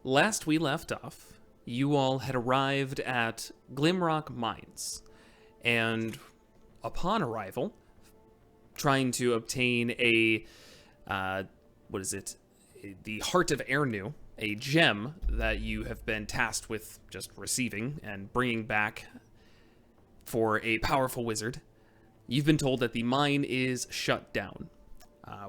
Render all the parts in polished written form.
last we left off, you all had arrived at Glymrock Mines, and upon arrival, trying to obtain the Heart of Ernu, a gem that you have been tasked with just receiving and bringing back for a powerful wizard, you've been told that the mine is shut down.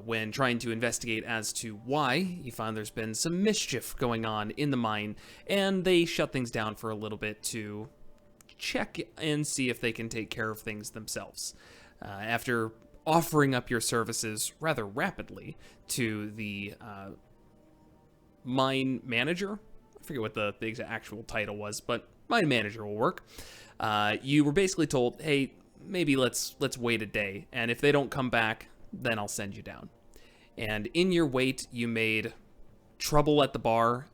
When trying to investigate as to why, you find there's been some mischief going on in the mine, and they shut things down for a little bit to check and see if they can take care of things themselves. After offering up your services rather rapidly to the mine manager, I forget what the actual title was, but mine manager will work. You were basically told, hey, maybe let's wait a day, and if they don't come back, then I'll send you down. And in your wait, you made trouble at the bar,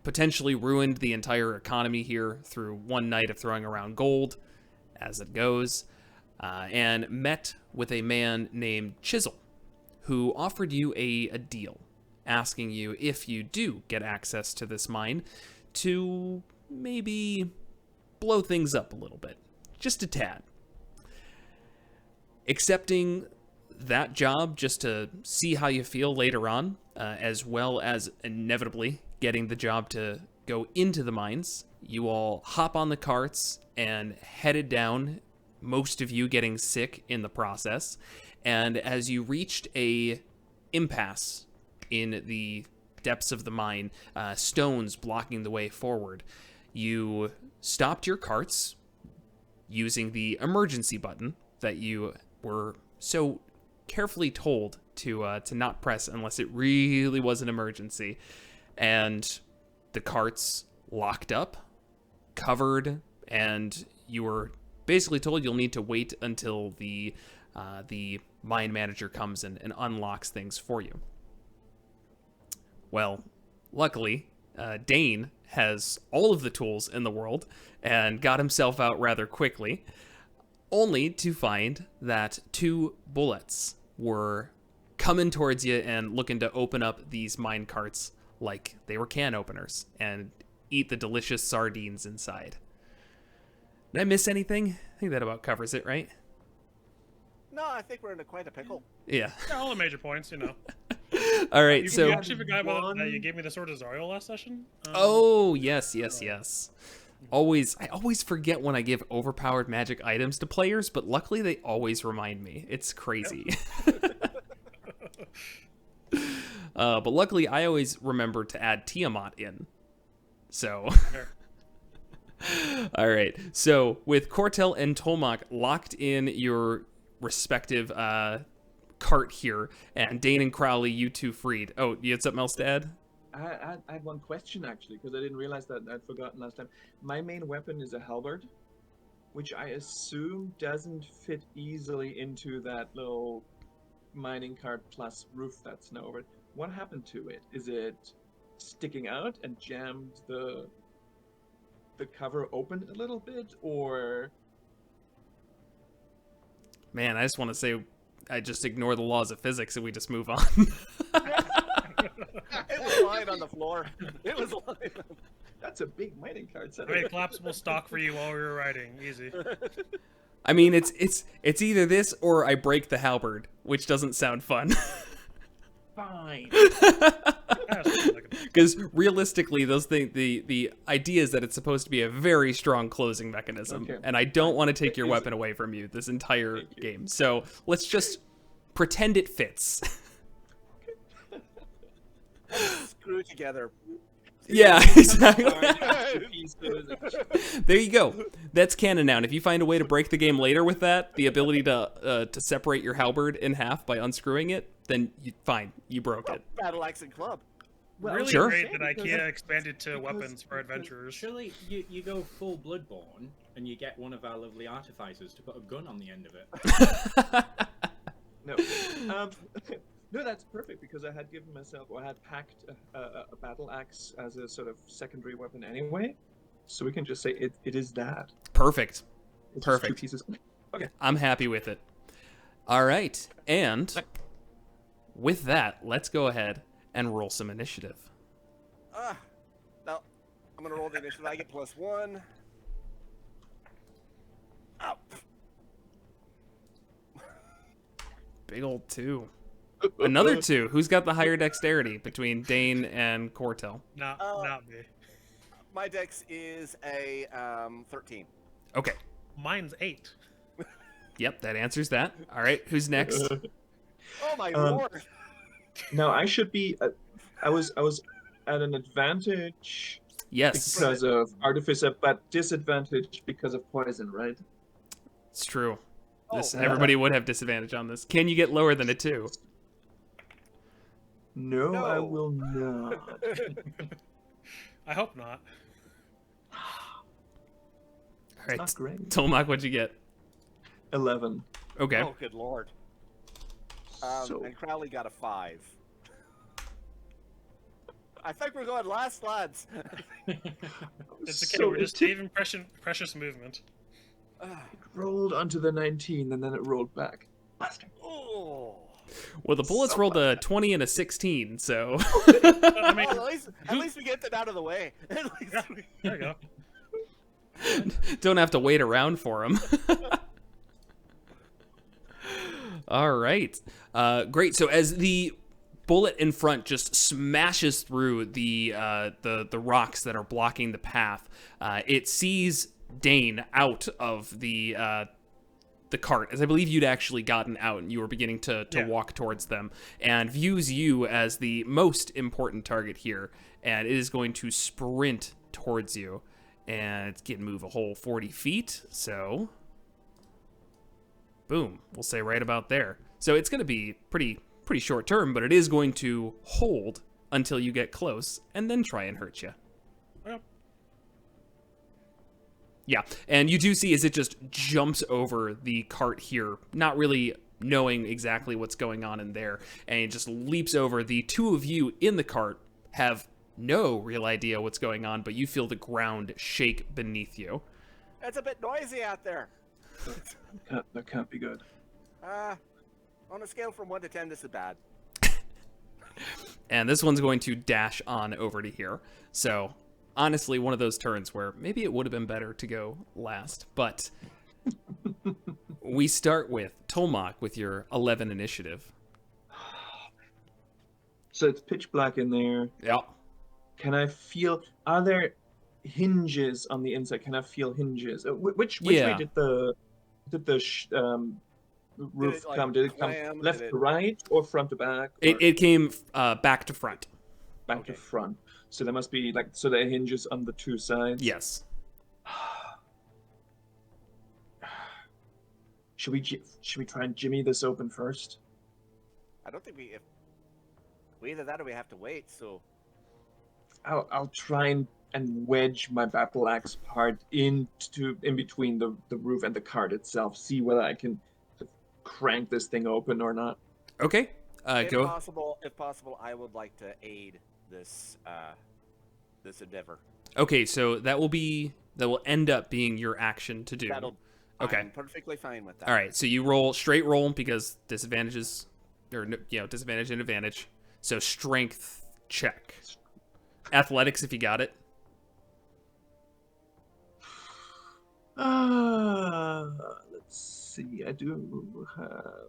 potentially ruined the entire economy here through one night of throwing around gold, as it goes, and met with a man named Chisel, who offered you a deal, asking you, if you do get access to this mine, to maybe blow things up a little bit, just a tad. Accepting that job just to see how you feel later on, as well as inevitably getting the job to go into the mines, you all hop on the carts and headed down, most of you getting sick in the process. And as you reached a impasse in the depths of the mine, stones blocking the way forward, you stopped your carts using the emergency button that you were so carefully told to not press unless it really was an emergency. And the carts locked up, covered, and you were basically told you'll need to wait until the mine manager comes and unlocks things for you. Well, luckily, Dane has all of the tools in the world and got himself out rather quickly, only to find that 2 bullets were coming towards you and looking to open up these mine carts like they were can openers and eat the delicious sardines inside. Did I miss anything? I think that about covers it, right? No, I think we're in quite a pickle. Yeah. All the major points, you know. All right, You so... actually forgot about that you gave me the Sword of Zariel last session? Oh, yes. I always forget when I give overpowered magic items to players, but luckily they always remind me. It's crazy. Yep. But luckily I always remember to add Tiamat in. So... All right. So with Cortel and Tolmak locked in your respective cart here, and Dane and Crowley, you two freed. Oh, you had something else to add? I had one question, actually, because I didn't realize that I'd forgotten last time. My main weapon is a halberd, which I assume doesn't fit easily into that little mining cart plus roof that's now over it. What happened to it? Is it sticking out and jammed the cover open a little bit, or... Man, I just want to say I just ignore the laws of physics and we just move on. It was lying on the floor. It was lying on... That's a big mining cart. I made collapsible stock for you while we were riding. Easy. I mean, it's either this or I break the halberd, which doesn't sound fun. Fine. Because realistically, those things, the idea is that it's supposed to be a very strong closing mechanism, okay. And I don't want to take your weapon away from you this entire game. So let's just pretend it fits. Screw together. Yeah, exactly. There you go. That's canon now. And if you find a way to break the game later with that, the ability to separate your halberd in half by unscrewing it, then fine, you broke it. Battle axe and club. Well, really sure. Great that IKEA expanded to weapons for adventurers. Surely you go full Bloodborne and you get one of our lovely artificers to put a gun on the end of it. No. No, that's perfect, because I had given myself, or I had packed a battle axe as a sort of secondary weapon anyway. So we can just say it is that. Perfect. It's Perfect. 2 pieces. Okay. I'm happy with it. All right. And with that, let's go ahead and roll some initiative. No, I'm gonna roll the initiative. I get +1. Oh. Big old 2. Another 2. Who's got the higher dexterity between Dane and Cortel? Not me. My dex is a 13. Okay. Mine's 8. Yep, that answers that. All right, who's next? Oh my lord! Now I should be. I was at an advantage Yes, because of artificer, but disadvantage because of poison, right? it's true. This Oh, everybody would have disadvantage on this. Can you get lower than a 2? No, I No. will not. I hope not. All right, Not great. Tolmach, what'd you get? 11. Okay. Oh, good lord. So And Crowley got a 5. I think we're going last, lads. It's okay. so We're just saving precious movement. it rolled onto the 19, and then it rolled back. Bastard. Oh. Well, the bullets So rolled a 20 and a 16, so I mean, Well, at least we get that out of the way. At least we... there you go. don't have to wait around for them. All right. Great. So as the bullet in front just smashes through the rocks that are blocking the path, it sees Dane out of the cart, as I believe you'd actually gotten out and you were beginning to Yeah. walk towards them, and views you as the most important target here, and it is going to sprint towards you, and it's going to move a whole 40 feet, so boom, we'll say right about there. So it's going to be pretty short term, but it is going to hold until you get close and then try and hurt you. Well, Yeah, and you do see as it just jumps over the cart here, not really knowing exactly what's going on in there, and it just leaps over. The two of you in the cart have no real idea what's going on, but you feel the ground shake beneath you. It's a bit noisy out there. That can't be good. On a scale from 1 to 10, this is bad. And this one's going to dash on over to here. So, honestly, one of those turns where maybe it would have been better to go last, but we start with Tolmach with your 11 initiative. So it's pitch black in there. Yeah. Can I feel? Are there hinges on the inside? Can I feel hinges? Which Yeah. way did the roof it, like, come? Did it come clam? left Did it- to right or front to back? Or It came back to front. back Okay. to front. So there must be there are hinges on the two sides. Yes. Should we try and jimmy this open first? I don't think if either that or we have to wait. So I'll try and wedge my battle axe part in between the roof and the cart itself. See whether I can crank this thing open or not. Okay. if Go. possible, I would like to aid this this endeavor. Okay, so that will end up being your action to do. Okay. I'm perfectly fine with that. All right, so you roll straight roll because disadvantages, or disadvantage and advantage. So strength check, athletics if you got it. Let's see. I do have.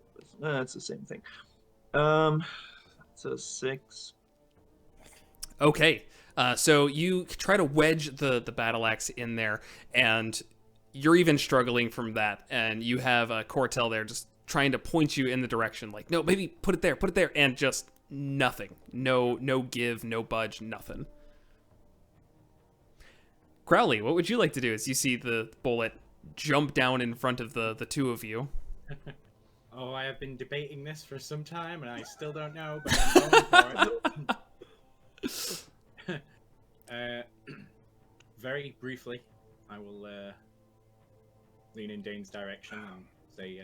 It's the same thing. It's a 6. Okay, so you try to wedge the battle axe in there, and you're even struggling from that. And you have Cortel there just trying to point you in the direction, like, no, maybe put it there, and just nothing. No give, no budge, nothing. Crowley, what would you like to do as you see the bullet jump down in front of the two of you? Oh, I have been debating this for some time, and I still don't know, but I'm going for it. Very briefly, I will lean in Dane's direction and say,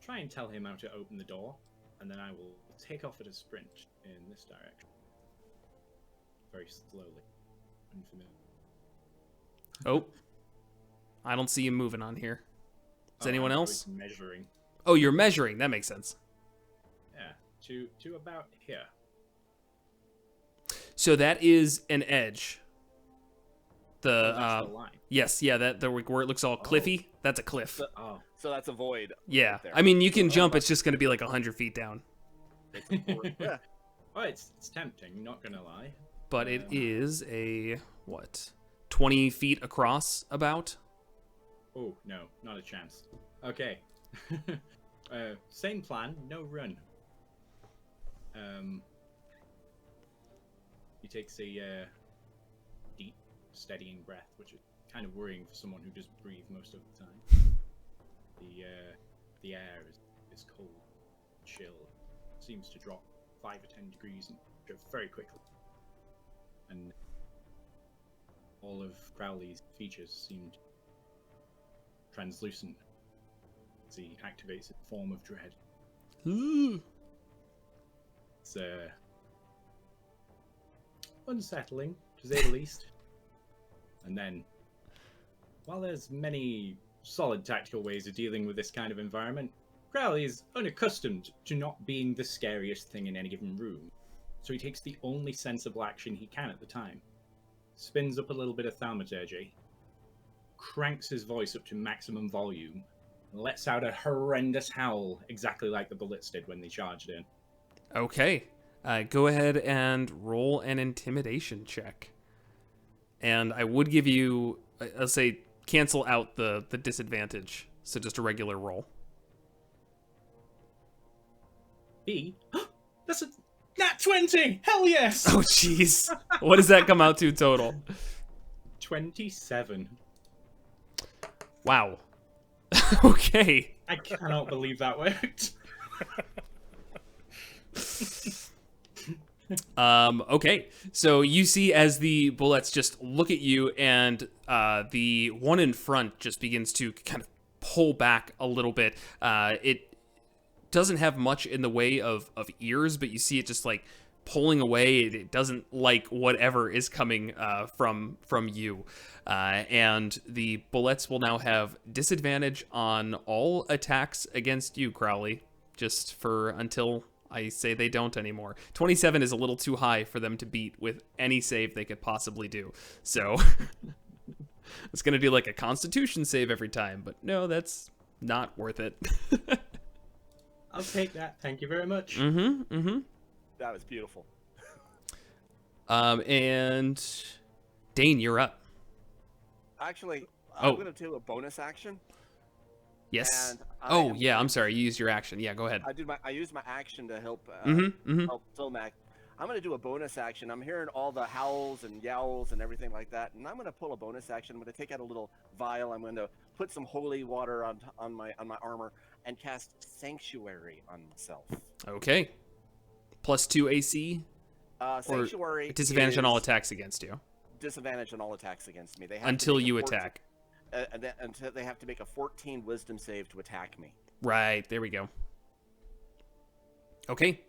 try and tell him how to open the door, and then I will take off at a sprint in this direction. Very slowly. Unfamiliar. Oh, I don't see you moving on here. Is anyone I else? was measuring. Oh, you're measuring. That makes sense. Yeah, to about here. So that is an edge. The That's the line. yes, yeah, that the where it looks all cliffy. That's a cliff. Oh. So that's a void. Yeah, right there. I mean you can jump. It's just going to be like 100 feet down. It's a void. Yeah. Oh, it's tempting, not gonna lie. But it is a what? 20 feet across, about. Oh, no, not a chance. Okay. Same plan, no run. He takes a deep, steadying breath, which is kind of worrying for someone who doesn't breathe most of the time. The air is cold, chill. Seems to drop 5 or 10 degrees very quickly. And all of Crowley's features seemed translucent as he activates a form of dread. It's unsettling, to say the least. And then, while there's many solid tactical ways of dealing with this kind of environment, Crowley is unaccustomed to not being the scariest thing in any given room. So he takes the only sensible action he can at the time. Spins up a little bit of thaumaturgy, cranks his voice up to maximum volume, and lets out a horrendous howl, exactly like the bullets did when they charged in. Okay. Go ahead and roll an intimidation check. And I would give you, I'll say, cancel out the disadvantage. So just a regular roll. B? That's a nat 20! Hell yes! Oh, jeez. What does that come out to total? 27. Wow. Okay. I cannot believe that worked. Okay. So you see as the bullets just look at you, and the one in front just begins to kind of pull back a little bit. It doesn't have much in the way of ears, but you see it just like pulling away. It doesn't like whatever is coming from you. And the bullets will now have disadvantage on all attacks against you, Crowley, just for until I say they don't anymore. 27 is a little too high for them to beat with any save they could possibly do. So it's going to do like a Constitution save every time, but no, that's not worth it. I'll take that. Thank you very much. That was beautiful. And Dane, you're up. Actually, Oh. I'm going to do a bonus action. Yes. And Oh, yeah, I'm sorry. You used your action. Yeah, go ahead. I used my action to help Mm-hmm. help Tomac. I'm going to do a bonus action. I'm hearing all the howls and yowls and everything like that, and I'm going to pull a bonus action. I'm going to take out a little vial. I'm going to put some holy water on my armor and cast Sanctuary on myself. Okay. +2 AC. Sanctuary Disadvantage on is all attacks against you. Disadvantage on all attacks against me. They have Until to make a you 14 attack. Until they have to make a 14 Wisdom save to attack me. Right, there we go. Okay,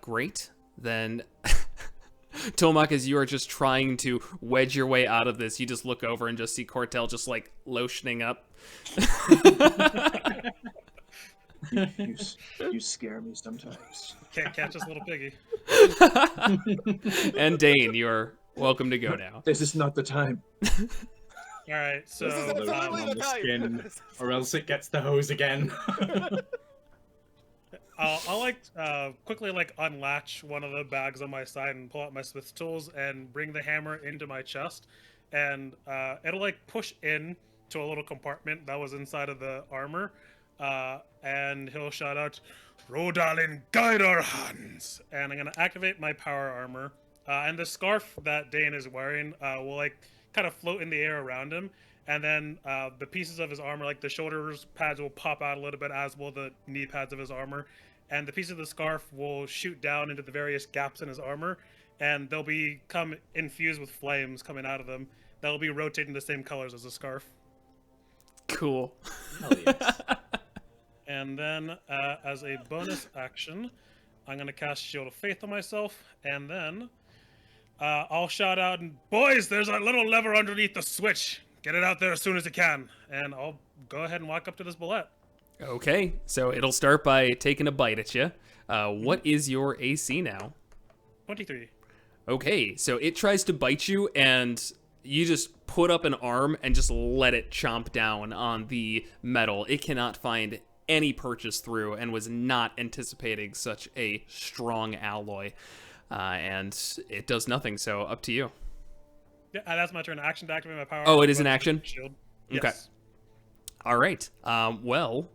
great. Then, Tomac, as you are just trying to wedge your way out of this, you just look over and just see Cortel just like lotioning up. You scare me sometimes. Can't catch this little piggy. And Dane, you're welcome to go now. This is not the time. All right, so This is The absolutely ram on the the time. skin, or else it gets the hose again. I'll like quickly like unlatch one of the bags on my side and pull out my smith's tools and bring the hammer into my chest, and it'll like push in to a little compartment that was inside of the armor, and he'll shout out, "Rodalin, guide our hands!" And I'm gonna activate my power armor, and the scarf that Dane is wearing will like kind of float in the air around him, and then the pieces of his armor, like the shoulders pads, will pop out a little bit, as will the knee pads of his armor, and the piece of the scarf will shoot down into the various gaps in his armor, and they'll become infused with flames coming out of them that'll be rotating the same colors as the scarf. Cool. Hell yes. And then as a bonus action, I'm gonna cast Shield of Faith on myself, and then I'll shout out, "Boys, there's a little lever underneath the switch. Get it out there as soon as you can." And I'll go ahead and walk up to this bullet. Okay, so it'll start by taking a bite at you. What is your AC now? 23. Okay, so it tries to bite you, and you just put up an arm and just let it chomp down on the metal. It cannot find any purchase through and was not anticipating such a strong alloy. And it does nothing, so up to you. Yeah, that's my turn. Action to activate my power. Oh, it is an weapon action? Shield. Okay. Yes. All right. Well,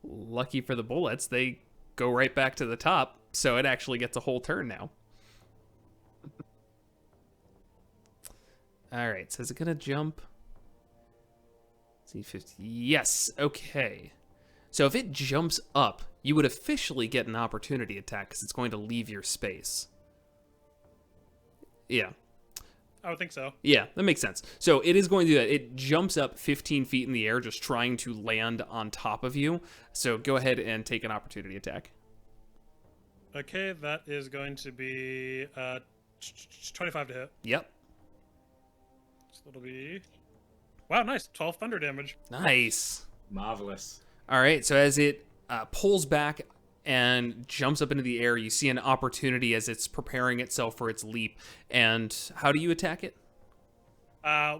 lucky for the bullets, they go right back to the top, so it actually gets a whole turn now. All right, so is it gonna jump? C50. Yes. Okay. So if it jumps up, you would officially get an opportunity attack because it's going to leave your space. Yeah. I would think so. Yeah, that makes sense. So it is going to do that. It jumps up 15 feet in the air, just trying to land on top of you. So go ahead and take an opportunity attack. Okay, that is going to be 25 to hit. Yep. So it'll be... Wow, nice. 12 thunder damage. Nice. Marvelous. All right, so as it pulls back and jumps up into the air, you see an opportunity as it's preparing itself for its leap. And how do you attack it?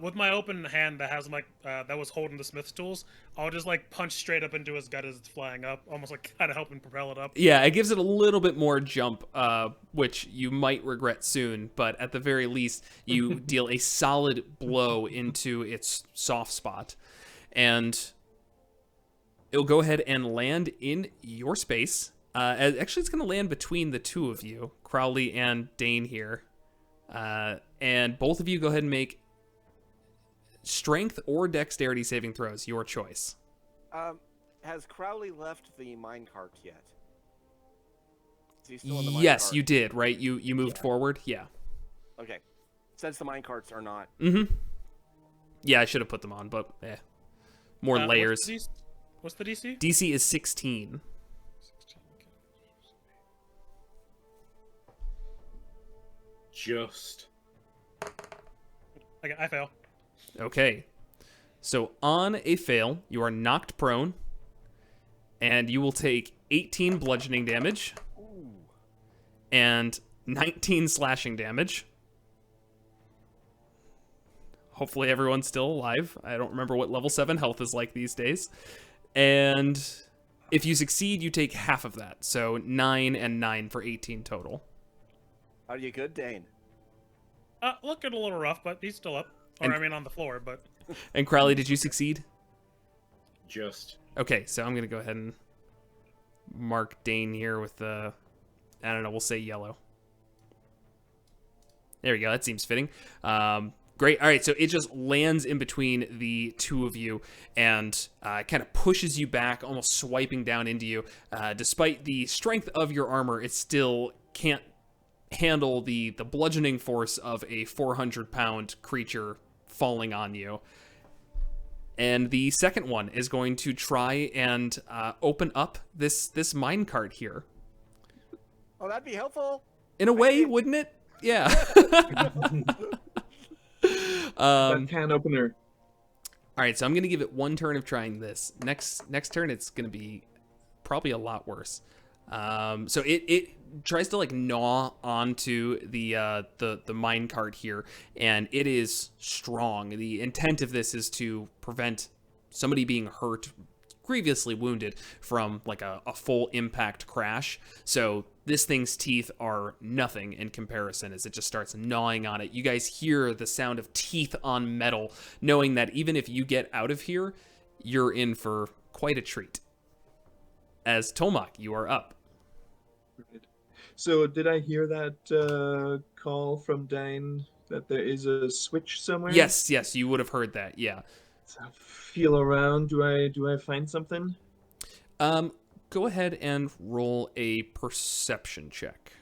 With my open hand that has like that was holding the smith's tools, I'll just like punch straight up into his gut as it's flying up, almost like kind of helping propel it up. Yeah, it gives it a little bit more jump, which you might regret soon, but at the very least, you deal a solid blow into its soft spot. And it'll go ahead and land in your space. Actually, it's going to land between the two of you, Crowley and Dane here. And both of you go ahead and make strength or dexterity saving throws, your choice. Has Crowley left the minecart yet? Is he still in the minecart? Yes, you did, right? You moved forward? Yeah. Okay. Since the minecarts are not... Mm-hmm. Yeah, I should have put them on, but more layers. What's the DC? DC is 16. 16, okay. Just. Okay, I fail. Okay. So on a fail, you are knocked prone, and you will take 18 bludgeoning damage and 19 slashing damage. Hopefully everyone's still alive. I don't remember what level 7 health is like these days. And if you succeed, you take half of that. So 9 and 9 for 18 total. Are you good, Dane? Looking a little rough, but he's still up. Or, I mean, on the floor, but... And Crowley, did you succeed? Just. Okay, so I'm going to go ahead and mark Dane here with the... I don't know, we'll say yellow. There we go, that seems fitting. Great. All right, so it just lands in between the two of you and kind of pushes you back, almost swiping down into you. Despite the strength of your armor, it still can't handle the bludgeoning force of a 400-pound creature falling on you. And the second one is going to try and open up this minecart here. Oh, that'd be helpful. In a way, wouldn't it? Yeah. That can opener. All right, so I'm gonna give it one turn of trying this. Next turn, it's gonna be probably a lot worse. So it tries to like gnaw onto the minecart here, and it is strong. The intent of this is to prevent somebody being hurt, grievously wounded from like a full impact crash. So this thing's teeth are nothing in comparison as it just starts gnawing on it. You guys hear the sound of teeth on metal, knowing that even if you get out of here, you're in for quite a treat. As Tomak, you are up. So did I hear that call from Dane that there is a switch somewhere? Yes, you would have heard that, yeah. So feel around. Do I find something? Go ahead and roll a perception check.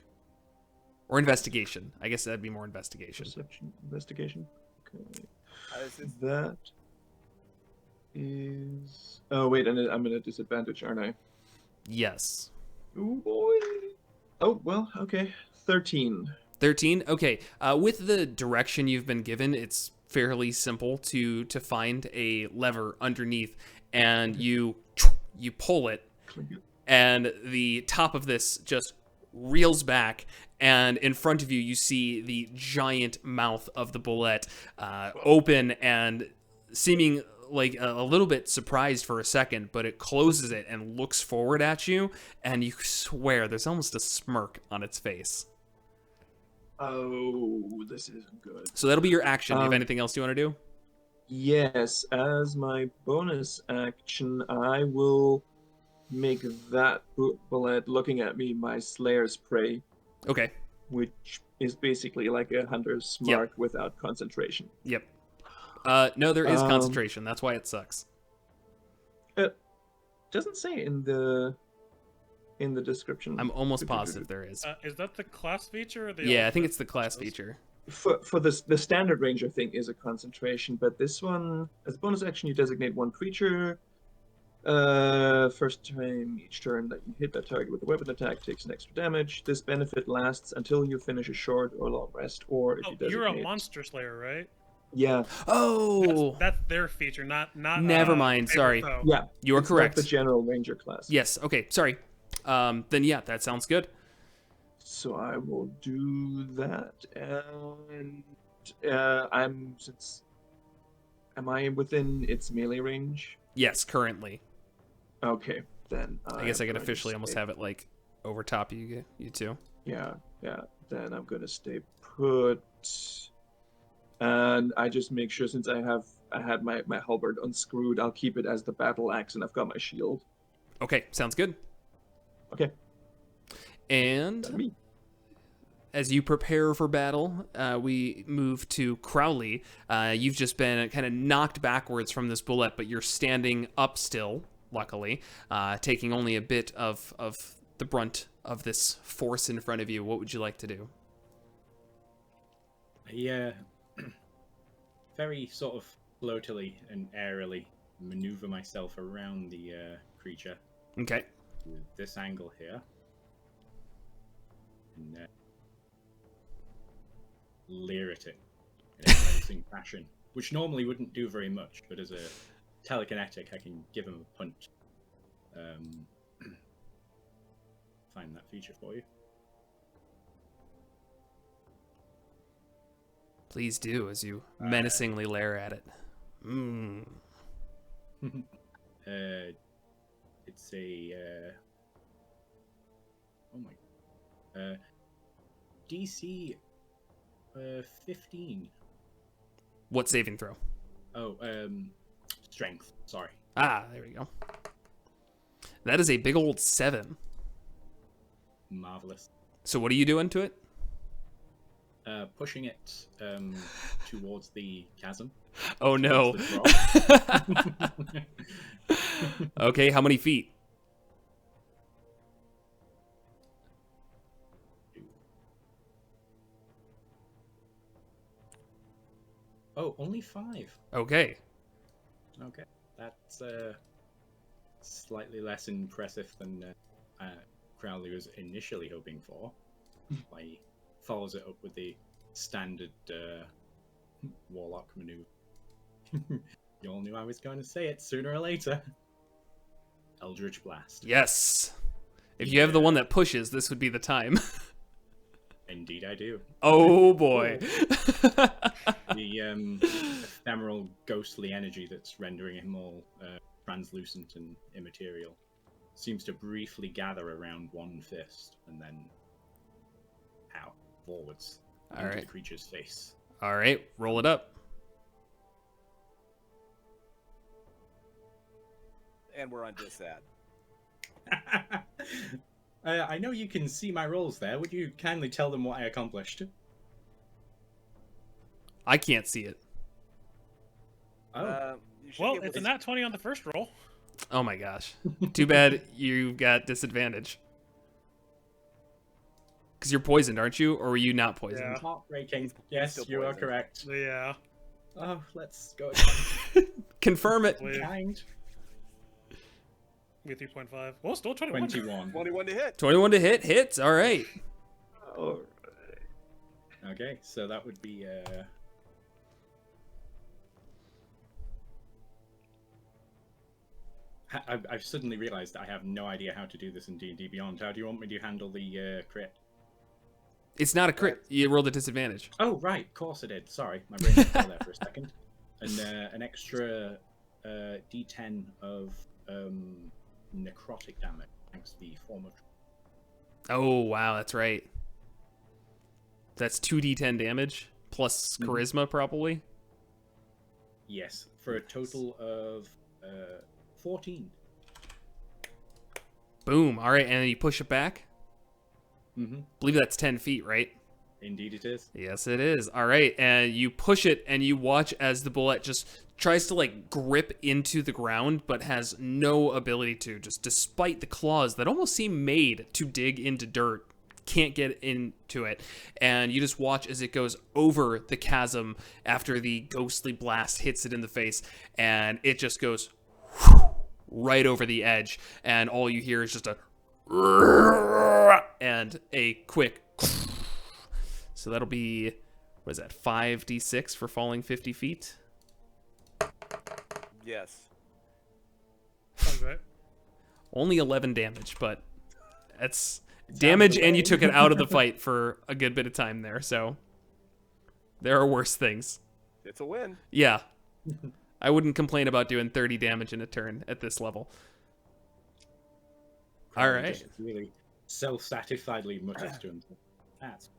Or investigation. I guess that'd be more investigation. Perception, investigation. Okay. This is- That is. Oh wait, and I'm at a disadvantage, aren't I? Yes. Oh boy. Oh well, okay. 13. 13? Okay. With the direction you've been given, it's fairly simple to find a lever underneath, and you pull it, and the top of this just reels back, and in front of you, you see the giant mouth of the bullet open and seeming like a little bit surprised for a second, but it closes it and looks forward at you, and you swear there's almost a smirk on its face. Oh, this isn't good. So that'll be your action. Do you have anything else you want to do? Yes, as my bonus action, I will make that bullet looking at me my Slayer's Prey, Okay. which is basically like a hunter's mark without concentration. Yep. No, there is concentration. That's why it sucks. It doesn't say in the description. I'm almost positive there is. Is that the class feature or the? Yeah, I think it's the class feature. For the standard ranger thing is a concentration, but this one, as a bonus action, you designate one creature. First time each turn that you hit that target with a weapon attack takes an extra damage. This benefit lasts until you finish a short or long rest, or if you designate. You're a monster slayer, right? Yeah. Oh. That's their feature, not. Never mind. Sorry. Foe. Yeah. You are it's correct. Not the general ranger class. Yes. Okay. Sorry. Then yeah, that sounds good. So I will do that, and am I within its melee range? Yes, currently. Okay, then I guess I could I'm going to officially almost stay- have it like over top of you two. Yeah. Then I'm gonna stay put, and I just make sure since I had my halberd unscrewed, I'll keep it as the battle axe, and I've got my shield. Okay, sounds good. Okay. And That's me. as you prepare for battle, we move to Crowley. You've just been kind of knocked backwards from this bullet, but you're standing up still, luckily, taking only a bit of the brunt of this force in front of you. What would you like to do? I very sort of floatily and airily maneuver myself around the creature Okay. with this angle here. And leer at it in a menacing fashion, which normally wouldn't do very much, but as a telekinetic, I can give him a punch. Find that feature for you. Please do, as you menacingly glare at it. It's a oh my DC 15. What saving throw? Oh, strength. Sorry. Ah, there we go. That is a big old 7. Marvelous. So what are you doing to it? Pushing it towards the chasm. Oh no. Towards the drop. Okay, how many feet? Oh, only 5. Okay. Okay, that's slightly less impressive than Crowley was initially hoping for. He follows it up with the standard warlock maneuver. You all knew I was going to say it sooner or later. Eldritch Blast. Yes. If you have the one that pushes, this would be the time. Indeed, I do. Oh boy. The ephemeral, ghostly energy that's rendering him all translucent and immaterial seems to briefly gather around one fist and then out forwards into Alright. the creature's face. All right, roll it up. And we're on Disad. I know you can see my rolls there. Would you kindly tell them what I accomplished? I can't see it. Oh, You should Well, be able it's a to- nat 20 on the first roll. Oh my gosh. Too bad you got disadvantage. Because you're poisoned, aren't you? Or were you not poisoned? Yeah. heartbreaking. Yes, still you are poisoned. correct. Yeah. Oh, let's go again. Confirm it. Please. Kind. With 3.5. Well, still 21. 21. 21 to hit. 21 to hit. Hits. All right. All Okay, so that would be I've suddenly realized that I have no idea how to do this in D&D Beyond. How do you want me to handle the crit? It's not a crit. You rolled a disadvantage. Oh, right. Of course I did. Sorry. My brain went there for a second. And an extra D10 of necrotic damage, thanks to the form of... Oh, wow. That's right. That's 2d10 damage plus charisma, probably. Yes. For a total of 14. Boom. All right. And then you push it back. Mm-hmm. I believe that's 10 feet, right? Indeed it is. Yes, it is. All right. And you push it and you watch as the bullet just tries to like grip into the ground, but has no ability to, just despite the claws that almost seem made to dig into dirt. Can't get into it. And you just watch as it goes over the chasm after the ghostly blast hits it in the face. And it just goes right over the edge. And all you hear is just a and a quick. So that'll be, what is that, 5d6 for falling 50 feet? Yes. Sounds right. Only 11 damage, but that's damage, and you took it out of the fight for a good bit of time there, so there are worse things. It's a win. Yeah. I wouldn't complain about doing 30 damage in a turn at this level. All right. Just really self-satisfiedly mutters to himself. That's...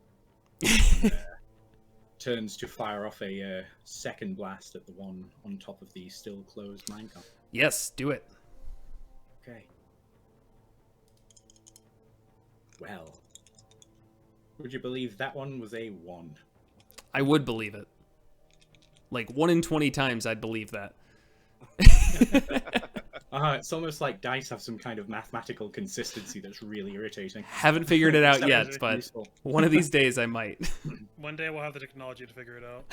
turns to fire off a second blast at the one on top of the still closed minecart. Yes, do it. Okay. Well, would you believe that one was a 1? I would believe it. Like 1 in 20 times I'd believe that. It's almost like dice have some kind of mathematical consistency that's really irritating. Haven't figured it out yet, but Useful. one of these days I might. One day we'll have the technology to figure it out.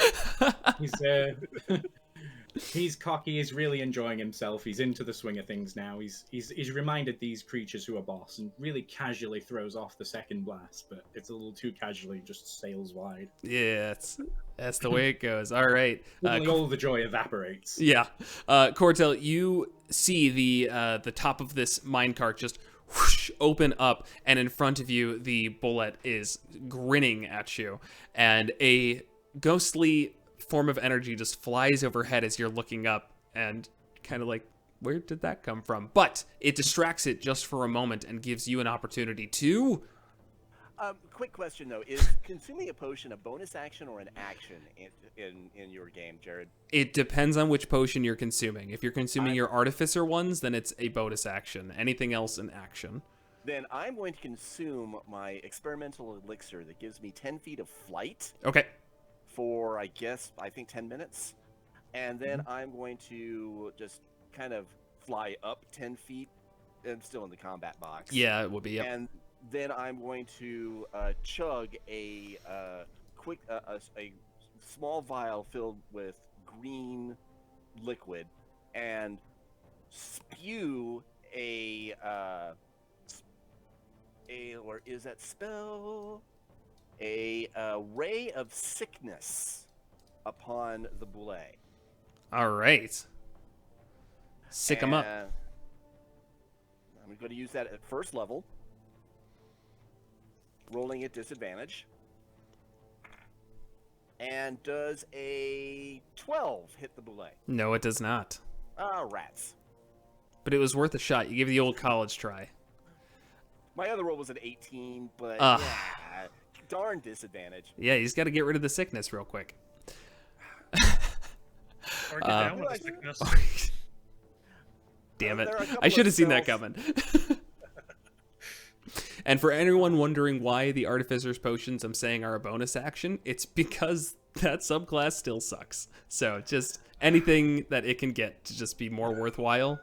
He's cocky. He's really enjoying himself. He's into the swing of things now. He's reminded these creatures who are boss, and really casually throws off the second blast, but it's a little too casually, just sails wide. Yeah, that's the way it goes. All right. Suddenly all the joy evaporates. Yeah. Cortel, you see the top of this minecart just whoosh, open up, and in front of you, the bullet is grinning at you, and a ghostly form of energy just flies overhead as you're looking up, and kind of like, where did that come from? But it distracts it just for a moment and gives you an opportunity to... Quick question though: is consuming a potion a bonus action or an action in your game, Jared? It depends on which potion you're consuming. If you're consuming your artificer ones, then it's a bonus action. Anything else, an action. Then I'm going to consume my experimental elixir that gives me 10 feet of flight Okay. for, I think 10 minutes. And then I'm going to just kind of fly up 10 feet. I'm still in the combat box. Yeah, it would be. Yep. And then I'm going to chug a small vial filled with green liquid and spew or is that spell? A ray of sickness upon the boulet. All right. Sick 'em up. I'm going to use that at first level. Rolling at disadvantage. And does a 12 hit the boulet? No, it does not. Ah, rats. But it was worth a shot. You gave the old college try. My other roll was an 18, but Ugh. yeah, darn disadvantage. Yeah, you just got to get rid of the sickness real quick. Or get down with the sickness. Damn it. There are a couple I should have of seen that spells. coming. And for anyone wondering why the Artificer's Potions I'm saying are a bonus action, it's because that subclass still sucks. So just anything that it can get to just be more worthwhile,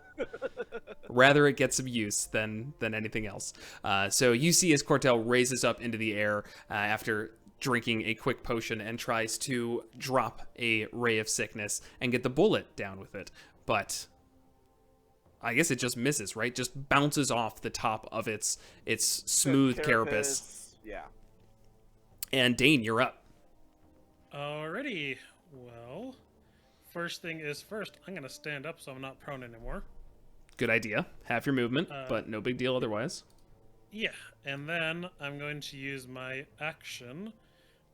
rather it gets some use than anything else. So you see as Cortel raises up into the air after drinking a quick potion and tries to drop a ray of sickness and get the bullet down with it. But I guess it just misses, right? Just bounces off the top of its smooth carapace. Yeah. And Dane, you're up. Alrighty. Well, first thing is first, I'm going to stand up so I'm not prone anymore. Good idea. Half your movement, but no big deal otherwise. Yeah, and then I'm going to use my action,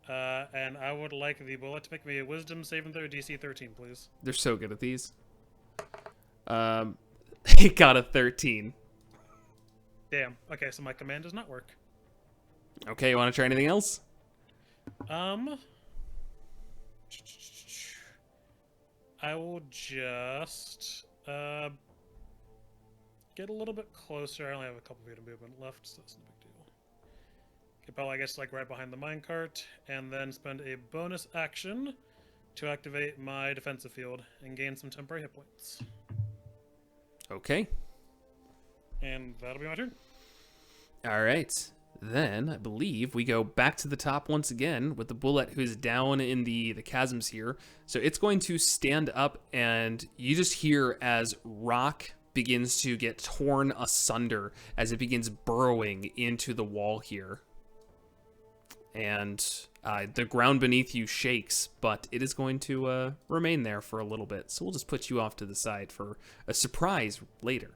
and I would like the bullet to make me a Wisdom saving throw DC 13, please. They're so good at these. He got a 13. Damn. Okay, so my command does not work. Okay, you want to try anything else? I will just get a little bit closer. I only have a couple feet of movement left, so that's no big deal. Get about, I guess, like right behind the minecart, and then spend a bonus action to activate my defensive field and gain some temporary hit points. Okay. And that'll be my turn. All right. Then I believe we go back to the top once again with the bullet who's down in the chasms here. So it's going to stand up, and you just hear as rock begins to get torn asunder as it begins burrowing into the wall here. And the ground beneath you shakes, but it is going to remain there for a little bit. So we'll just put you off to the side for a surprise later.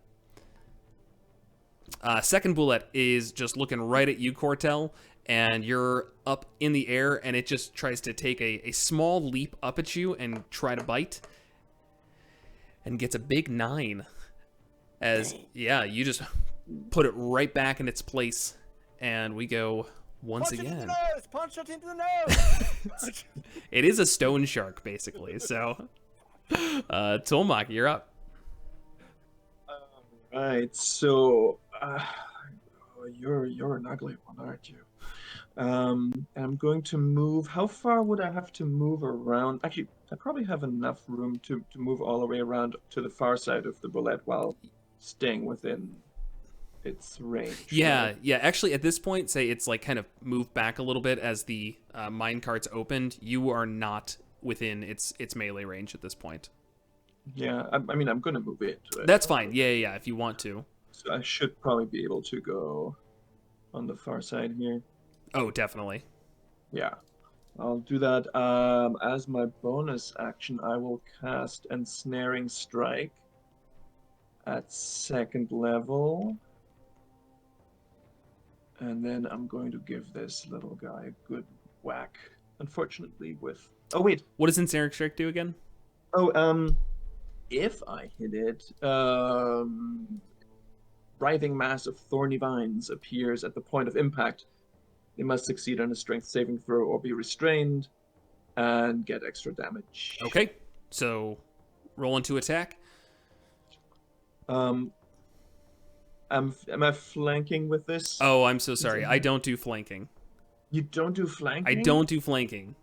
Second bullet is just looking right at you, Cortel, and you're up in the air, and it just tries to take a small leap up at you and try to bite, and gets a big 9. As, yeah, you just put it right back in its place, and we go once Punch again. it into the nose! Punch it into the nose! It is a stone shark, basically, so... Tolmak, you're up. Right, so you're an ugly one, aren't you? I'm going to move. How far would I have to move around? Actually, I probably have enough room to move all the way around to the far side of the bullet while staying within its range. Yeah, right? yeah. Actually, at this point, say it's like kind of moved back a little bit as the mine carts opened. You are not within its melee range at this point. Yeah, I mean, I'm going to move into it. That's fine. Yeah, if you want to. So I should probably be able to go on the far side here. Oh, definitely. Yeah, I'll do that. As my bonus action, I will cast Ensnaring Strike at 2nd level. And then I'm going to give this little guy a good whack. Unfortunately, with... Oh, wait. What does Ensnaring Strike do again? Oh, if I hit it, writhing mass of thorny vines appears at the point of impact. They must succeed on a strength saving throw or be restrained and get extra damage. Okay, so roll into attack. Am I flanking with this? Oh, I'm so sorry. I don't do flanking. You don't do flanking? I don't do flanking.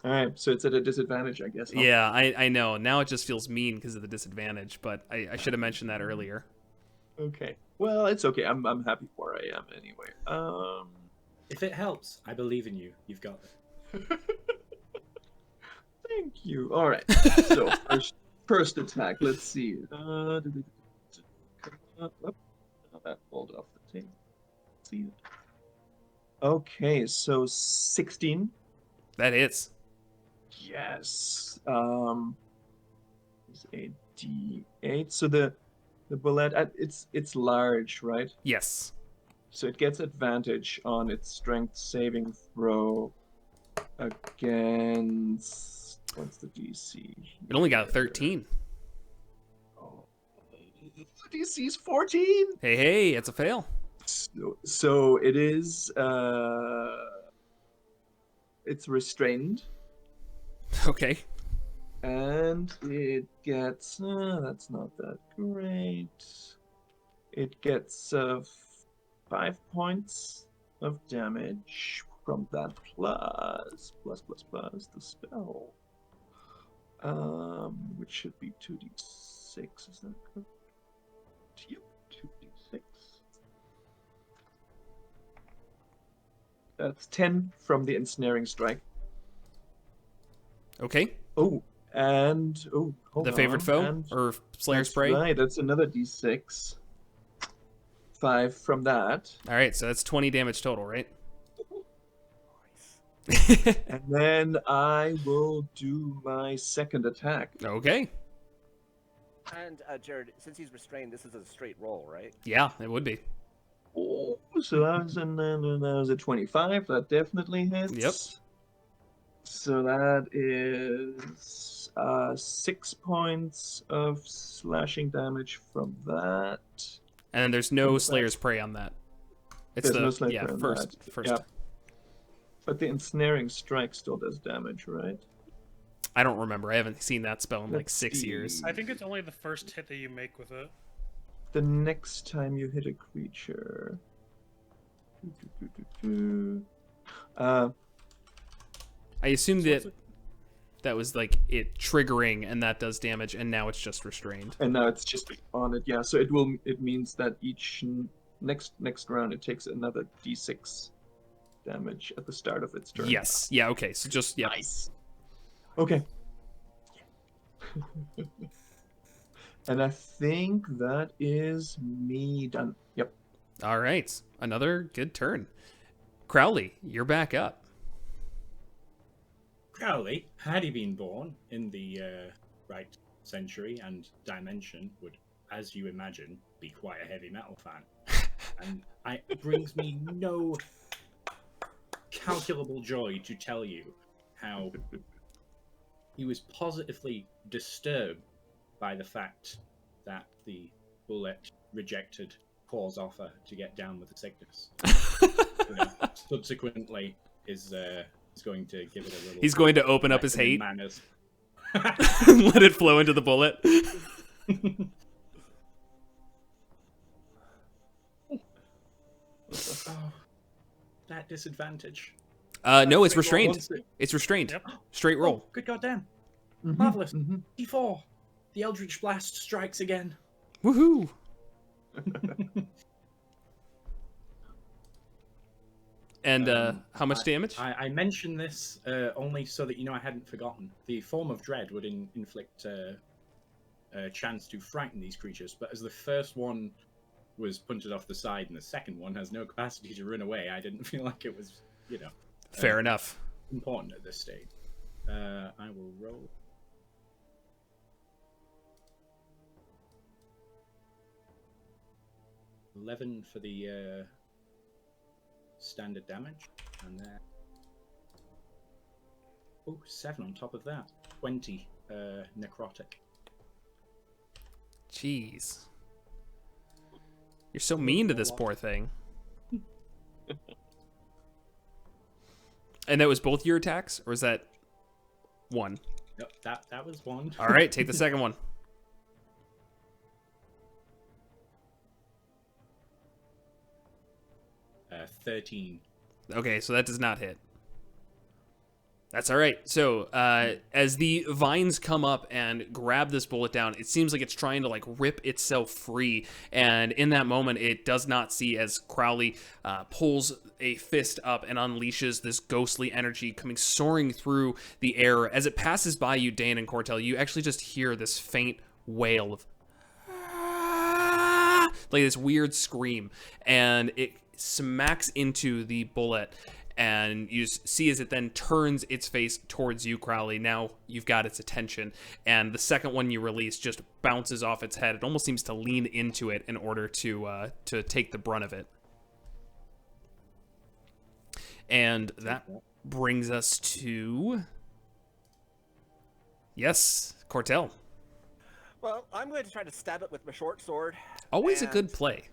All right, so it's at a disadvantage, I guess. Huh? Yeah, I know. Now it just feels mean because of the disadvantage, but I should have mentioned that earlier. Okay. Well, it's okay. I'm happy where I am anyway. If it helps, I believe in you. You've got it. Thank you. All right. So first attack. Let's see. That rolled off the table. Let's see. Okay, so 16. That hits. Yes. It's a D8. So the bullet, it's large, right? Yes. So it gets advantage on its strength saving throw against... What's the DC? It only got a 13. Oh, the DC's 14! Hey, it's a fail. So it is... It's restrained. Okay. And it gets... that's not that great. It gets 5 points of damage from that plus the spell. Which should be 2d6, is that correct? Yep, 2d6. That's 10 from the ensnaring strike. Okay. Oh, and hold The favorite on, foe and or Slayer that's Spray. right, that's another d6. 5 from that. All right, so that's 20 damage total, right? And then I will do my second attack. Okay. And Jared, since he's restrained, this is a straight roll, right? Yeah, it would be. Oh, so that was a 25. That definitely hits. Yep. So that is 6 points of slashing damage from that. And then there's no What was that? Slayer's Prey on that. It's There's the no Slayer's yeah Prey on first that. first. Yeah. But the ensnaring strike still does damage, right? I don't remember. I haven't seen that spell in like Let's 6 see. years. I think it's only the first hit that you make with it. The next time you hit a creature. Uh, I assume So that it's that was like it triggering, and that does damage, and now it's just restrained. and now it's just on it. Yeah, so it means that each next round it takes another d6 damage at the start of its turn. Yes. Yeah. Okay. So just yeah. Nice. Okay. And I think that is me done. Yep. All right. Another good turn. Crowley, you're back up. Crowley, had he been born in the right century and dimension, would, as you imagine, be quite a heavy metal fan. And it brings me no calculable joy to tell you how he was positively disturbed by the fact that the bullet rejected Paul's offer to get down with the sickness. Subsequently, is going to give it a little. He's going to open up his hate, manners. let it flow into the bullet. Oh, that disadvantage. No, it's Straight roll restrained. once it- It's restrained. Yep. Straight roll. Oh, good goddamn. Mhm, Marvelous. mhm. D4. The Eldritch Blast strikes again. Woohoo! And how much damage? I mentioned this only so that you know I hadn't forgotten. The form of dread would inflict a chance to frighten these creatures, but as the first one was punted off the side and the second one has no capacity to run away, I didn't feel like it was, Fair enough. important at this stage. I will roll. $11 for the standard damage, and then 7 on top of that. 20 necrotic. Jeez. You're so mean to this poor thing. And that was both your attacks, or is that one? Yep, that was one. All right, take the second one. 13. Okay, so that does not hit. That's all right. So as the vines come up and grab this bullet down, it seems like it's trying to like rip itself free. And in that moment, it does not see as Crowley pulls a fist up and unleashes this ghostly energy coming soaring through the air. As it passes by you, Dane and Cortel, you actually just hear this faint wail of like this weird scream, and it smacks into the bullet. And you see as it then turns its face towards you, Crowley. Now you've got its attention. And the second one you release just bounces off its head. It almost seems to lean into it in order to take the brunt of it. And that brings us to... Yes, Cortel. Well, I'm going to try to stab it with my short sword. Always a And, good play.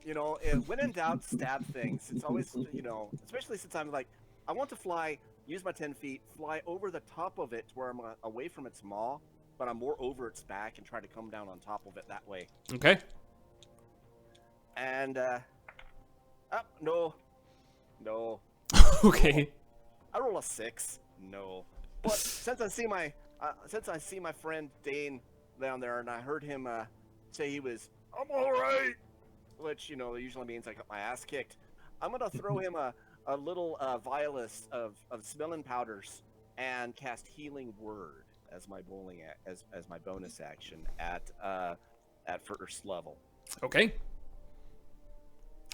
You know, when in doubt, stab things. It's always, you know, especially since I'm like, I want to fly, use my 10 feet, fly over the top of it to where I'm away from its maw, but I'm more over its back and try to come down on top of it that way. Okay. And, no. Okay. I roll a 6. No. But since I see my friend Dane down there, and I heard him say he was, I'm all right, which, you know, usually means I got my ass kicked. I'm gonna throw him a little vial of smelling powders and cast Healing Word as my as my bonus action at first level. Okay.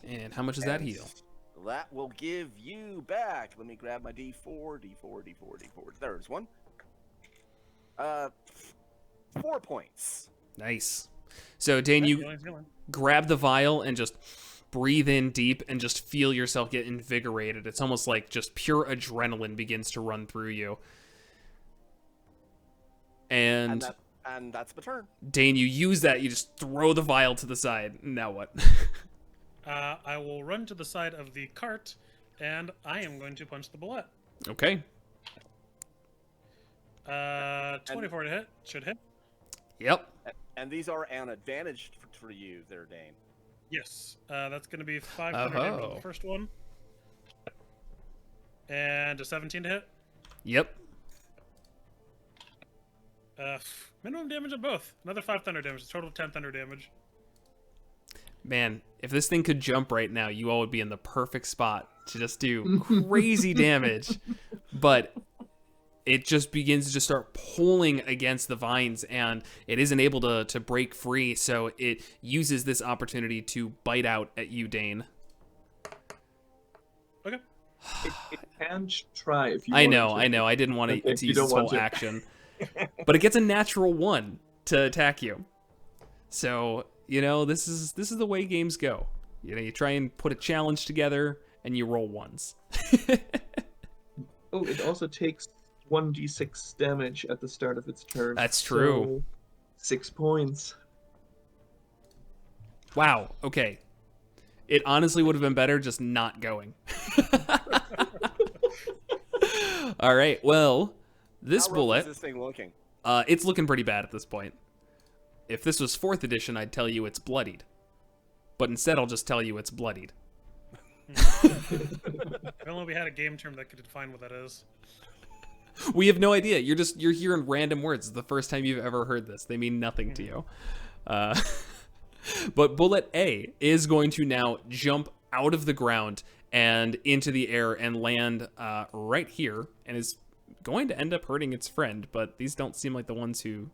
And how much does that heal? That will give you back. Let me grab my D4. There's one. 4 points. Nice. So, Dane, you grab the vial and just breathe in deep and just feel yourself get invigorated. It's almost like just pure adrenaline begins to run through you. And that's my turn. Dane, you use that. You just throw the vial to the side. Now what? I will run to the side of the cart, and I am going to punch the bullet. Okay. 24 to hit. Should hit. Yep. And these are an advantage for you there, Dane. Yes. That's going to be 500 damage on the first one. And a 17 to hit. Yep. Minimum damage on both. Another 5 thunder damage. A total of 10 thunder damage. Man, if this thing could jump right now, you all would be in the perfect spot to just do crazy damage. But it just begins to start pulling against the vines, and it isn't able to break free, so it uses this opportunity to bite out at you, Dane. Okay. It can try if you I wanted know, to. I know. I didn't want to Okay, use this whole action. But it gets a natural 1 to attack you. So, you know, this is the way games go. You know, you try and put a challenge together, and you roll 1s. Oh, it also takes 1d6 damage at the start of its turn. That's true. So 6 points. Wow, okay. It honestly would have been better just not going. All right, well, this How bullet... rough is this thing looking? It's looking pretty bad at this point. If this was 4th edition, I'd tell you it's bloodied. But instead, I'll just tell you it's bloodied. If only we had a game term that could define what that is. We have no idea. You're hearing random words. It's the first time you've ever heard this. They mean nothing to you. But Bullet A is going to now jump out of the ground and into the air and land right here, and is going to end up hurting its friend, but these don't seem like the ones who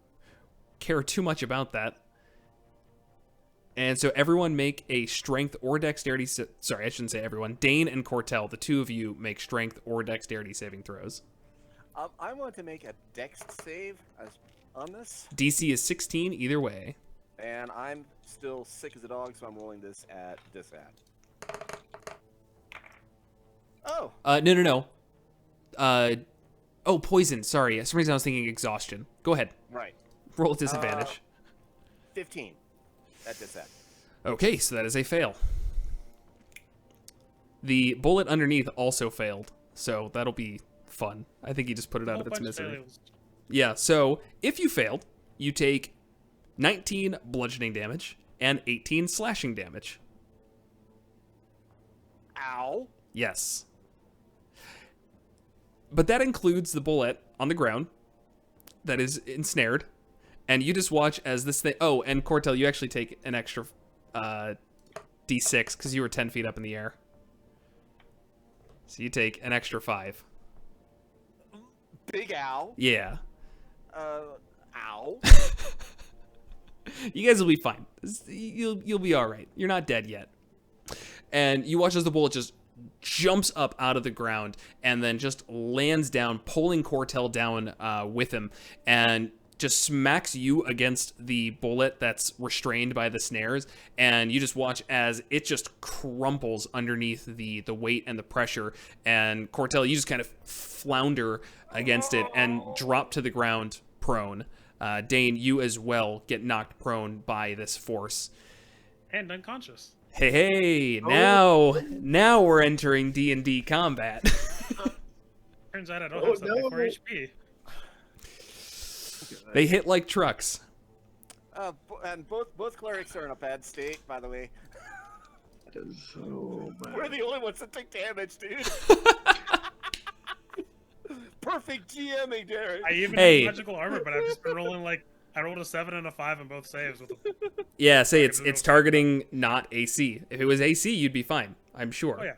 care too much about that. And so everyone make a strength or dexterity... Sorry, I shouldn't say everyone. Dane and Cortel, the two of you, make strength or dexterity saving throws. I want to make a dex save on this. DC is 16 either way. And I'm still sick as a dog, so I'm rolling this at disadvantage. Oh! No. Oh, poison. Sorry. For some reason I was thinking exhaustion. Go ahead. Right. Roll at disadvantage. 15 at disadvantage. Okay, so that is a fail. The bullet underneath also failed, so that'll be fun. I think he just put it out of its misery. Fails. Yeah, so if you failed, you take 19 bludgeoning damage and 18 slashing damage. Ow! Yes. But that includes the bullet on the ground that is ensnared, and you just watch as this thing... Oh, and Cortel, you actually take an extra D6 because you were 10 feet up in the air. So you take an extra 5. Big ow. Yeah. Ow. You guys will be fine. You'll be all right. You're not dead yet. And you watch as the bullet just jumps up out of the ground and then just lands down, pulling Cortel down with him, and just smacks you against the bullet that's restrained by the snares. And you just watch as it just crumples underneath the weight and the pressure. And Cortel, you just kind of flounder against it and drop to the ground prone. Dane, you as well get knocked prone by this force. And unconscious. Hey, now we're entering D&D combat. Turns out I don't have 74 HP. They hit like trucks. And both clerics are in a bad state, by the way. That is so bad. We're the only ones that take damage, dude. Perfect GMing, Derek. I even have magical armor, but I've just been rolling I rolled a 7 and a 5 on both saves. Yeah, say it's targeting not AC. If it was AC, you'd be fine, I'm sure. Oh yeah.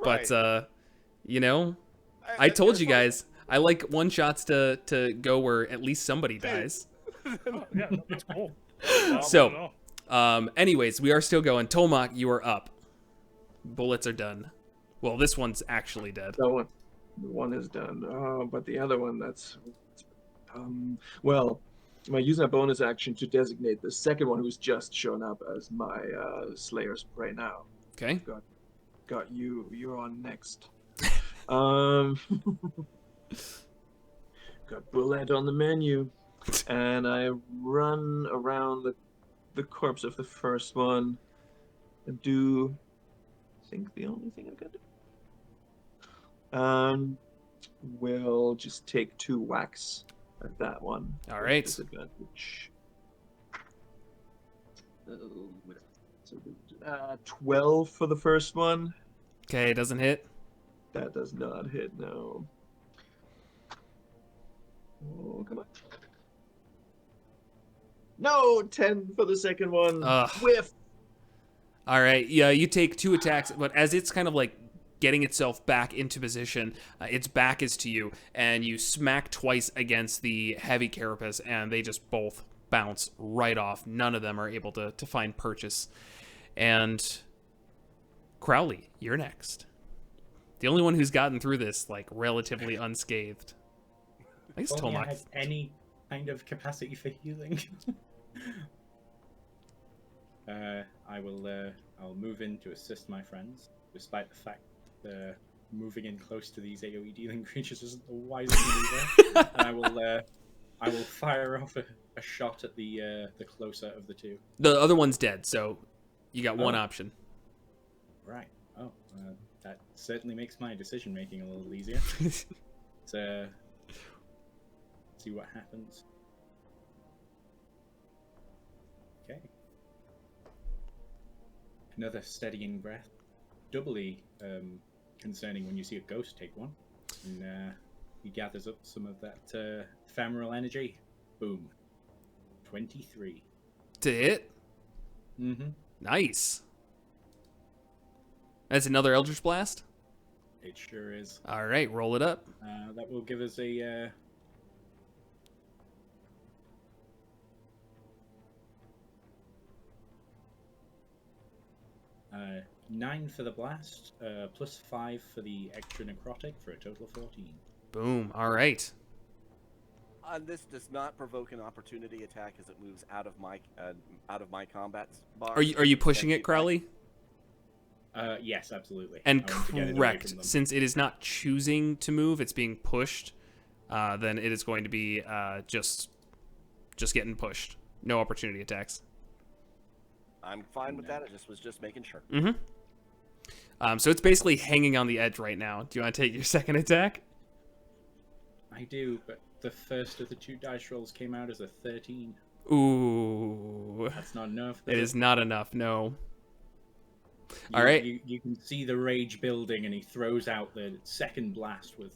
But Right. You know, I told you guys, I like one shots to go where at least somebody dies. Oh, yeah, that's cool. So, anyways, we are still going. Tolmach, you are up. Bullets are done. Well, this one's actually dead. One is done. But the other one, that's... well, Am I using a bonus action to designate the second one who's just shown up as my Slayer's Prey now? Okay. Got you. You're on next. Got bullet on the menu, and I run around the corpse of the first one and do, I think, the only thing I can do. We'll just take 2 whacks at that one. All right. Disadvantage. 12 for the first one. Okay, doesn't hit. That does not hit, no. Oh, come on. No, 10 for the second one. Ugh. Whiff. All right. Yeah, you take 2 attacks, but as it's kind of like getting itself back into position, its back is to you, and you smack twice against the heavy carapace, and they just both bounce right off. None of them are able to find purchase. And Crowley, you're next. The only one who's gotten through this like relatively unscathed. I guess If only I Tomac. had any kind of capacity for healing. I'll move in to assist my friends, despite the fact moving in close to these AoE dealing creatures isn't the wisest maneuver. And I will fire off a shot at the closer of the two. The other one's dead, so you got one Oh. option. Right. Oh, that certainly makes my decision making a little easier. So, see what happens. Okay. Another steadying breath. Doubly concerning when you see a ghost take one. And he gathers up some of that ephemeral energy. Boom. 23. To hit? Mm-hmm. Nice. That's another Eldritch Blast? It sure is. All right, roll it up. That will give us a... 9 for the blast, plus 5 for the extra necrotic for a total of 14. Boom. All right. This does not provoke an opportunity attack as it moves out of my combat bar. Are you pushing And it, Crowley? Yes, absolutely. And I want to get it away correct, from them. since it is not choosing to move, it's being pushed. Then it is going to be just getting pushed. No opportunity attacks. I'm fine with that. I was just making sure. Mm-hmm. So it's basically hanging on the edge right now. Do you want to take your second attack? I do, but the first of the 2 dice rolls came out as a 13. Ooh. That's not enough. It is not enough, no. You, All right. You can see the rage building, and he throws out the second blast with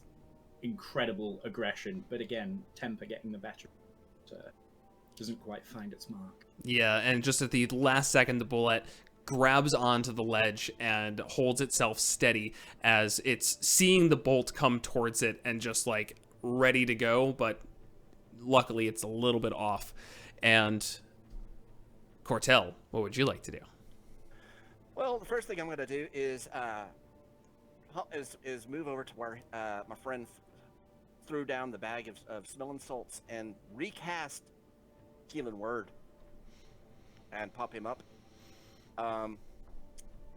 incredible aggression. But again, temper getting the better. Doesn't quite find its mark. Yeah, and just at the last second, the bullet grabs onto the ledge and holds itself steady as it's seeing the bolt come towards it and just like ready to go, but luckily it's a little bit off. And Cortel, what would you like to do? Well, the first thing I'm going to do is move over to where my friend threw down the bag of smelling salts and recast Healing Word and pop him up.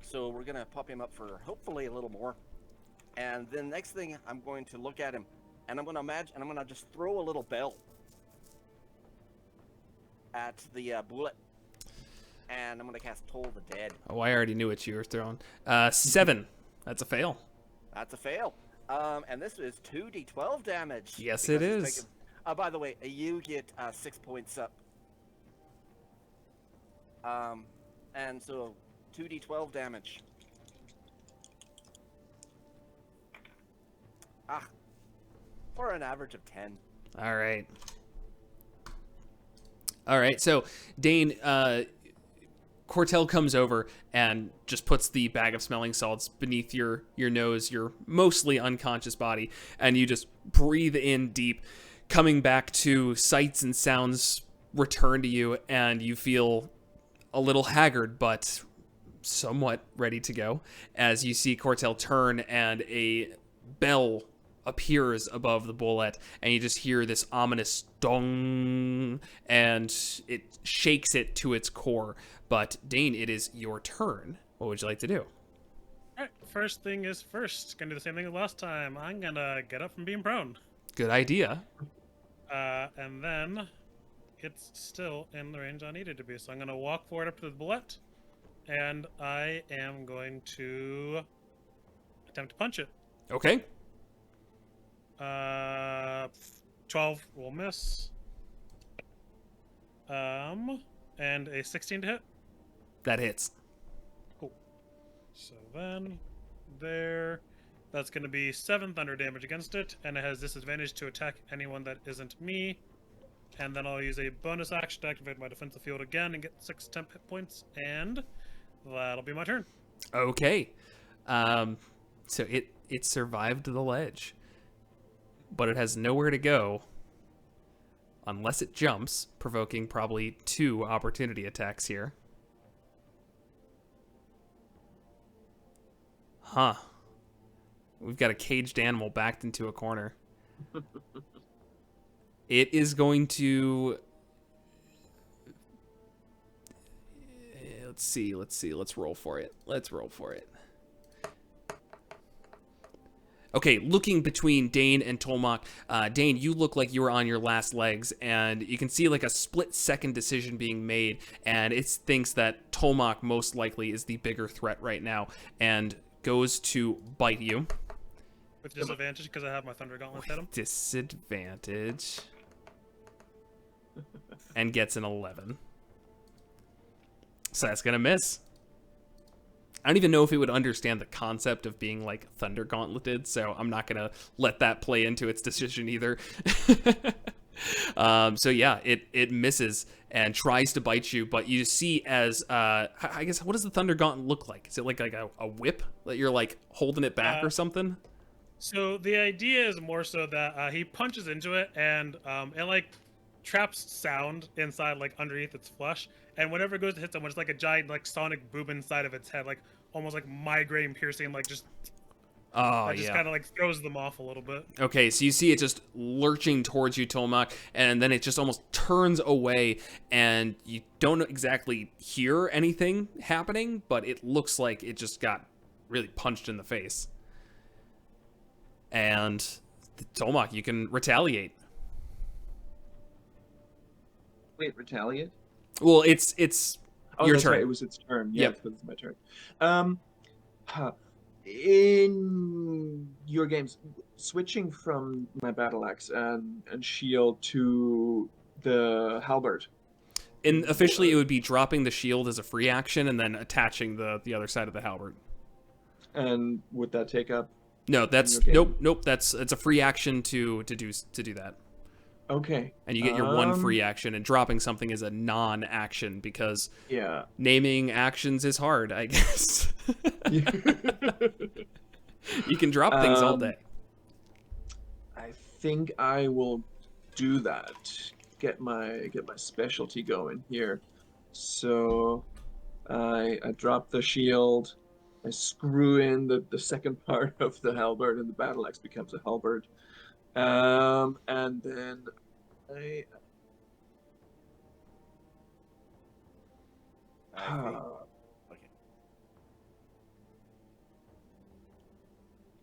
So we're going to pop him up for hopefully a little more. And then next thing, I'm going to look at him, and I'm going to just throw a little bell at the bullet. And I'm going to cast Toll the Dead. Oh, I already knew what you were throwing. 7. That's a fail. That's a fail. And this is 2d12 damage. Yes, because it it's is. taken- by the way, you get 6 points up. And so 2d12 damage. For an average of 10. All right. All right. So, Dane, Cortel comes over and just puts the bag of smelling salts beneath your nose, your mostly unconscious body, and you just breathe in deep, coming back to sights and sounds return to you, and you feel a little haggard, but somewhat ready to go, as you see Cortel turn and a bell appears above the bullet, and you just hear this ominous dong, and it shakes it to its core. But Dane, it is your turn. What would you like to do? Alright, first thing is first. Gonna do the same thing as last time. I'm gonna get up from being prone. Good idea. And then it's still in the range I needed to be. So I'm gonna walk forward up to the bullet, and I am going to attempt to punch it. Okay. 12 will miss. And a 16 to hit. That hits. Cool. So then, that's going to be 7 thunder damage against it, and it has disadvantage to attack anyone that isn't me. And then I'll use a bonus action to activate my defensive field again and get 6 temp hit points, and that'll be my turn. Okay. So it survived the ledge, but it has nowhere to go unless it jumps, provoking probably 2 opportunity attacks here. Huh. We've got a caged animal backed into a corner. It is going to... Let's see. Let's roll for it. Okay, looking between Dane and Tolmach, Dane, you look like you were on your last legs, and you can see like a split-second decision being made, and it thinks that Tolmach most likely is the bigger threat right now, and goes to bite you. With disadvantage because I have my Thunder Gauntlets at him. Disadvantage. And gets an 11. So that's going to miss. I don't even know if it would understand the concept of being like Thunder Gauntleted, so I'm not going to let that play into its decision either. So yeah, it misses and tries to bite you, but you see as, I guess, what does the Thunder Gauntlet look like? Is it like a whip that you're like holding it back or something? So the idea is more so that he punches into it, and it like traps sound inside, like underneath its flesh, and whenever it goes to hit someone, it's like a giant like sonic boom inside of its head, like almost like migraine piercing, like just that just kind of like throws them off a little bit. Okay, so you see it just lurching towards you, Tolmach, and then it just almost turns away, and you don't exactly hear anything happening, but it looks like it just got really punched in the face. And Tolmach, you can retaliate. Wait, retaliate? Well, it's Oh, your that's turn. right. It was its turn. Yeah, Yep. it's my turn. In your games, switching from my battle axe and shield to the halberd. Officially, it would be dropping the shield as a free action and then attaching the other side of the halberd. And would that take up? No, that's Okay. nope. It's a free action to do that. Okay. And you get your one free action, and dropping something is a non-action because Yeah. naming actions is hard, I guess. You can drop things all day. I think I will do that. Get my specialty going here. So I drop the shield. I screw in the second part of the halberd, and the battle axe becomes a halberd. And then I think. Okay.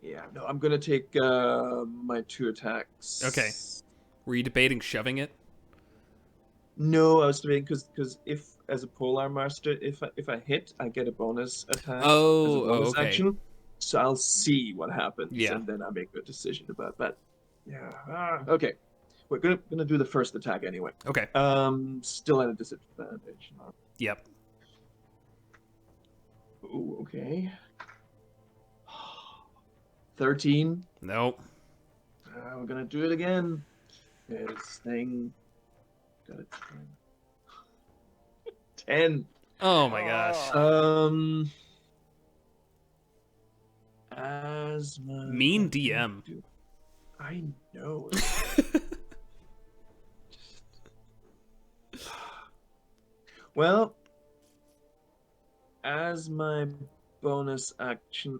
Yeah, no, I'm gonna take my 2 attacks. Okay. Were you debating shoving it? No, I was debating because if as a polearm master, if I hit, I get a bonus attack. As a bonus Okay. action. So I'll see what happens, Yeah. and then I make a decision about that. Yeah. Okay. We're gonna do the first attack anyway. Okay. Still at a disadvantage. Yep. Ooh, okay. 13. Nope. We're gonna do it again. This thing. Got a 10. Oh my gosh. As my Mean DM. I know. Well, as my bonus action,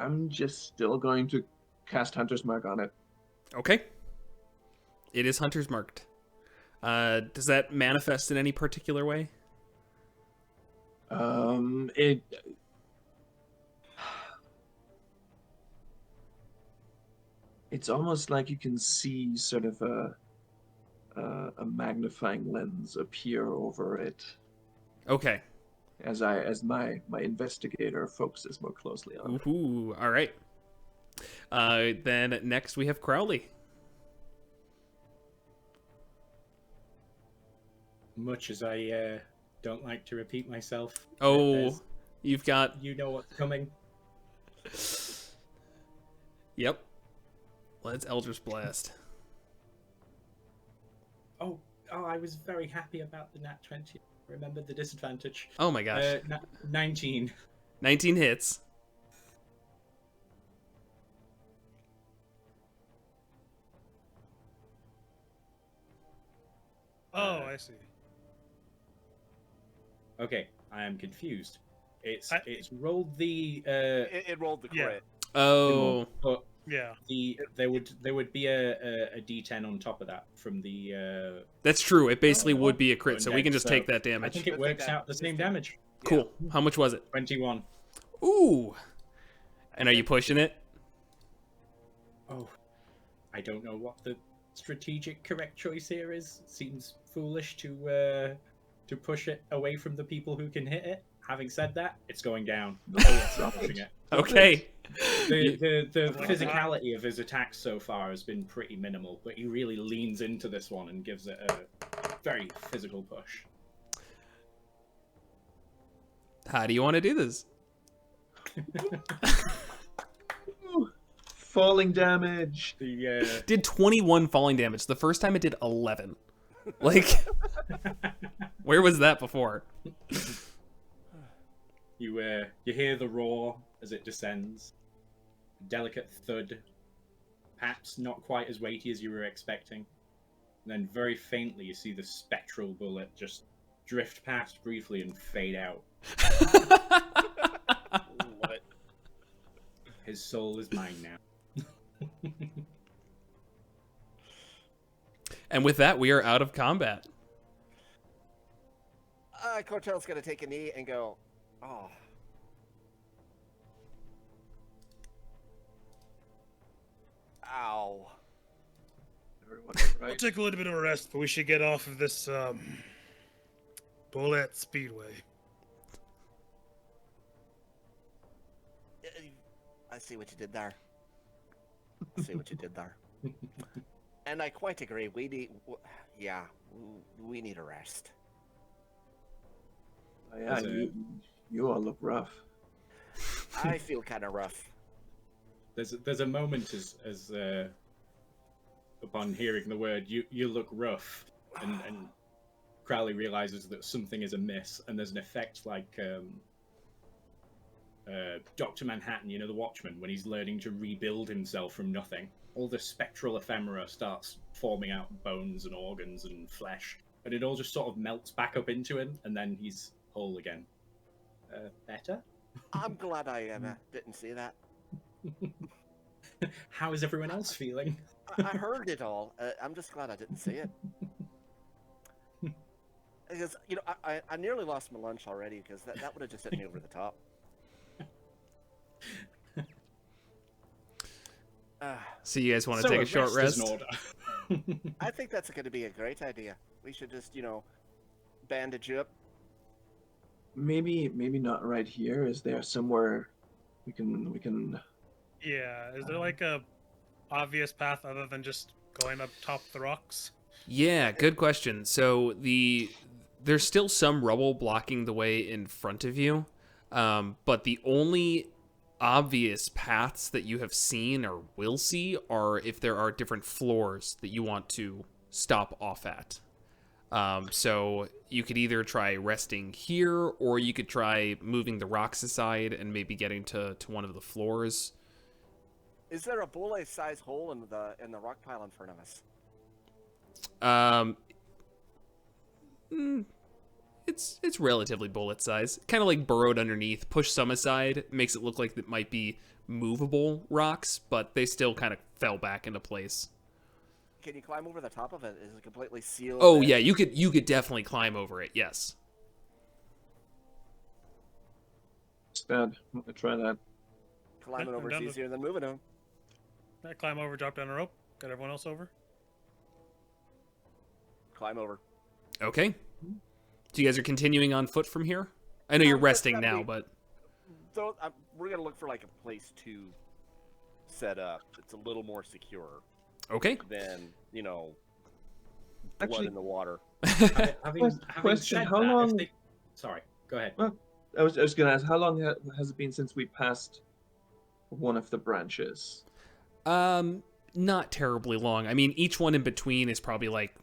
I'm just still going to cast Hunter's Mark on it. Okay. It is Hunter's Marked. Does that manifest in any particular way? It. It's almost like you can see sort of a magnifying lens appear over it Okay. as my investigator focuses more closely on it. Ooh, all right. Then next we have Crowley. Much as I don't like to repeat myself. Oh, there's- you've got... You know what's coming. Yep. Let's Eldritch Blast. Oh, I was very happy about the nat 20. Remember the disadvantage. Oh my gosh. 19. 19 hits. Oh, I see. Okay, I am confused. It's rolled the It rolled the Yeah. crit. Oh. but Yeah. there would be a D10 on top of that from the That's true. It basically Oh, would be a crit, oh, so we can just so take that I damage. think it Let's works take that. out the same damage. Cool. How much was it? 21. Ooh. And are you pushing it? Oh, I don't know what the strategic correct choice here is. Seems foolish to push it away from the people who can hit it. Having said that, it's going down. It's not pushing it. Okay. The physicality of his attacks so far has been pretty minimal, but he really leans into this one and gives it a very physical push. How do you want to do this? Falling damage. The Did 21 falling damage. The first time it did 11. Like, where was that before? you hear the roar as it descends, delicate thud, perhaps not quite as weighty as you were expecting. And then very faintly you see the spectral bullet just drift past briefly and fade out. What? His soul is mine now. And with that, we are out of combat. Cortel's gonna take a knee and go, oh. Ow. Everyone We'll right. take a little bit of a rest, but we should get off of this bullet speedway. I see what you did there. I see what you did there. And I quite agree. We need a rest. Oh, yeah, you all look rough. I feel kind of rough. There's a moment as upon hearing the word you look rough and Crowley realizes that something is amiss, and there's an effect like Dr. Manhattan, you know, the Watchman, when he's learning to rebuild himself from nothing. All the spectral ephemera starts forming out bones and organs and flesh, and it all just sort of melts back up into him, and then he's whole again. Better? I'm glad I didn't see that. How is everyone else feeling? I heard it all. I'm just glad I didn't see it. Because, you know, I nearly lost my lunch already, because that would have just hit me over the top. So you guys want to So take a short is rest? in order. I think that's going to be a great idea. We should just, you know, bandage up. Maybe not right here. Is there somewhere we can Yeah, is there like a obvious path other than just going up top the rocks? Yeah, good question. So there's still some rubble blocking the way in front of you, but the only obvious paths that you have seen or will see are if there are different floors that you want to stop off at. So you could either try resting here, or you could try moving the rocks aside and maybe getting to one of the floors. Is there a bullet-sized hole in the rock pile in front of us? it's relatively bullet size. Kind of like burrowed underneath. Push some aside, makes it look like it might be movable rocks, but they still kind of fell back into place. Can you climb over the top of it? Is it completely sealed? Oh in? yeah, you could definitely climb over it. Yes. It's bad. I'm gonna try that. Climbing Yeah, over I'm is down easier than moving them. I climb over, drop down a rope, got everyone else over. Climb over. Okay. So you guys are continuing on foot from here? I know you're resting now, but So we're gonna look for like a place to set up. It's a little more secure okay. than blood Actually- in the water. Having Question, said how that, if long- they- Sorry, go ahead. Well, I was gonna ask, how long has it been since we passed one of the branches? Not terribly long. I mean, each one in between is probably like,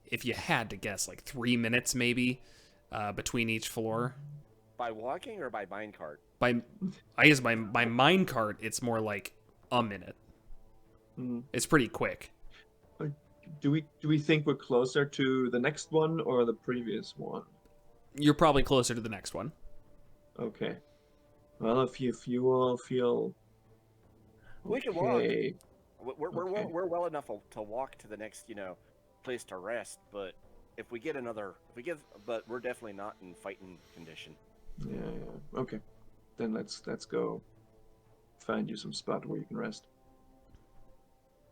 if you had to guess, like 3 minutes maybe, between each floor. By walking or by minecart? I guess by mine cart, it's more like a minute. Hmm. It's pretty quick. Do we think we're closer to the next one or the previous one? You're probably closer to the next one. Okay. Well, if you all feel We can walk. okay, We're well enough to walk to the next place to rest. But but we're definitely not in fighting condition. yeah, okay. Then let's go find you some spot where you can rest.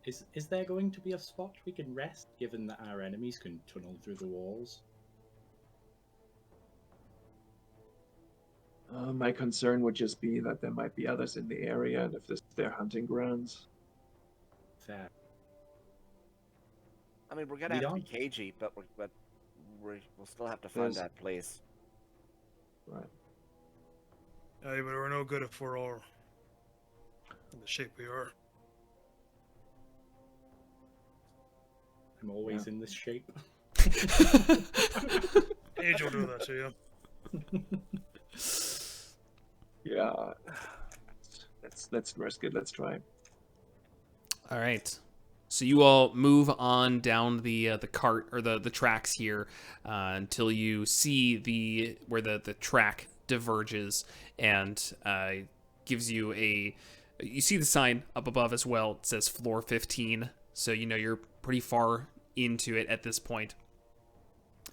Is there going to be a spot we can rest, given that our enemies can tunnel through the walls? My concern would just be that there might be others in the area, and if this is their hunting grounds. Fair. I mean, we're gonna We have to be don't- cagey, but we'll still have to find There's- that place. Right. Hey, but we're no good if we're all in the shape we are. I'm always in this shape. Age will do that to you. Yeah. Let's risk it. Let's try. All right. So you all move on down the cart or the tracks here until you see where the track diverges and gives you you see the sign up above as well. It says floor 15. So you're pretty far into it at this point.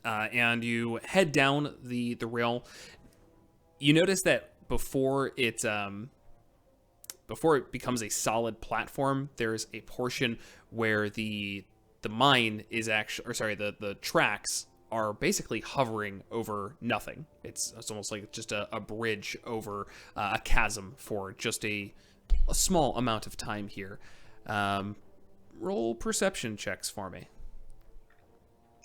And you head down the rail. You notice that before it becomes a solid platform, there's a portion where the mine is actually, or sorry, the tracks are basically hovering over nothing. It's almost like just a bridge over a chasm for just a small amount of time here. Roll perception checks for me.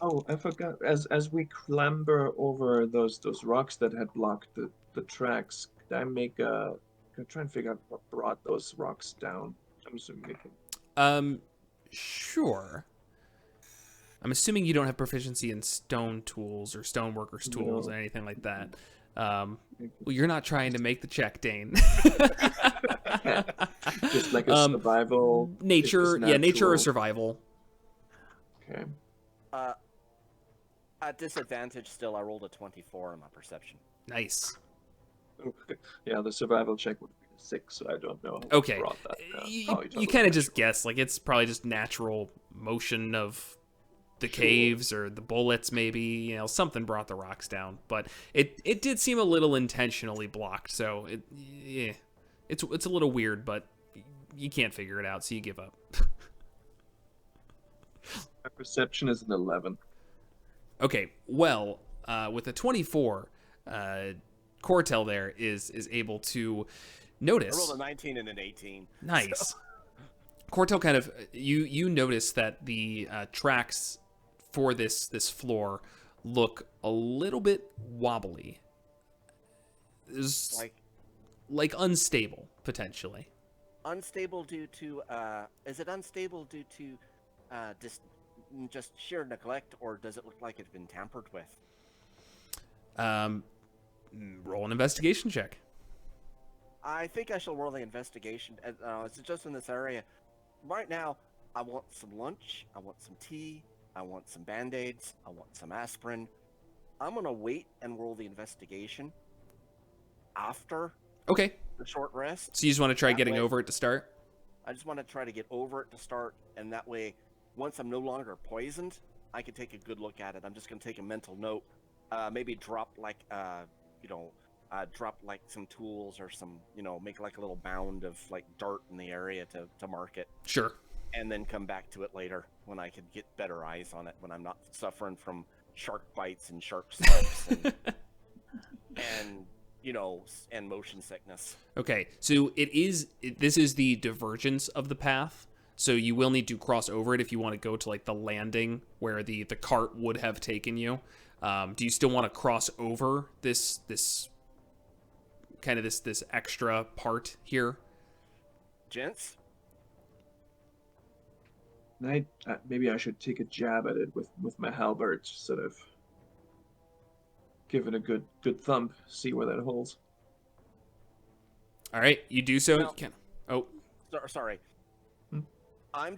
Oh, I forgot. As we clamber over those rocks that had blocked the tracks, could I make could I try and figure out what brought those rocks down? I'm assuming they can. Sure. I'm assuming you don't have proficiency in stone tools or stoneworkers tools No. or anything like that. Well, you're not trying to make the check, Dane. Just like a survival. Nature, it's yeah, nature or natural. survival. Okay. At disadvantage, still, I rolled a 24 on my perception. Nice. Okay. Yeah, the survival check would be 6, so I don't know. What Okay. brought that down. You Probably totally kind of just natural. guess, like it's probably just natural motion of the Sure. caves or the bullets, maybe. Something brought the rocks down, but it did seem a little intentionally blocked. So it's a little weird, but you can't figure it out, so you give up. My perception is an 11. Okay, well, with a 24, Cortel there is able to I notice. rolled a 19 and an 18. Nice. Cortel kind of you notice that the tracks for this floor look a little bit wobbly. There's like unstable potentially. Unstable due to is it unstable due to just sheer neglect, or does it look like it's been tampered with? Roll an investigation check. I think I shall roll the investigation. It's just in this area. Right now, I want some lunch, I want some tea, I want some band-aids, I want some aspirin. I'm gonna wait and roll the investigation after Okay. the short rest. So you just want to try That getting way- over it to start? I just want to try to get over it to start, and that way, once I'm no longer poisoned, I can take a good look at it. I'm just gonna take a mental note, maybe drop like drop like some tools or some, make like a little mound of like dirt in the area to mark it, Sure. and then come back to it later when I can get better eyes on it, when I'm not suffering from shark bites and shark slips and and motion sickness. Okay, so this is the divergence of the path. So you will need to cross over it if you want to go to like the landing where the cart would have taken you. Do you still want to cross over this kind of this extra part here? Gents, Maybe I should take a jab at it with my halberd, sort of give it a good thump, see where that holds. All right, you do so. Well- You can. Oh, sorry. Hmm? I'm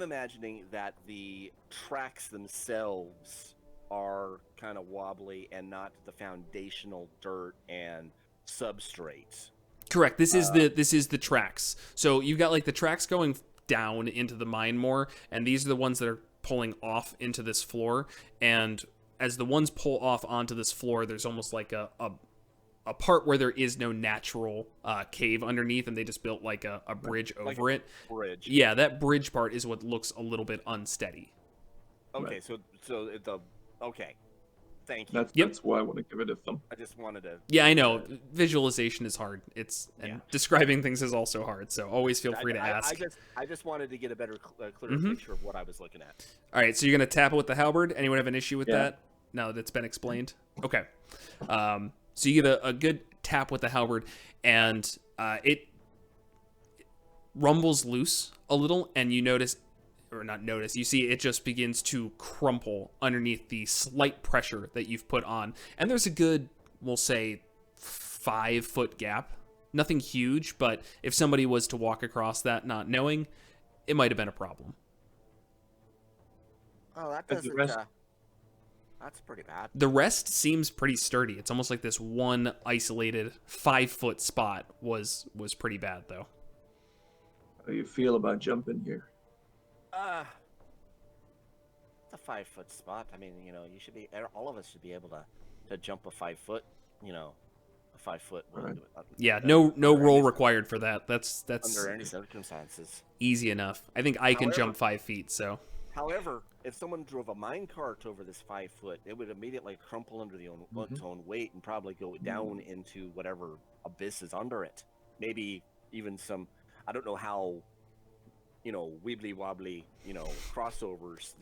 imagining that the tracks themselves are kind of wobbly and not the foundational dirt and substrate. correct. This is the tracks. So you've got like the tracks going down into the mine more, and these are the ones that are pulling off into this floor. And as the ones pull off onto this floor, there's almost like a part where there is no natural cave underneath, and they just built like a bridge Like over a it. Bridge. Yeah, that bridge part is what looks a little bit unsteady. Okay, Right. so okay. Thank you. That's why I want to give it a thump. I just wanted to. Yeah, I know. Visualization is hard. And Yeah. describing things is also hard. So always feel free to ask. I just wanted to get a better, clearer Mhm. picture of what I was looking at. All right, so you're gonna tap it with the halberd. Anyone have an issue with Yeah. that? No, that's been explained. Okay. So you get a good tap with the halberd, and it rumbles loose a little, and you notice, or not notice, you see it just begins to crumple underneath the slight pressure that you've put on. And there's a good, we'll say, 5-foot gap. Nothing huge, but if somebody was to walk across that not knowing, it might have been a problem. Oh, that But the doesn't. rest- That's pretty bad. The rest seems pretty sturdy. It's almost like this one isolated 5-foot spot was pretty bad, though. How do you feel about jumping here? It's a 5-foot spot. I mean, you should be. All of us should be able to jump a 5-foot. A 5-foot. Right. Yeah, no roll required for that. That's Under any circumstances. easy enough. I think I can However- jump 5 feet, so However, if someone drove a mine cart over this 5-foot, it would immediately crumple under its own weight and probably go down into whatever abyss is under it. Maybe even some. I don't know how. Wibbly wobbly. Crossovers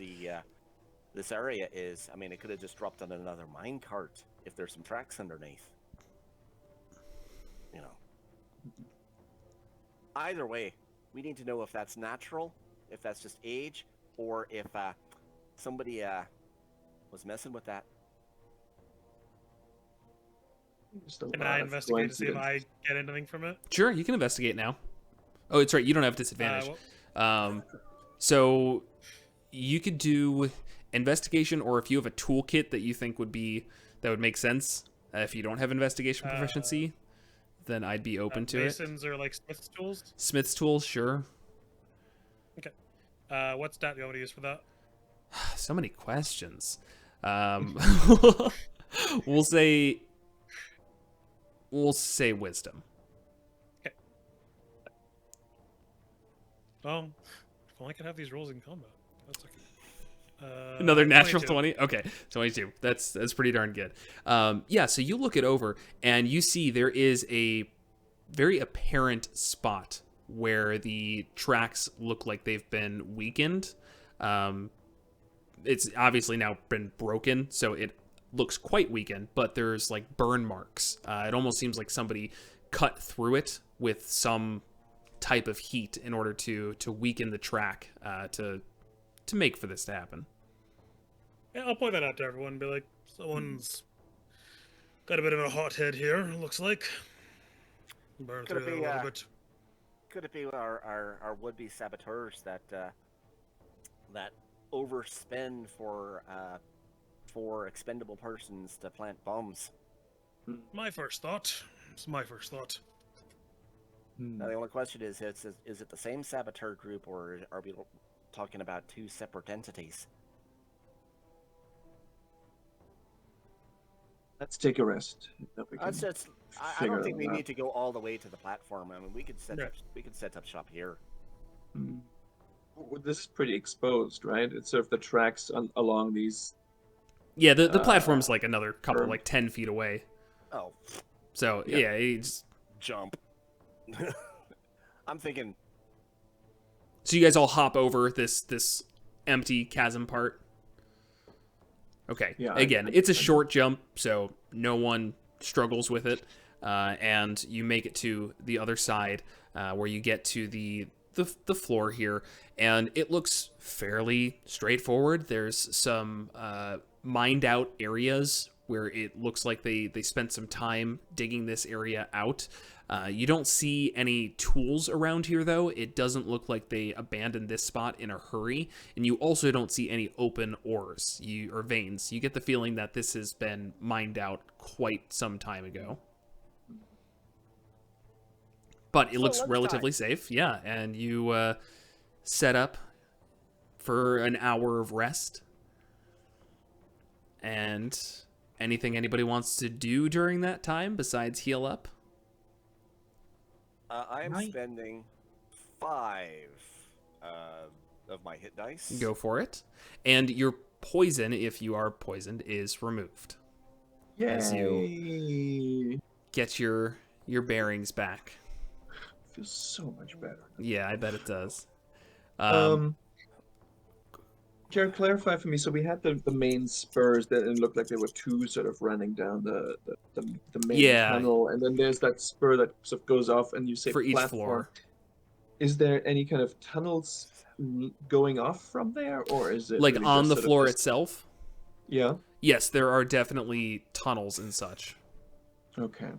this area is. I mean, it could have just dropped on another mine cart if there's some tracks underneath. Either way, we need to know if that's natural, if that's just age, or if somebody was messing with that. Just a Can lot I of investigate to see if coincidence. I get anything from it? sure, you can investigate now. Oh, it's right. You don't have disadvantage. Well, So you could do investigation, or if you have a toolkit that you think would make sense. If you don't have investigation proficiency, then I'd be open to it. Masons are like Smith's tools. Smith's tools, sure. What stat do you want to use for that? So many questions. We'll say wisdom. Well, if only I could have these rolls in combat. That's okay. Another natural 22. 20. Okay, 22. That's pretty darn good. Yeah, so you look it over and you see there is a very apparent spot where the tracks look like they've been weakened. It's obviously now been broken, so it looks quite weakened, but there's like burn marks. It almost seems like somebody cut through it with some type of heat in order to weaken the track to make for this to happen. Yeah, I'll point that out to everyone. Be like, someone's got a bit of a hothead here. Looks like. Burn Could it through that be, a little bit. Could it be our would-be saboteurs that overspend for for expendable persons to plant bombs. My first thought. It's my first thought. Now, the only question is it the same saboteur group, or are we talking about two separate entities? Let's take a rest. Then we can I figure don't think we that out. need to go all the way to the platform. I mean, we could Yeah. set up shop here. Well, this is pretty exposed, right? It's sort of the tracks along these. Yeah, the platform's like another couple, sure. like 10 feet away. Oh, So, Yeah. yeah, it's... jump. I'm thinking. So you guys all hop over this empty chasm part? Okay. Yeah, Again, it's a short jump, so no one struggles with it. And you make it to the other side, where you get to the floor here, and it looks fairly straightforward. There's some mined out areas where it looks like they spent some time digging this area out. You don't see any tools around here, though. It doesn't look like they abandoned this spot in a hurry, and you also don't see any open ores or veins. You get the feeling that this has been mined out quite some time ago. But it looks relatively safe, yeah. And you set up for an hour of rest. And anything anybody wants to do during that time besides heal up? I'm spending 5 of my hit dice. Go for it. And your poison, if you are poisoned, is removed. As you Yay! get your bearings back. Feels so much better. Yeah, I bet it does. Jared, clarify for me. So we had the main spurs that it looked like there were two sort of running down the main Yeah. tunnel, and then there's that spur that sort of goes off, and you say For each platform. floor. Is there any kind of tunnels going off from there, or is it Like really on just the sort of floor just- itself? Yeah. Yes, there are definitely tunnels and such. Okay.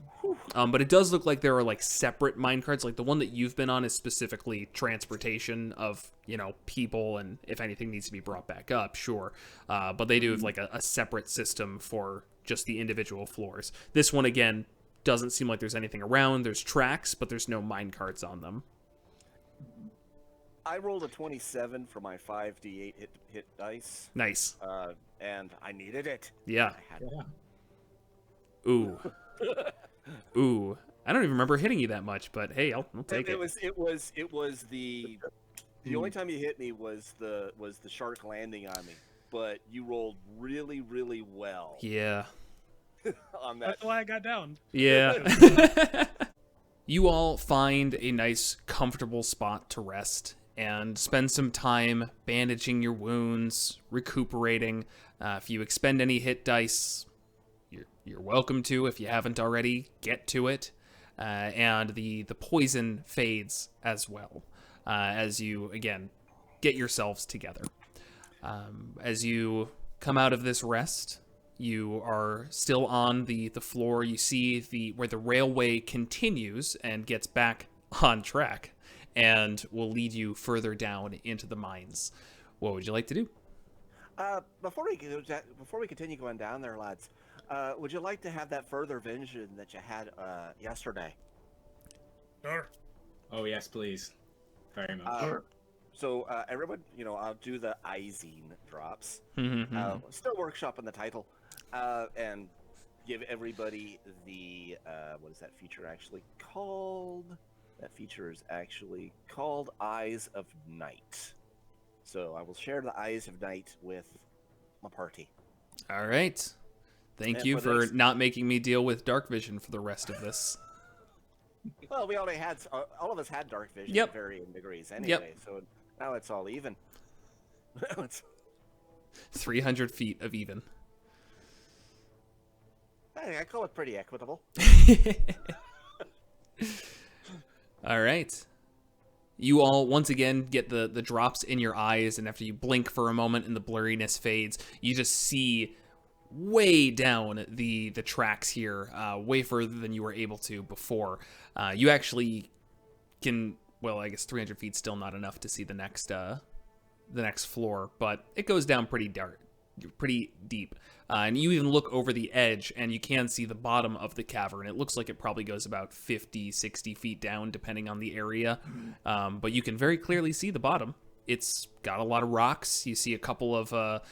But it does look like there are like separate minecarts. Like the one that you've been on is specifically transportation of, people, and if anything needs to be brought back up, sure. But they do have like a separate system for just the individual floors. This one, again, doesn't seem like there's anything around. There's tracks, but there's no minecarts on them. I rolled a 27 for my 5d8 hit dice, Nice. and I needed it. Yeah. I had Ooh. Ooh. I don't even remember hitting you that much, but hey, I'll take it. It was the only time you hit me was the shark landing on me, but you rolled really, really well Yeah. on that. That's why I got down. Yeah. You all find a nice, comfortable spot to rest and spend some time bandaging your wounds, recuperating. If you expend any hit dice, you're welcome to. If you haven't already, get to it. And the poison fades as well, as you, again, get yourselves together. As you come out of this rest, you are still on the floor. You see where the railway continues and gets back on track and will lead you further down into the mines. What would you like to do? Before we continue going down there, lads, would you like to have that further vision that you had yesterday? Sure. Oh yes, please. Very much. So everyone, I'll do the Izine drops. Mhm. Still workshopping the title, and give everybody the what is that feature actually called? That feature is actually called Eyes of Night. So I will share the Eyes of Night with my party. All right. Thank And you for for this- not making me deal with dark vision for the rest of this. Well, we already had all of us had dark vision Yep. to varying degrees anyway, so now it's all even. It's, 300 feet of even. I call it pretty equitable. All right. You all once again get the drops in your eyes, and after you blink for a moment and the blurriness fades, you just see way down the tracks here, way further than you were able to before. You actually can, well, I guess 300 feet still not enough to see the next floor, but it goes down pretty pretty deep. And you even look over the edge, and you can see the bottom of the cavern. It looks like it probably goes about 50, 60 feet down, depending on the area. But you can very clearly see the bottom. It's got a lot of rocks. You see a couple of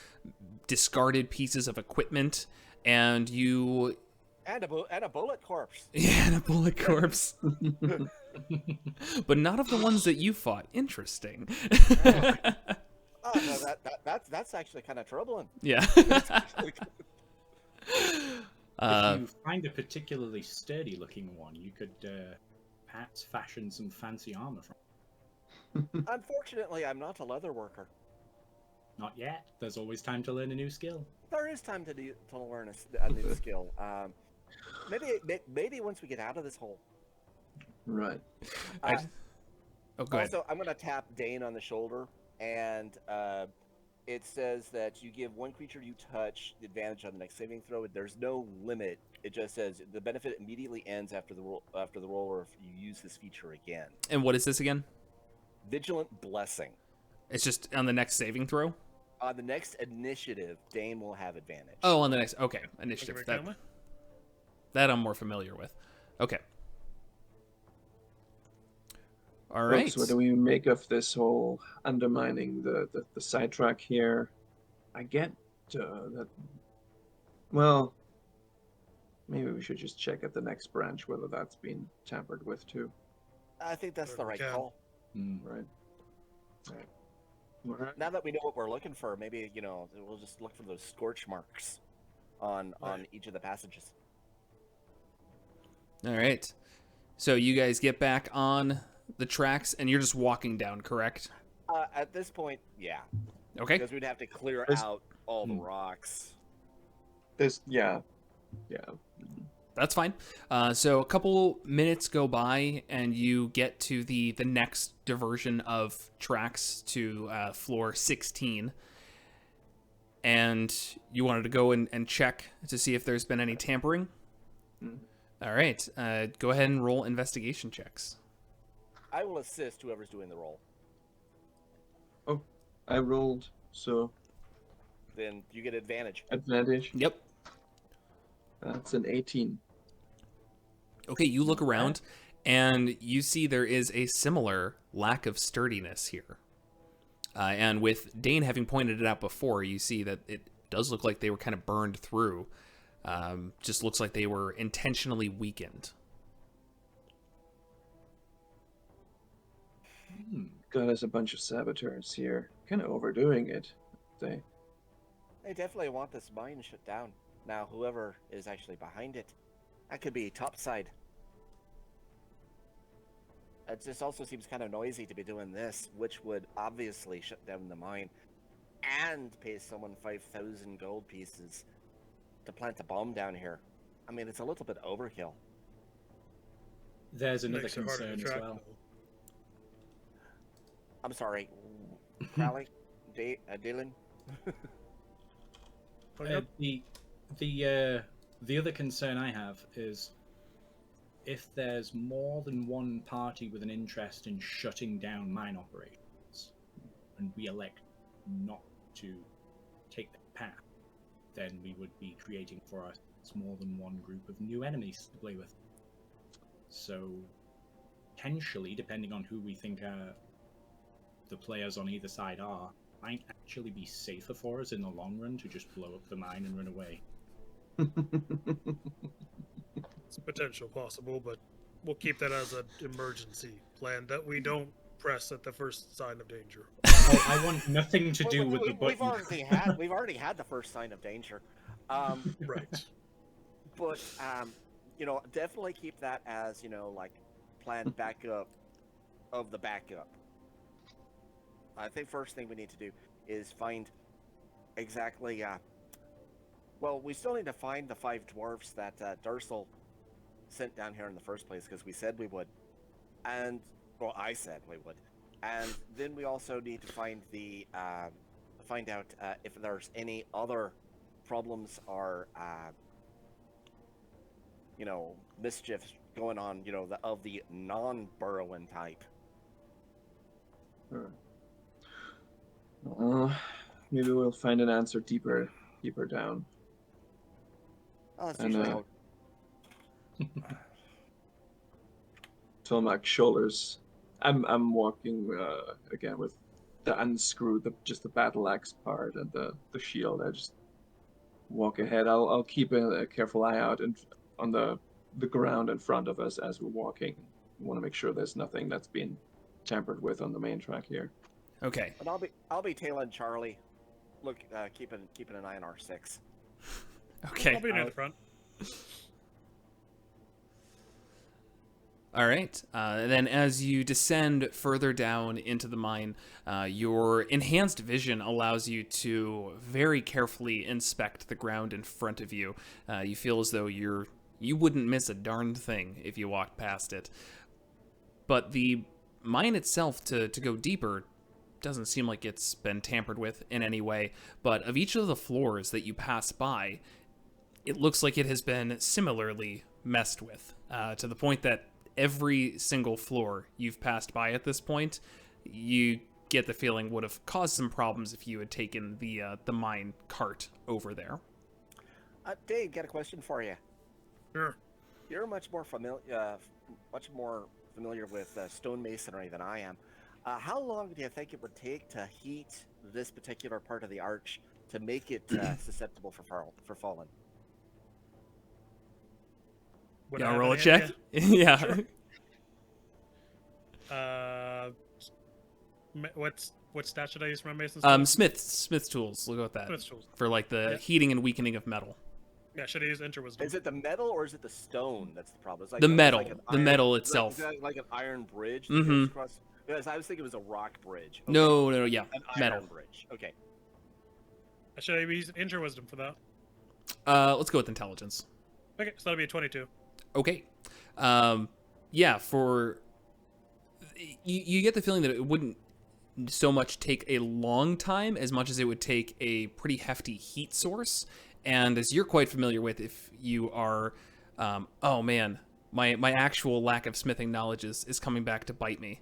discarded pieces of equipment, and you... And a bullet corpse. Yeah, and a bullet corpse. But not of the ones that you fought. Interesting. Oh, no, that's actually kind of troubling. Yeah. If you find a particularly sturdy-looking one, you could perhaps fashion some fancy armor from. Unfortunately, I'm not a leather worker. Not yet. There's always time to learn a new skill. There is time to learn a new skill. Maybe once we get out of this hole. Right. Oh, go ahead. Also, I'm going to tap Dane on the shoulder, and it says that you give one creature you touch the advantage on the next saving throw. There's no limit. It just says the benefit immediately ends after the roll, or if you use this feature again. And what is this again? Vigilant Blessing. It's just on the next saving throw? On the next initiative, Dane will have advantage. Oh, on the next... Okay, initiative. That I'm more familiar with. Okay. All right. Folks, what do we make of this whole undermining the sidetrack here? I get that... Well, maybe we should just check at the next branch whether that's been tampered with too. I think that's the right call. Right. Right. Now that we know what we're looking for, maybe, we'll just look for those scorch marks on each of the passages. All right. So you guys get back on the tracks, and you're just walking down, correct? At this point, yeah. Okay. Because we'd have to clear out all the rocks. Yeah. That's fine. So a couple minutes go by, and you get to the next diversion of tracks to floor 16. And you wanted to go and check to see if there's been any tampering? All right. Go ahead and roll investigation checks. I will assist whoever's doing the roll. Oh, I rolled, so... Then you get advantage. Advantage? Yep. That's an 18. Okay, you look around, and you see there is a similar lack of sturdiness here. And with Dane having pointed it out before, you see that it does look like they were kind of burned through. Just looks like they were intentionally weakened. God, there's a bunch of saboteurs here. Kind of overdoing it. They definitely want this mine shut down. Now, whoever is actually behind it, that could be topside. It just also seems kind of noisy to be doing this, which would obviously shut down the mine and pay someone 5,000 gold pieces to plant a bomb down here. I mean, it's a little bit overkill. There's another Makes it harder to concern as track, well. though. I'm sorry, Crowley, Dylan. The other concern I have is if there's more than one party with an interest in shutting down mine operations, and we elect not to take that path, then we would be creating for us more than one group of new enemies to play with. So, potentially, depending on who we think the players on either side are, might actually be safer for us in the long run to just blow up the mine and run away. It's potential possible, but we'll keep that as an emergency plan that we don't press at the first sign of danger. Oh, I want nothing to do with the button. We've already had the first sign of danger. Right. But definitely keep that as planned backup of the backup. I think first thing we need to do is find exactly. Well, we still need to find the 5 dwarfs that Dursel sent down here in the first place, because we said we would, and I said we would, and then we also need to find find out if there's any other problems or mischief going on, of the non-burrowing type. maybe we'll find an answer deeper down. Oh, that's And, usually how. Tomac shoulders. I'm walking again with the just the battle axe part and the shield. I just walk ahead. I'll keep a careful eye out on the ground in front of us as we're walking. We want to make sure there's nothing that's been tampered with on the main track here. Okay. And I'll be tailing Charlie. Look, keeping an eye on R6. Okay. I'll be near the front. All right. Then, as you descend further down into the mine, your enhanced vision allows you to very carefully inspect the ground in front of you. You feel as though you wouldn't miss a darned thing if you walked past it. But the mine itself, to go deeper, doesn't seem like it's been tampered with in any way. But of each of the floors that you pass by, it looks like it has been similarly messed with, to the point that every single floor you've passed by at this point, you get the feeling would have caused some problems if you had taken the mine cart over there. Dave, got a question for you. Sure. You're much more familiar with stonemasonry than I am. How long do you think it would take to heat this particular part of the arch to make it susceptible for falling? Would Yeah, I have roll a an check. idea? Yeah. Sure. What stat should I use for my mason's tool? Smith's tools. We'll go with that. Smith's tools. For like the Yeah. heating and weakening of metal. Yeah, should I use enter wisdom? Is it the metal or is it the stone that's the problem? It's like The metal. Like an The metal itself. Is that like an iron bridge that Mhm. goes across? Because I was thinking it was a rock bridge. Okay. No, yeah, An metal. iron bridge. Okay. Should I use enter wisdom for that? Let's go with intelligence. Okay, so that'll be a 22. Okay. Yeah, for you get the feeling that it wouldn't so much take a long time as much as it would take a pretty hefty heat source. And as you're quite familiar with, if you are, oh man, my actual lack of smithing knowledge is coming back to bite me.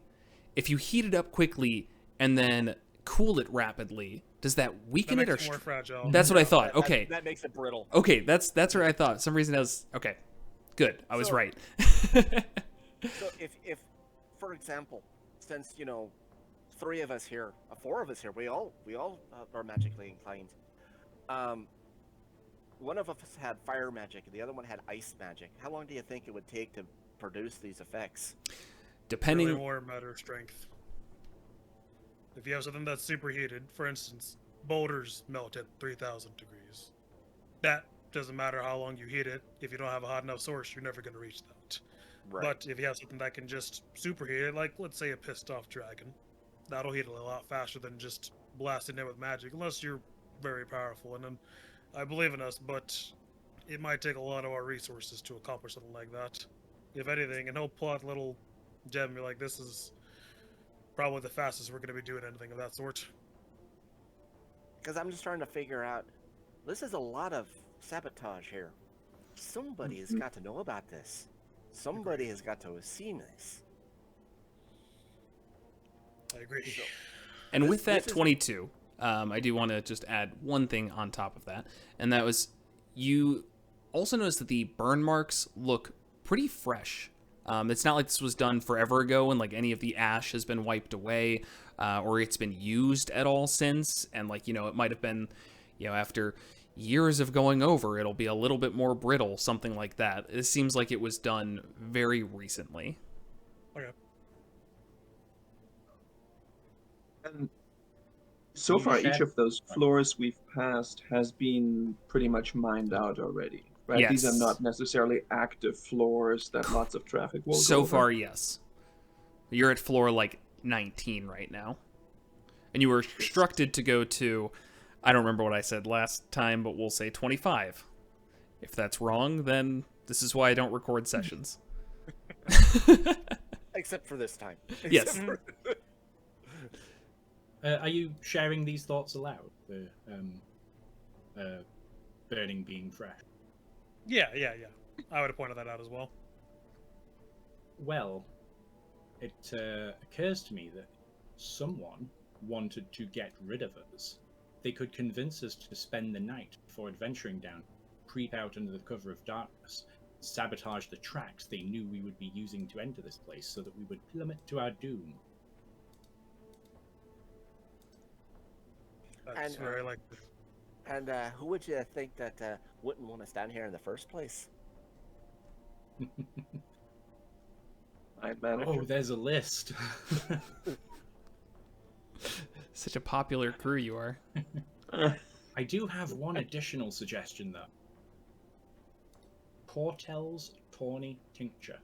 If you heat it up quickly and then cool it rapidly, does that weaken That it or? makes it more fragile. That's what I thought. Okay. That makes it brittle. Okay, that's where I thought. For some reason I was okay. Good. I was So- right. So if, for example, since three of us here, four of us here, we all are magically inclined. One of us had fire magic, and the other one had ice magic. How long do you think it would take to produce these effects? Depending. Really more matter strength. If you have something that's superheated, for instance, boulders melt at 3,000 degrees. That doesn't matter how long you heat it. If you don't have a hot enough source, you're never going to reach that. Right. But if you have something that can just superheat it, like let's say a pissed off dragon, that'll heat it a lot faster than just blasting it with magic, unless you're very powerful. And then I believe in us, but it might take a lot of our resources to accomplish something like that. If anything, and he'll pull out a little gem and be like, this is probably the fastest we're going to be doing anything of that sort. Because I'm just trying to figure out, this is a lot of sabotage here. Somebody has got to know about this. Somebody has got to have seen this. I agree. So, And This- with that this is- 22, I do want to just add one thing on top of that, and that was you also notice that the burn marks look pretty fresh. It's not like this was done forever ago and like any of the ash has been wiped away or it's been used at all since. And like, it might have been, after years of going over, it'll be a little bit more brittle, something like that. It seems like it was done very recently. Okay. And so You far, said- each of those floors we've passed has been pretty much mined out already, right? These Yes. are not necessarily active floors that lots of traffic will go So over. far, yes. You're at floor like 19 right now. And you were instructed to go to, I don't remember what I said last time, but we'll say 25. If that's wrong, then this is why I don't record sessions. Except for this time. Yes. Except for- Are you sharing these thoughts aloud? The burning being fresh. Yeah. I would have pointed that out as well. Well, it occurs to me that someone wanted to get rid of us they could convince us to spend the night before adventuring down, creep out under the cover of darkness, sabotage the tracks they knew we would be using to enter this place so that we would plummet to our doom. That's And, very like. And who would you think that wouldn't want to stand here in the first place? Night manager. Oh, there's a list. Such a popular crew you are. I do have one additional suggestion, though. Portel's Tawny Tincture.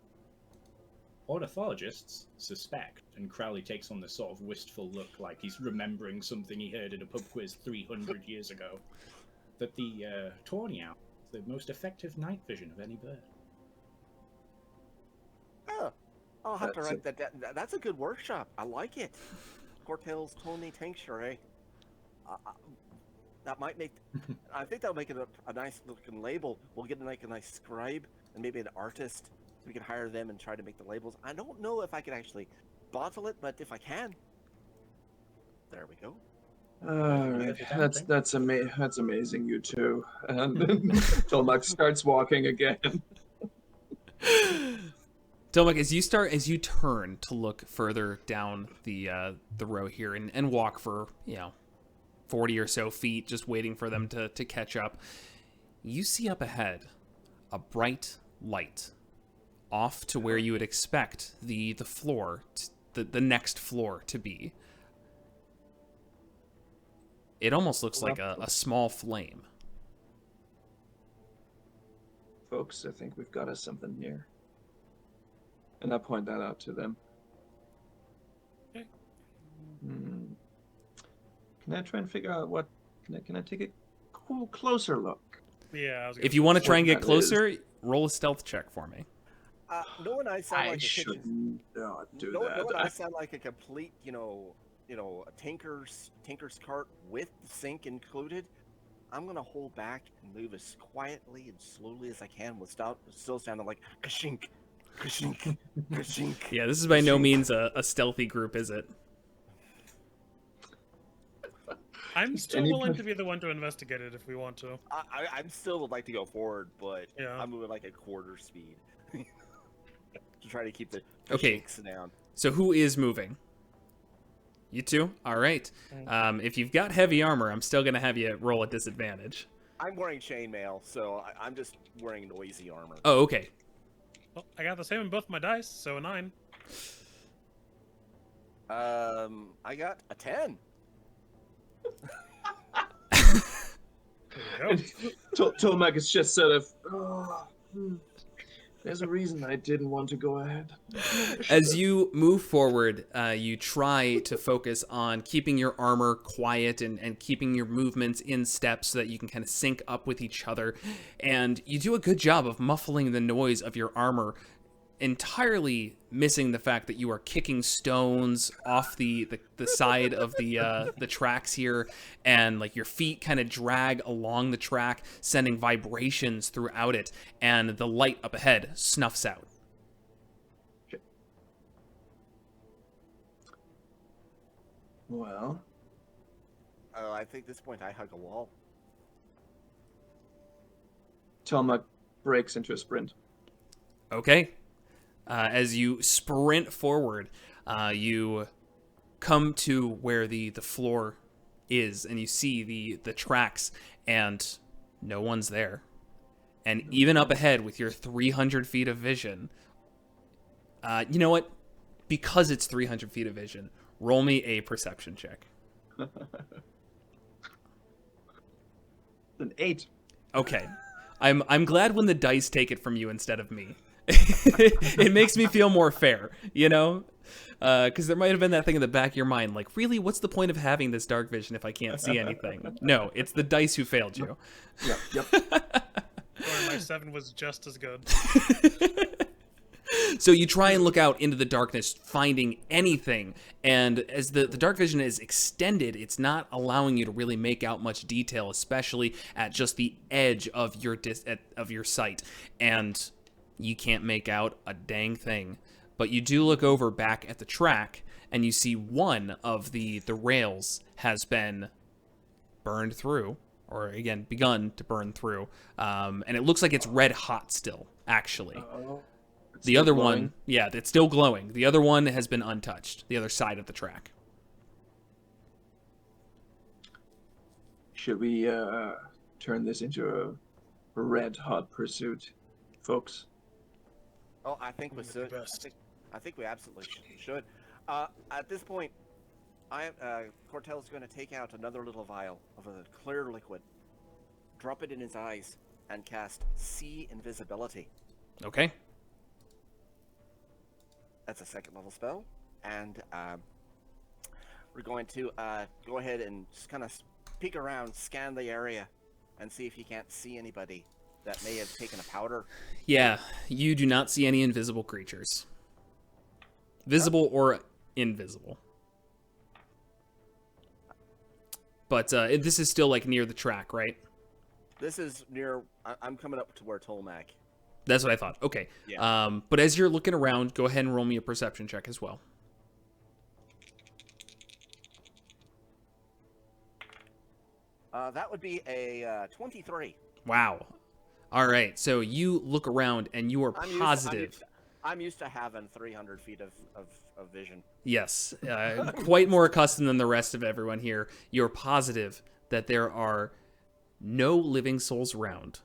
Ornithologists suspect, and Crowley takes on this sort of wistful look like he's remembering something he heard in a pub quiz 300 years ago, that the tawny owl is the most effective night vision of any bird. Oh, I'll have to That's write that down. That's a good workshop. I like it. Cortell's Tony Tincture, eh? That might make... I think that'll make it a nice looking label. We'll get like a nice scribe and maybe an artist. We can hire them and try to make the labels. I don't know if I can actually bottle it, but if I can, there we go. All right, that's amazing, you two. And then Tolmak starts walking again. Tomek, as you turn to look further down the row here and walk for 40 or so feet, just waiting for them to catch up, you see up ahead a bright light off to where you would expect the floor, the next floor to be. It almost looks like a small flame. Folks, I think we've got us something here. And I point that out to them. Okay. Can I try and figure out what... Can I take a closer look? Yeah. I was If you want to try and get That closer, roll a stealth check for me. Knowing I sound like a should kitchen... not do Knowing I that. sound like a complete, a tinker's cart with the sink included, I'm gonna hold back and move as quietly and slowly as I can without still sounding like kashink, kashink, kashink. Yeah, this is by no means a stealthy group, is it? I'm still Any willing pref- to be the one to investigate it if we want to. I'm still would like to go forward, but Yeah. I'm moving like a quarter speed to try to keep the Okay. kashinks down. So who is moving? You two? All right. If you've got heavy armor, I'm still going to have you roll at disadvantage. I'm wearing chainmail, so I'm just wearing noisy armor. Oh, okay. Well, I got the same in both my dice, so a 9. I got a 10. There you go. Tolmak is just sort of... There's a reason I didn't want to go ahead. As you move forward, you try to focus on keeping your armor quiet and keeping your movements in step so that you can kind of sync up with each other. And you do a good job of muffling the noise of your armor, entirely missing the fact that you are kicking stones off the side of the tracks here, and like your feet kind of drag along the track, sending vibrations throughout it, and the light up ahead snuffs out. Well, I think at this point I hug a wall. Tolmak breaks into a sprint. Okay. As you sprint forward, you come to where the floor is, and you see the tracks, and no one's there. And even up ahead with your 300 feet of vision, you know what? Because it's 300 feet of vision, roll me a perception check. An 8. Okay. I'm glad when the dice take it from you instead of me. It makes me feel more fair, you know? Because there might have been that thing in the back of your mind, like, really, what's the point of having this dark vision if I can't see anything? No, it's the dice who failed you. Yep. Or my 7 was just as good. So you try and look out into the darkness, finding anything, and as the dark vision is extended, it's not allowing you to really make out much detail, especially at just the edge of your sight, and you can't make out a dang thing. But you do look over back at the track, and you see one of the rails has been burned through, or again, begun to burn through. And it looks like it's red hot still, actually. It's The still other glowing. one, yeah, it's still glowing. The other one has been untouched, the other side of the track. Should we turn this into a red hot pursuit, folks? Oh, I think we Would be should. best. I think we absolutely should. At this point, Cortel's going to take out another little vial of a clear liquid, drop it in his eyes, and cast See Invisibility. Okay. That's a 2nd level spell, and we're going to go ahead and just kind of peek around, scan the area, and see if you can't see anybody that may have taken a powder. Yeah, you do not see any invisible creatures. Visible or invisible. But this is still, like, near the track, right? This is near. I'm coming up to where Tolmac. That's what I thought. Okay. Yeah. But as you're looking around, go ahead and roll me a perception check as well. That would be a 23. Wow. All right. So you look around and you are positive. I'm used to having 300 feet of vision. Yes. Quite more accustomed than the rest of everyone here. You're positive that there are no living souls around.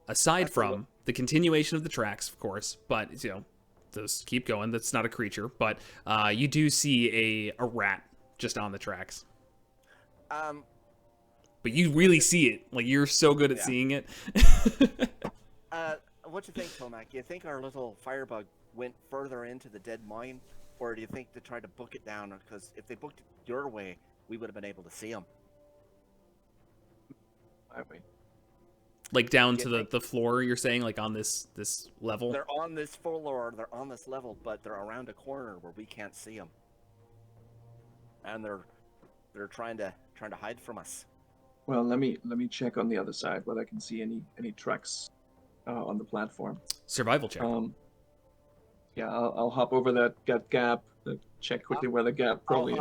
Aside from the continuation of the tracks, of course. But, you know, those keep going. That's not a creature. But you do see a rat just on the tracks. But you really see it. Like, you're so good at seeing it. What do you think, Tomac? Do you think our little firebug went further into the dead mine? Or do you think they tried to book it down? Because if they booked it your way, we would have been able to see them. Like, down to the floor, you're saying? Like, on this level? They're on this floor, they're on this level, but they're around a corner where we can't see them. And they're trying to hide from us. Well, let me check on the other side whether I can see any tracks on the platform. Survival check. Yeah, I'll hop over that gap. Check quickly where the gap probably is.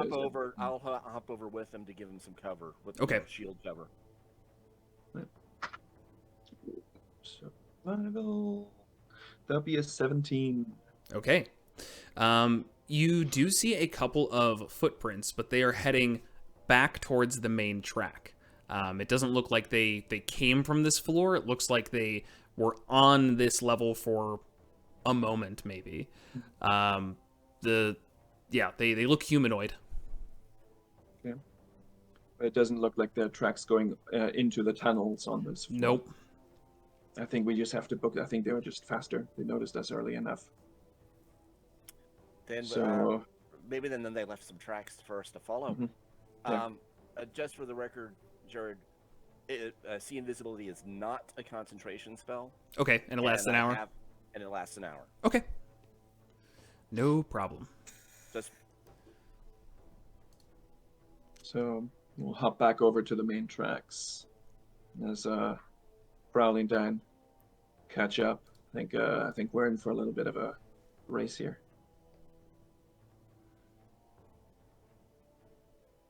I'll hop over with them to give them some cover with shield cover. Survival. That'll be a 17. Okay. You do see a couple of footprints, but they are heading back towards the main track. It doesn't look like they came from this floor. It looks like they were on this level for a moment, maybe. They look humanoid. Yeah. But it doesn't look like the tracks going into the tunnels on this floor. Nope. I think we just have to book. I think they were just faster. They noticed us early enough. Then So maybe then they left some tracks for us to follow. Mhm. Yeah. Just for the record, Jared, See Invisibility is not a concentration spell. Okay, and it lasts an hour? And it lasts an hour. Okay. No problem. So we'll hop back over to the main tracks. As prowling down, catch up. I think we're in for a little bit of a race here.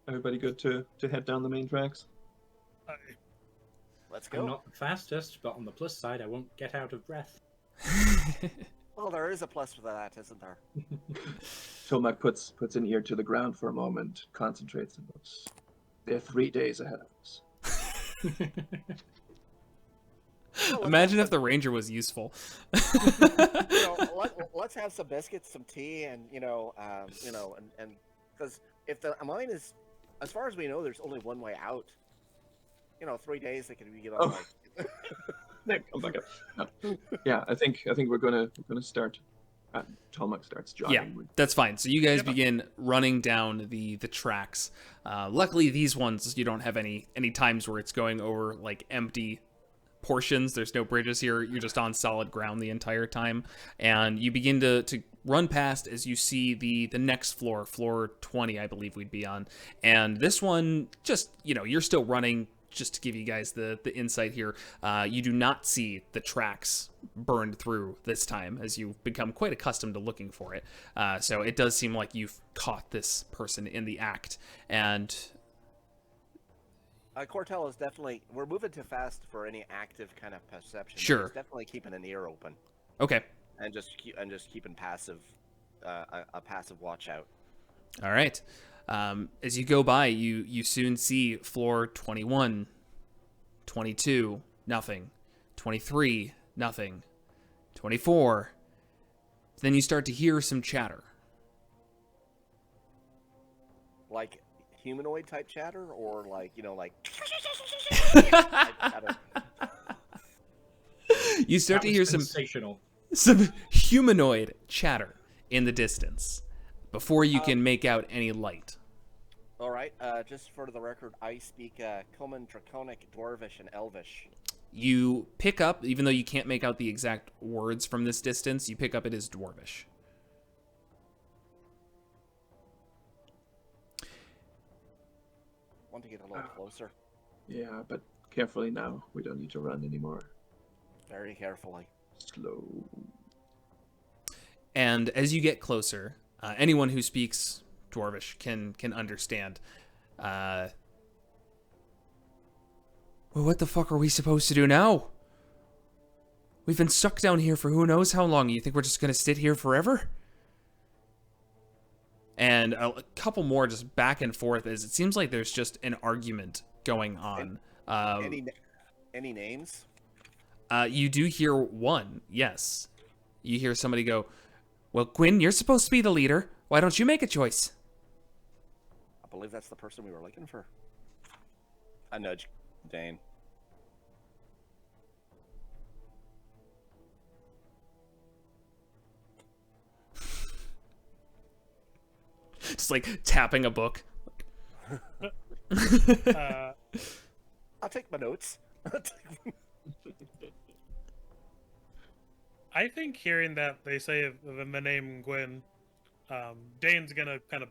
Everybody good to head down the main tracks? Let's go. I'm not the fastest, but on the plus side, I won't get out of breath. Well, there is a plus for that, isn't there? Tomac puts an ear to the ground for a moment, concentrates, and looks. They're 3 days ahead of us. Imagine if the ranger was useful. Let's have some biscuits, some tea, and and because if the mine is, as far as we know, there's only one way out. 3 days they could be on like. Come back up. Yeah, I think we're gonna start. Tomac starts jogging. Yeah, that's fine. So you guys begin running down the tracks. Luckily, these ones you don't have any times where it's going over like empty portions. There's no bridges here. You're just on solid ground the entire time, and you begin to run past as you see the next floor 20, I believe we'd be on, and this one just you're still running. Just to give you guys the insight here, you do not see the tracks burned through this time, as you've become quite accustomed to looking for it. So it does seem like you've caught this person in the act, and Cortel is definitely. We're moving too fast for any active kind of perception. Sure. He's definitely keeping an ear open Okay. and just keeping passive, a passive watch out. All right. As you go by, you soon see floor 21, 22, nothing. 23, nothing. 24. Then you start to hear some chatter. Like humanoid type chatter, or like like. type chatter? You start That to hear was some sensational. humanoid chatter in the distance before you can make out any light. All right. Just for the record, I speak Common, Draconic, Dwarvish, and Elvish. You pick up, even though you can't make out the exact words from this distance, you pick up it as Dwarvish. Want to get a little closer? Yeah, but carefully now. We don't need to run anymore. Very carefully. Slow. And as you get closer, anyone who speaks Dwarvish can understand. Well, what the fuck are we supposed to do now? We've been stuck down here for who knows how long. You think we're just gonna sit here forever? And a couple more just back and forth as it seems like there's just an argument going on. Any names? You do hear one, yes. You hear somebody go, well, Gwyn, you're supposed to be the leader. Why don't you make a choice? I believe that's the person we were looking for. I nudge Dane. Just like tapping a book. I'll take my notes. I think hearing that they say the name Gwyn, Dane's gonna kind of,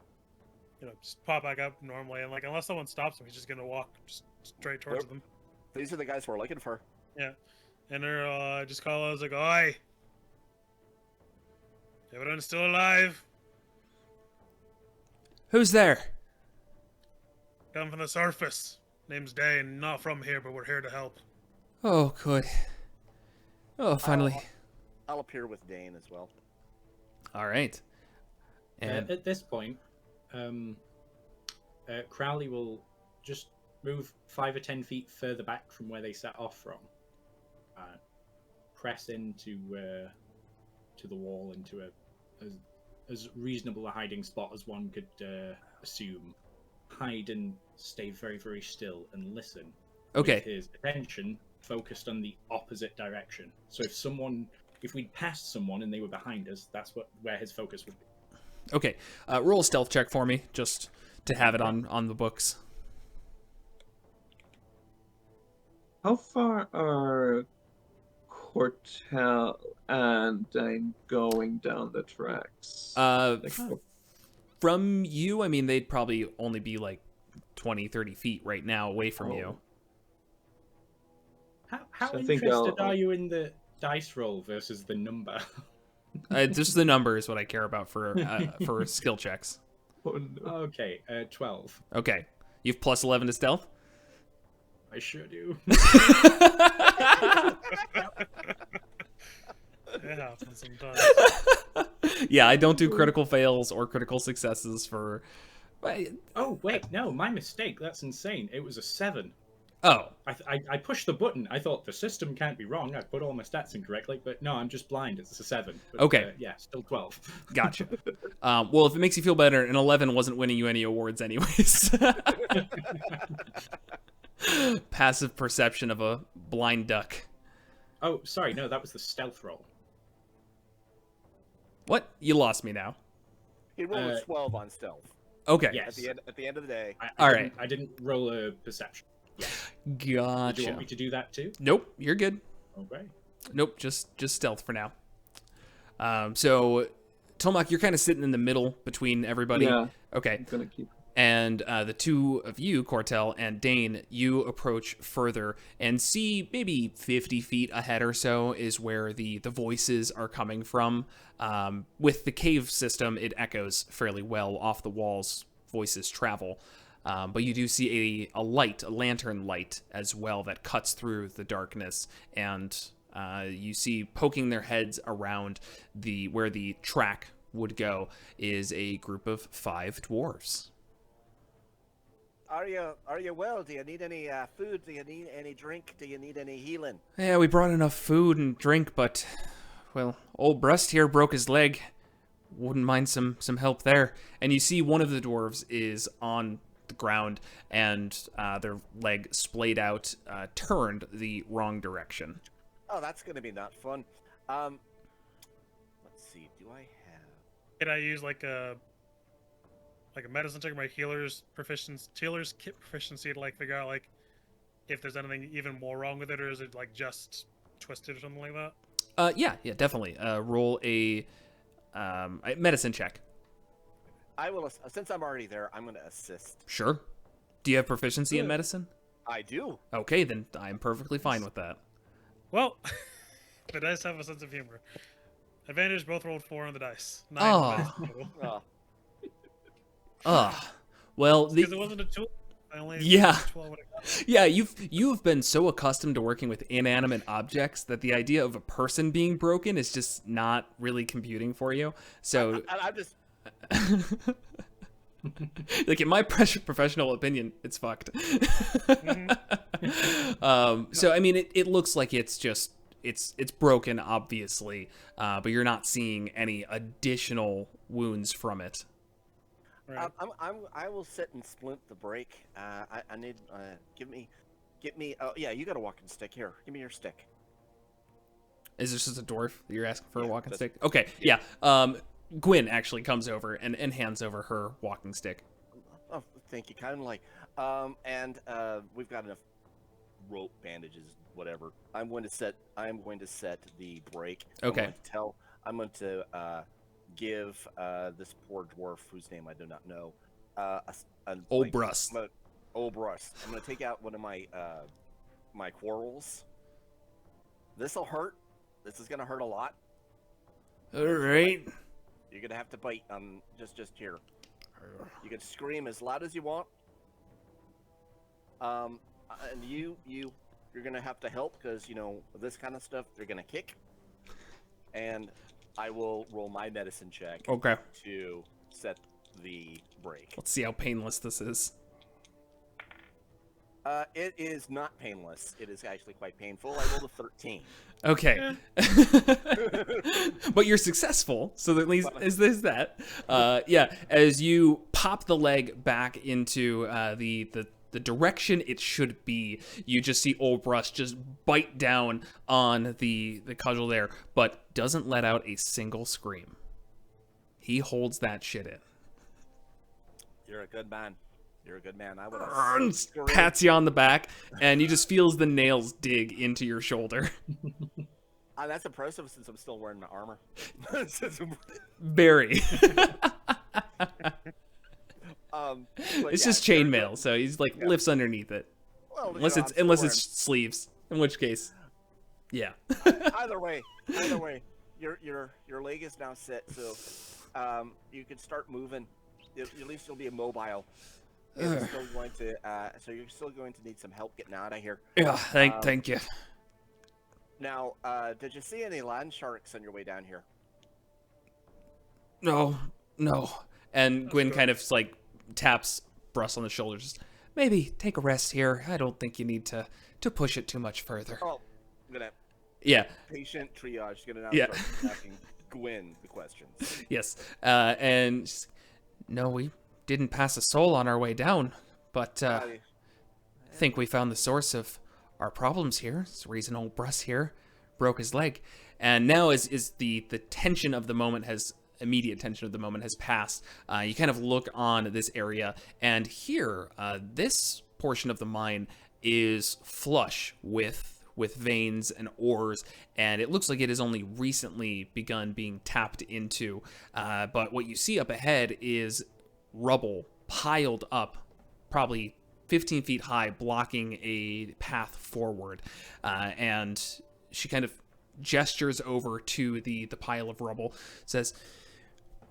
just pop back up normally, and like unless someone stops him, he's just gonna walk just straight towards them. These are the guys we're looking for. Yeah, and they're just call us like, "Oi, everyone's still alive? Who's there? Come from the surface. Name's Dane. Not from here, but we're here to help." Oh, good. Oh, finally. I'll appear with Dane as well. All right. And At this point, Crowley will just move 5 or 10 feet further back from where they set off from. Press into to the wall, into as reasonable a hiding spot as one could assume. Hide and stay very, very still and listen. okay. With his attention focused on the opposite direction. So if we'd passed someone and they were behind us, that's where his focus would be. Okay. Roll a stealth check for me, just to have it on the books. How far are Cortel and Dane going down the tracks? From you, I mean, they'd probably only be like 20, 30 feet right now away from you. How So I think interested I'll- are you in the dice roll versus the number? Just the number is what I care about for skill checks. Oh, no. Okay, 12. Okay. You've plus 11 to stealth? I sure do. It happens sometimes. Yeah, I don't do critical fails or critical successes for... Oh, wait, no, my mistake. That's insane. It was a 7. Oh, I pushed the button. I thought the system can't be wrong. I put all my stats incorrectly, but no, I'm just blind. It's a 7. But, Okay. Yeah, still 12. gotcha. Well, if it makes you feel better, an 11 wasn't winning you any awards anyways. Passive perception of a blind duck. Oh, sorry, no, that was the stealth roll. What? You lost me now. He rolled a 12 on stealth. Okay. Yes. At the end of the day. All right. I didn't roll a perception. Do you want Gotcha. me to do that too? Nope, you're good. Okay. Nope, just stealth for now. So, Tomak, you're kind of sitting in the middle between everybody. Yeah. Okay. I'm gonna keep. And the two of you, Cortel and Dane, you approach further and see maybe 50 feet ahead or so is where the voices are coming from. With the cave system, it echoes fairly well off the walls. Voices travel. But you do see a light, a lantern light as well that cuts through the darkness, and you see poking their heads around where the track would go is a group of 5 dwarves. Are you well? Do you need any food? Do you need any drink? Do you need any healing? Yeah, we brought enough food and drink, but, well, old Brust here broke his leg. Wouldn't mind some help there. And you see one of the dwarves is on the ground, and their leg splayed out, turned the wrong direction. Oh, that's gonna be not fun. Let's see. Do I have? Can I use like a medicine check, my healer's kit proficiency to like figure out like if there's anything even more wrong with it, or is it like just twisted or something like that? Yeah, definitely. Roll a medicine check. I will. Since I'm already there, I'm gonna assist. Sure. Do you have proficiency in medicine? I do. Okay, then I'm perfectly fine with that. Well, the dice have a sense of humor. Advantage, both rolled 4 on the dice. 9 Oh. on the dice total. Well, Because it wasn't a 2. I only Yeah. 12 when it got. yeah, you've been so accustomed to working with inanimate objects that the idea of a person being broken is just not really computing for you. So, I'm just. like in my professional opinion, it's fucked. So I mean, it looks like it's just it's broken, obviously, but you're not seeing any additional wounds from it. Right. I will sit and splint the break. I need. Get me. Oh yeah, you got a walking stick here. Give me your stick. Is this just a dwarf that you're asking for a Yeah, walking that's- stick? Okay, yeah. Gwyn actually comes over and hands over her walking stick. Oh, thank you kindly. We've got enough rope, bandages, whatever. I'm going to set the break. Okay. I'm going to give this poor dwarf, whose name I do not know, Old Brust. Old Brust. I'm going to take out one of my my quarrels. This'll hurt. This is going to hurt a lot. All right. You're going to have to bite on just here. You can scream as loud as you want. And you're gonna have to help because this kind of stuff they're gonna kick. And I will roll my medicine check Okay. to set the break. Let's see how painless this is. It is not painless. It is actually quite painful. I rolled a 13. Okay. But you're successful, so at least is that. Yeah, as you pop the leg back into the direction it should be, you just see Old Brust just bite down on the cudgel there, but doesn't let out a single scream. He holds that shit in. You're a good man. You're a good man. I would Burns, have pats you on the back, and you just feels the nails dig into your shoulder. That's impressive since I'm still wearing my armor. Very. But It's yeah, just chainmail, so he's like lifts underneath it. Well, Unless I'm it's still unless wearing- it's sleeves, in which case, yeah. either way, your leg is now set, so you can start moving. At least you'll be immobile. You're still going to, so you're still going to need some help getting out of here. Yeah, thank you. Now, did you see any land sharks on your way down here? No. And Gwyn good. kind of like taps Brust on the shoulders. Maybe take a rest here. I don't think you need to push it too much further. Oh, I'm gonna Yeah. patient triage. Gonna now Yeah. start asking Gwyn the questions. Yes. And she's, no, we didn't pass a soul on our way down, but I think we found the source of our problems here. It's the reason Old Brust here broke his leg. And now is the tension of the moment immediate tension of the moment has passed. You kind of look on this area, and here, this portion of the mine is flush with veins and ores, and it looks like it has only recently begun being tapped into. But what you see up ahead is rubble piled up, probably 15 feet high, blocking a path forward. And she kind of gestures over to the pile of rubble, says,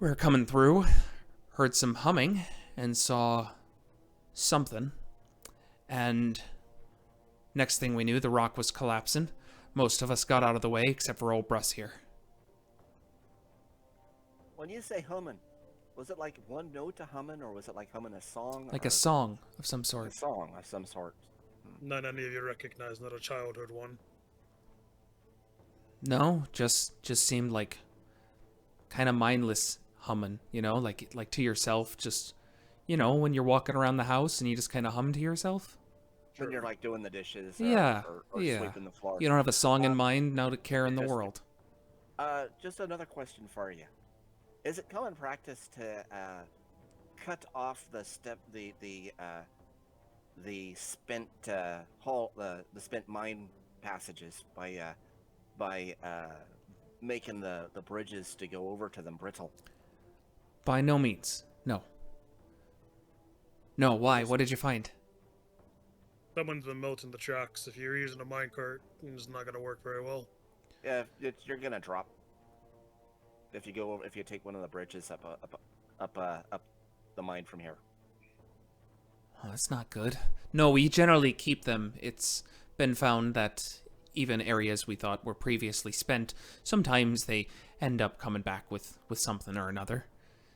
"We're coming through, heard some humming, and saw something. And next thing we knew, the rock was collapsing. Most of us got out of the way, except for old Bruss here. When you say humming, was it like one note to humming, or was it like humming a song? Like or a song of some a sort. song of some sort. None any of you recognize, not a childhood one. No, just seemed like kind of mindless humming, like to yourself, just, when you're walking around the house and you just kind of hum to yourself. When you're like doing the dishes, Yeah, or yeah. sweeping the floor. You don't have a song in mind, now to care in the just- world. Just another question for you. Is it common practice to cut off the spent the spent mine passages by making the bridges to go over to them brittle? By no means, no. No, why? What did you find? Someone's been melting the tracks. If you're using a minecart, it's not going to work very well. Yeah, you're gonna drop if you take one of the bridges up the mine from here. Oh, that's not good. No, we generally keep them. It's been found that even areas we thought were previously spent, sometimes they end up coming back with something or another.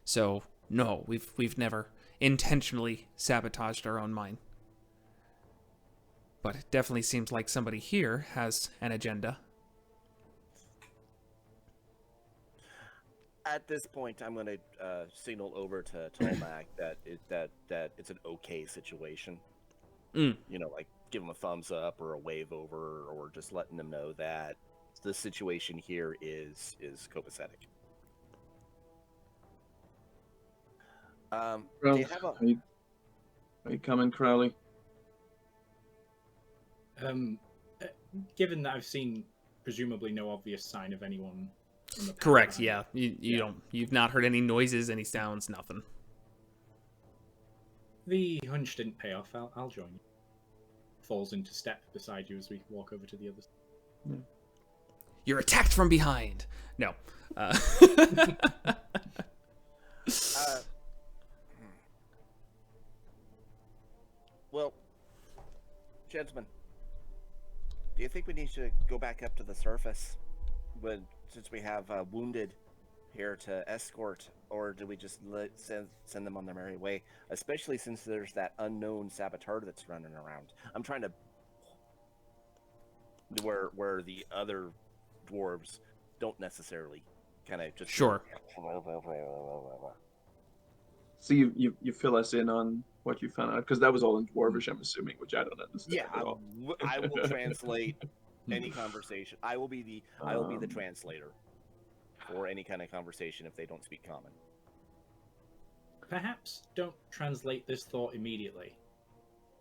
So, no, we've never intentionally sabotaged our own mine. But it definitely seems like somebody here has an agenda. At this point, I'm going to signal over to Tolmac that it's an okay situation. Like give him a thumbs up or a wave over, or just letting them know that the situation here is copacetic. Do you have a... Are you coming, Crowley? Given that I've seen presumably no obvious sign of anyone. Correct, yeah. You've not heard any noises, any sounds, nothing. The hunch didn't pay off. I'll join you. Falls into step beside you as we walk over to the other side. Yeah. You're attacked from behind. No. Well, gentlemen, do you think we need to go back up to the surface since we have wounded here to escort, or do we just send them on their merry way? Especially since there's that unknown saboteur that's running around. I'm trying to where the other dwarves don't necessarily kind of just Sure. So you fill us in on what you found out, because that was all in Dwarvish, I'm assuming, which I don't understand. Yeah, at all. I will translate any conversation. I will be the translator for any kind of conversation if they don't speak common. Perhaps don't translate this thought immediately.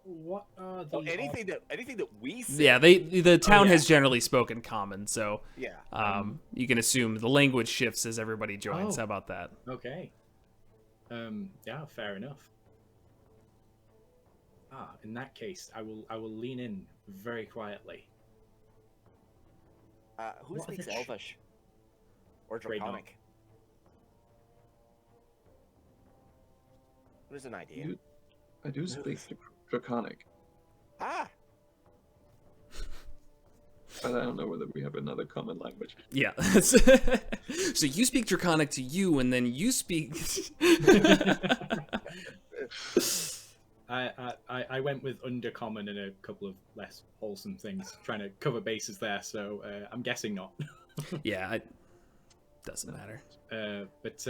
What are the anything that we say? Yeah, the town has generally spoken common, so yeah. You can assume the language shifts as everybody joins. Oh. How about that? Okay. Yeah, fair enough. In that case, I will lean in very quietly. Who What are speaks the Elvish or Afraid not. Draconic? There's an idea. I do speak Draconic, Ah, but I don't know whether we have another common language. Yeah. So you speak Draconic to you, and then you speak... I went with undercommon and a couple of less wholesome things, trying to cover bases there. So I'm guessing not. Yeah, it doesn't matter. But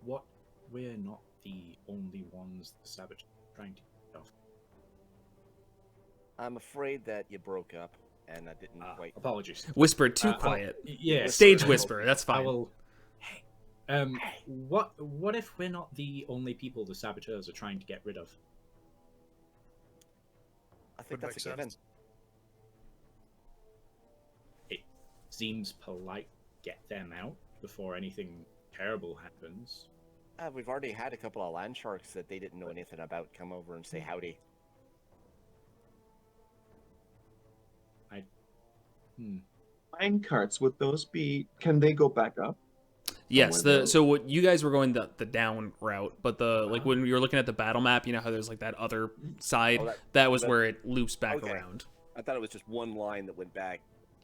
what? We're not the only ones the sabotage trying to get off. I'm afraid that you broke up, and I didn't quite. Apologies. Whispered too quiet. Yeah. Stage whisper, that's fine. I will. What if we're not the only people the saboteurs are trying to get rid of? I think Would that's make a given. sense. It seems polite. Get them out before anything terrible happens. We've already had a couple of land sharks that they didn't know anything about come over and say howdy. Mine carts, would those be? Can they go back up? Yes, where so what you guys were going the down route, but like when you're looking at the battle map, you know how there's like that other side. Oh, that was where it loops back Okay. around. I thought it was just one line that went back.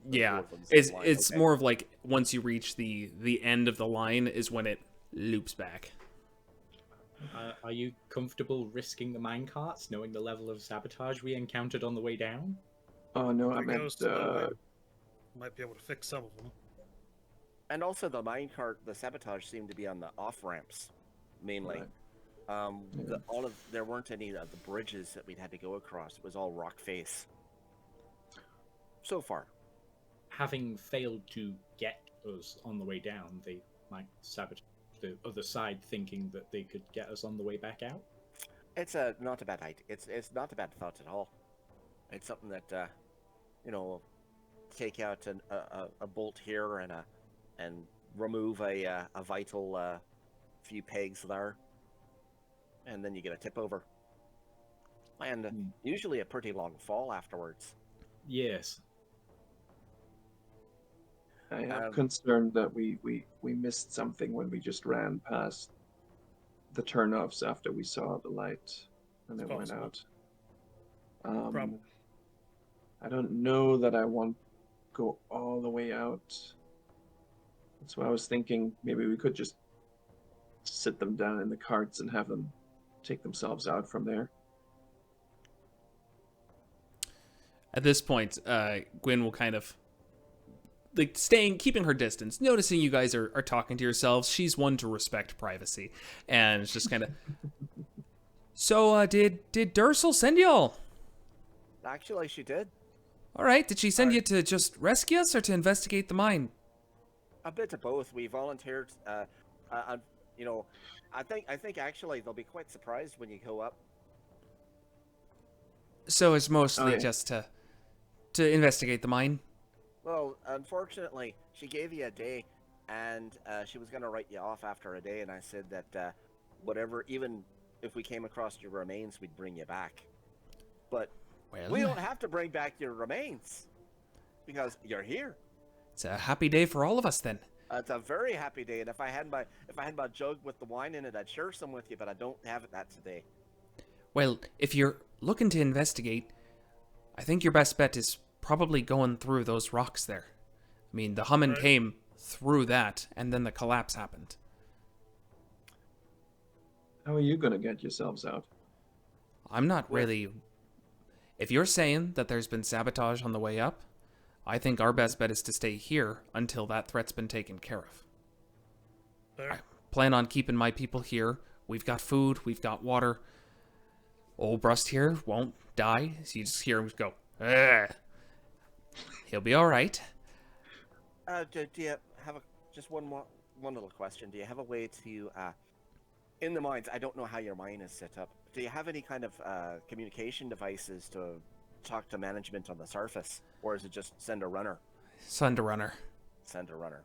Yeah, forth on the same line. it's Okay. more of like once you reach the end of the line is when it loops back. Are you comfortable risking the minecarts, knowing the level of sabotage we encountered on the way down? Oh no, If I it meant goes slowly, might be able to fix some of them. And also the minecart, the sabotage seemed to be on the off ramps, mainly. Right. There weren't any of the bridges that we'd had to go across. It was all rock face. So far. Having failed to get us on the way down, they might sabotage the other side, thinking that they could get us on the way back out. It's not a bad idea. It's not a bad thought at all. It's something that take out a bolt here and remove a vital few pegs there, and then you get a tip over, and usually a pretty long fall afterwards. Yes. I am concerned that we missed something when we just ran past the turnoffs after we saw the light and it went out. Probably. I don't know that I want to go all the way out. That's why I was thinking maybe we could just sit them down in the carts and have them take themselves out from there. At this point, Gwyn will kind of like keeping her distance, noticing you guys are talking to yourselves. She's one to respect privacy, and it's just kind of. So, did Dursel send y'all? Actually, she did. All right. Did she send you to just rescue us or to investigate the mine? A bit of both. We volunteered. I think actually they'll be quite surprised when you go up. So it's mostly just to investigate the mine. Well, unfortunately, she gave you a day, and she was going to write you off after a day, and I said that whatever, even if we came across your remains, we'd bring you back. But we don't have to bring back your remains, because you're here. It's a happy day for all of us, then. It's a very happy day, and if I had my jug with the wine in it, I'd share some with you, but I don't have that today. Well, if you're looking to investigate, I think your best bet is probably going through those rocks there. I mean, the humming came through that, and then the collapse happened. How are you going to get yourselves out? I'm not really... If you're saying that there's been sabotage on the way up, I think our best bet is to stay here until that threat's been taken care of. There. I plan on keeping my people here. We've got food, we've got water. Old Brust here won't die, so you just hear him go, "Ugh." He'll be all right. Do you have just one little question? Do you have a way to, in the mines, I don't know how your mine is set up. Do you have any kind of communication devices to talk to management on the surface? Or is it just send a runner? Send a runner. Send a runner.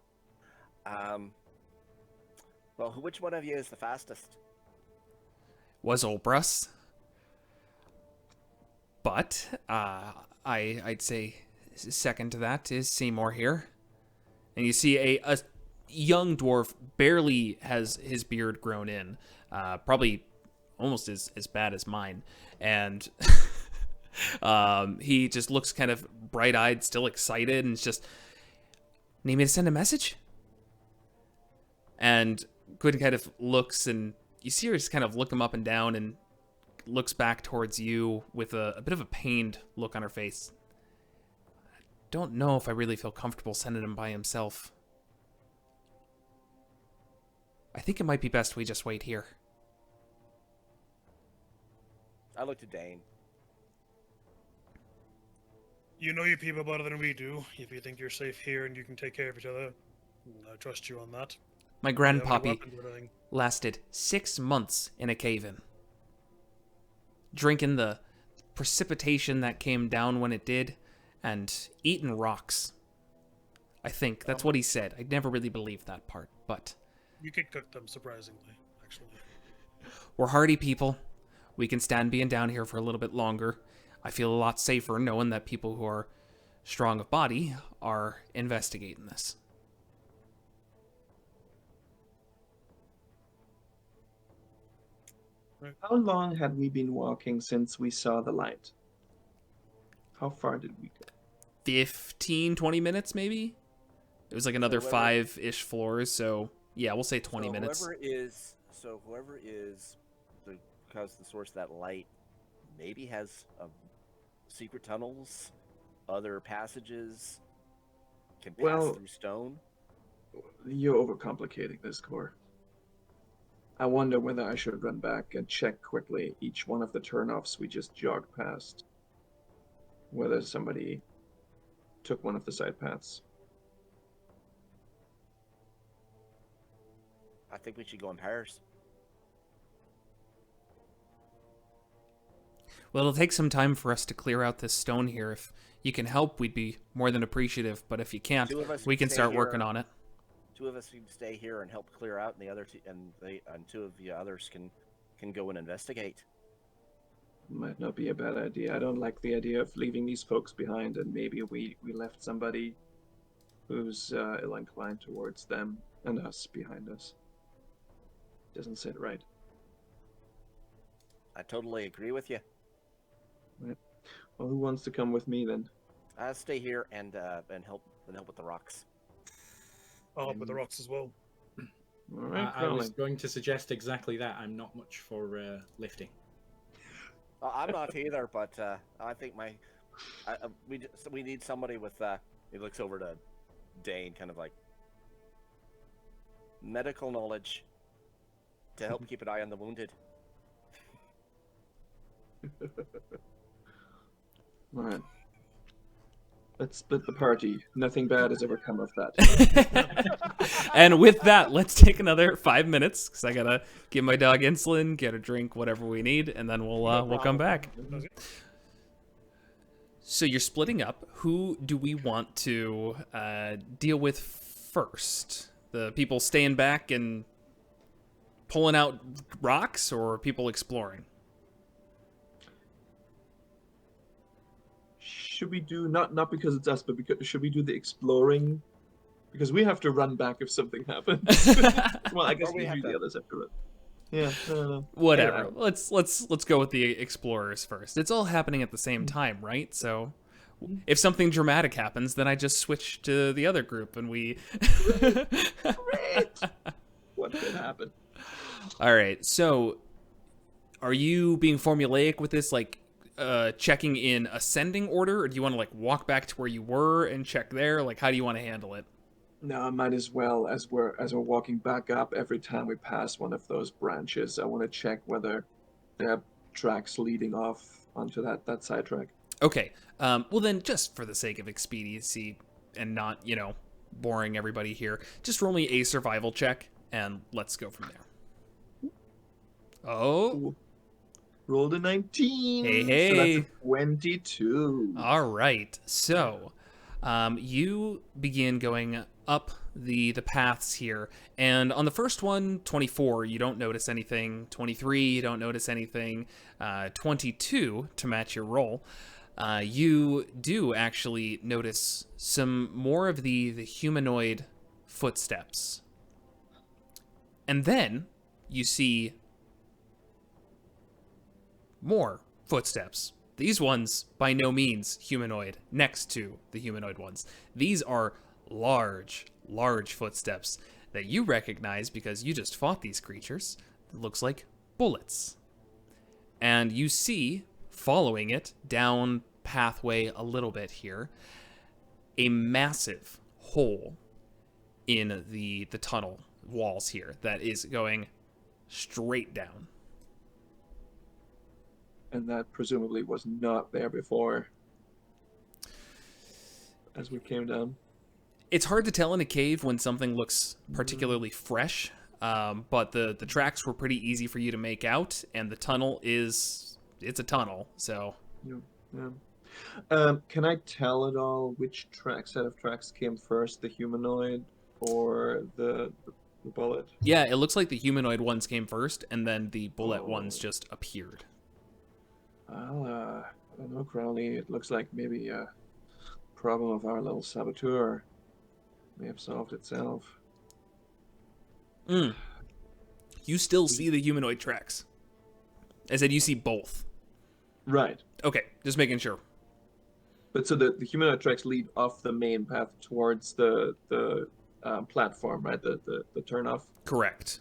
Well, which one of you is the fastest? Was Old Brust. But, I'd say second to that is Seymour here. And you see a young dwarf barely has his beard grown in. Probably almost as bad as mine. And he just looks kind of bright-eyed, still excited, and it's just, need me to send a message? And Gwyn kind of looks, and you see her just kind of look him up and down, and looks back towards you with a bit of a pained look on her face. I don't know if I really feel comfortable sending him by himself. I think it might be best we just wait here. I looked at Dane. You know your people better than we do. If you think you're safe here and you can take care of each other, I trust you on that. My Do you have any grandpappy weapons or anything? lasted 6 months in a cave-in. Drinking the precipitation that came down when it did, and eating rocks. I think. That's what he said. I never really believed that part, but... You could cook them, surprisingly, actually. We're hardy people. We can stand being down here for a little bit longer. I feel a lot safer knowing that people who are strong of body are investigating this. How long had we been walking since we saw the light? How far did we go? 15, 20 minutes maybe? It was like another whoever- 5-ish floors, so yeah, we'll say 20 so minutes. Whoever is because the source of that light maybe has secret tunnels, other passages, can pass Well- through stone. You're overcomplicating this, Core. I wonder whether I should run back and check quickly each one of the turnoffs we just jogged past. Whether somebody took one of the side paths. I think we should go in pairs. Well, it'll take some time for us to clear out this stone here. If you can help, we'd be more than appreciative, but if you can't, Two of us we can stay start here. working on it. 2 of us can stay here and help clear out, and the other 2 and 2 of the others can go and investigate. Might not be a bad idea. I don't like the idea of leaving these folks behind, and maybe we left somebody who's ill-inclined towards them and us behind us. Doesn't sit right. I totally agree with you. Well, who wants to come with me then? I'll stay here and help with the rocks. I'll help with the rocks as well. All right, I was Crowley. going to suggest exactly that. I'm not much for lifting. I'm not either, but I think we need somebody with. He looks over to Dane, kind of like medical knowledge to help keep an eye on the wounded. All right. Let's split the party. Nothing bad has ever come of that. And with that, let's take another 5 minutes because I gotta give my dog insulin, get a drink, whatever we need, and then we'll come back. So you're splitting up. Who do we want to deal with first? The people staying back and pulling out rocks, or people exploring? Should we do not because it's us, but because should we do the exploring? Because we have to run back if something happens. Well, I guess Or we maybe have the to- others have to run. Yeah, I don't know. Whatever. Yeah. Let's go with the explorers first. It's all happening at the same time, right? So if something dramatic happens, then I just switch to the other group and we Great. What could happen? All right. So are you being formulaic with this, like checking in ascending order, or do you want to like walk back to where you were and check there? Like, how do you want to handle it? No, I might as well, as we're walking back up, every time we pass one of those branches, I want to check whether there are tracks leading off onto that side track. Okay. Well, then, just for the sake of expediency and not, boring everybody here, just roll me a survival check, and let's go from there. Oh, Ooh. Rolled a 19. Hey, So hey. that's a 22. all right. So, you begin going up the paths here, and on the first one, 24, you don't notice anything. 23, you don't notice anything. 22, to match your roll, you do actually notice some more of the humanoid footsteps. And then you see more footsteps. These ones, by no means humanoid, next to the humanoid ones. These are large footsteps that you recognize because you just fought these creatures. It looks like bullets. And you see, following it down pathway a little bit here, a massive hole in the tunnel walls here that is going straight down. And that presumably was not there before as we came down. It's hard to tell in a cave when something looks particularly fresh, but the tracks were pretty easy for you to make out, and the tunnel it's a tunnel, so... Yeah. Can I tell at all which set of tracks came first, the humanoid or the bullet? Yeah, it looks like the humanoid ones came first, and then the bullet Oh. ones just appeared. Well, I don't know, Crowley. It looks like maybe a problem of our little saboteur may have solved itself. You still see the humanoid tracks. I said you see both. Right. Okay, just making sure. But so the humanoid tracks lead off the main path towards the platform, right? The turnoff. Correct.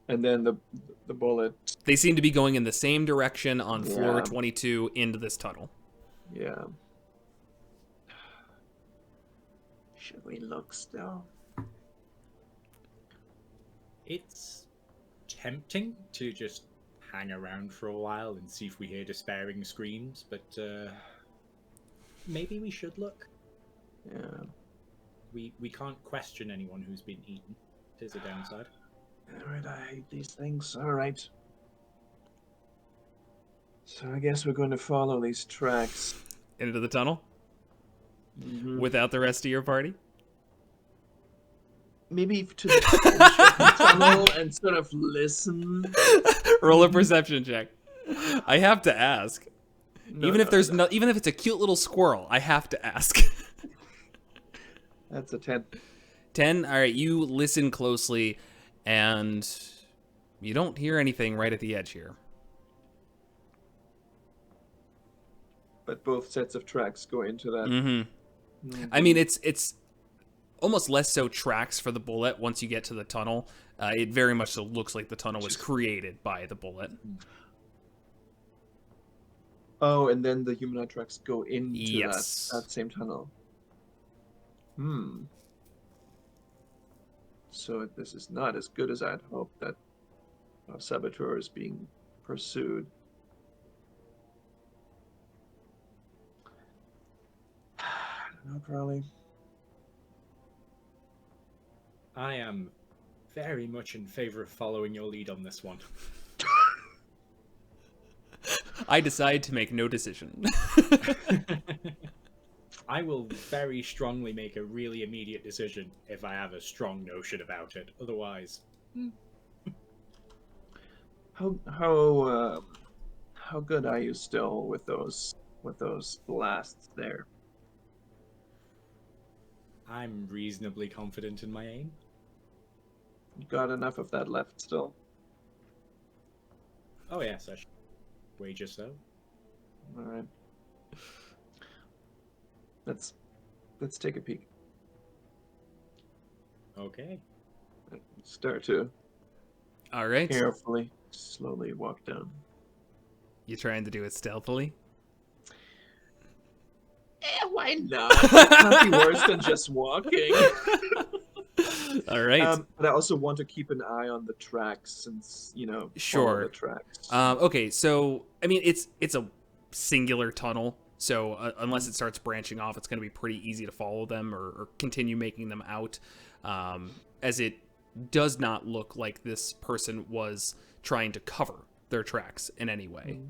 And then the bullet. They seem to be going in the same direction on floor Yeah. 22 into this tunnel. Yeah. Should we look still? It's tempting to just hang around for a while and see if we hear despairing screams, but maybe we should look. Yeah. We can't question anyone who's been eaten. It is a downside. Alright, I hate these things. Alright. So I guess we're going to follow these tracks. Into the tunnel? Mhm. Without the rest of your party? Maybe to the edge of the tunnel and sort of listen. Roll a perception check. I have to ask. No, even if no, there's no. even if it's a cute little squirrel, I have to ask. That's a 10. 10. All right, you listen closely, and you don't hear anything right at the edge here. But both sets of tracks go into that. Mm-hmm. Mhm. I mean, it's almost less so tracks for the bullet once you get to the tunnel. It very much so looks like the tunnel was created by the bullet. Oh, and then the humanoid tracks go into Yes. that same tunnel. So this is not as good as I'd hoped, that our saboteur is being pursued. I don't know, Crowley. I am very much in favor of following your lead on this one. I decide to make no decision. I will very strongly make a really immediate decision if I have a strong notion about it. Otherwise, How good are you still with those blasts there? I'm reasonably confident in my aim. Got enough of that left still? Oh yes, I should wager so. All right. Let's take a peek. Okay. Start to All right. carefully, slowly walk down. You trying to do it stealthily? Why not? It can't be worse than just walking. All right. But I also want to keep an eye on the tracks, since follow Sure. the tracks. Okay, so I mean, it's a singular tunnel, so unless it starts branching off, it's going to be pretty easy to follow them or continue making them out, as it does not look like this person was trying to cover their tracks in any way.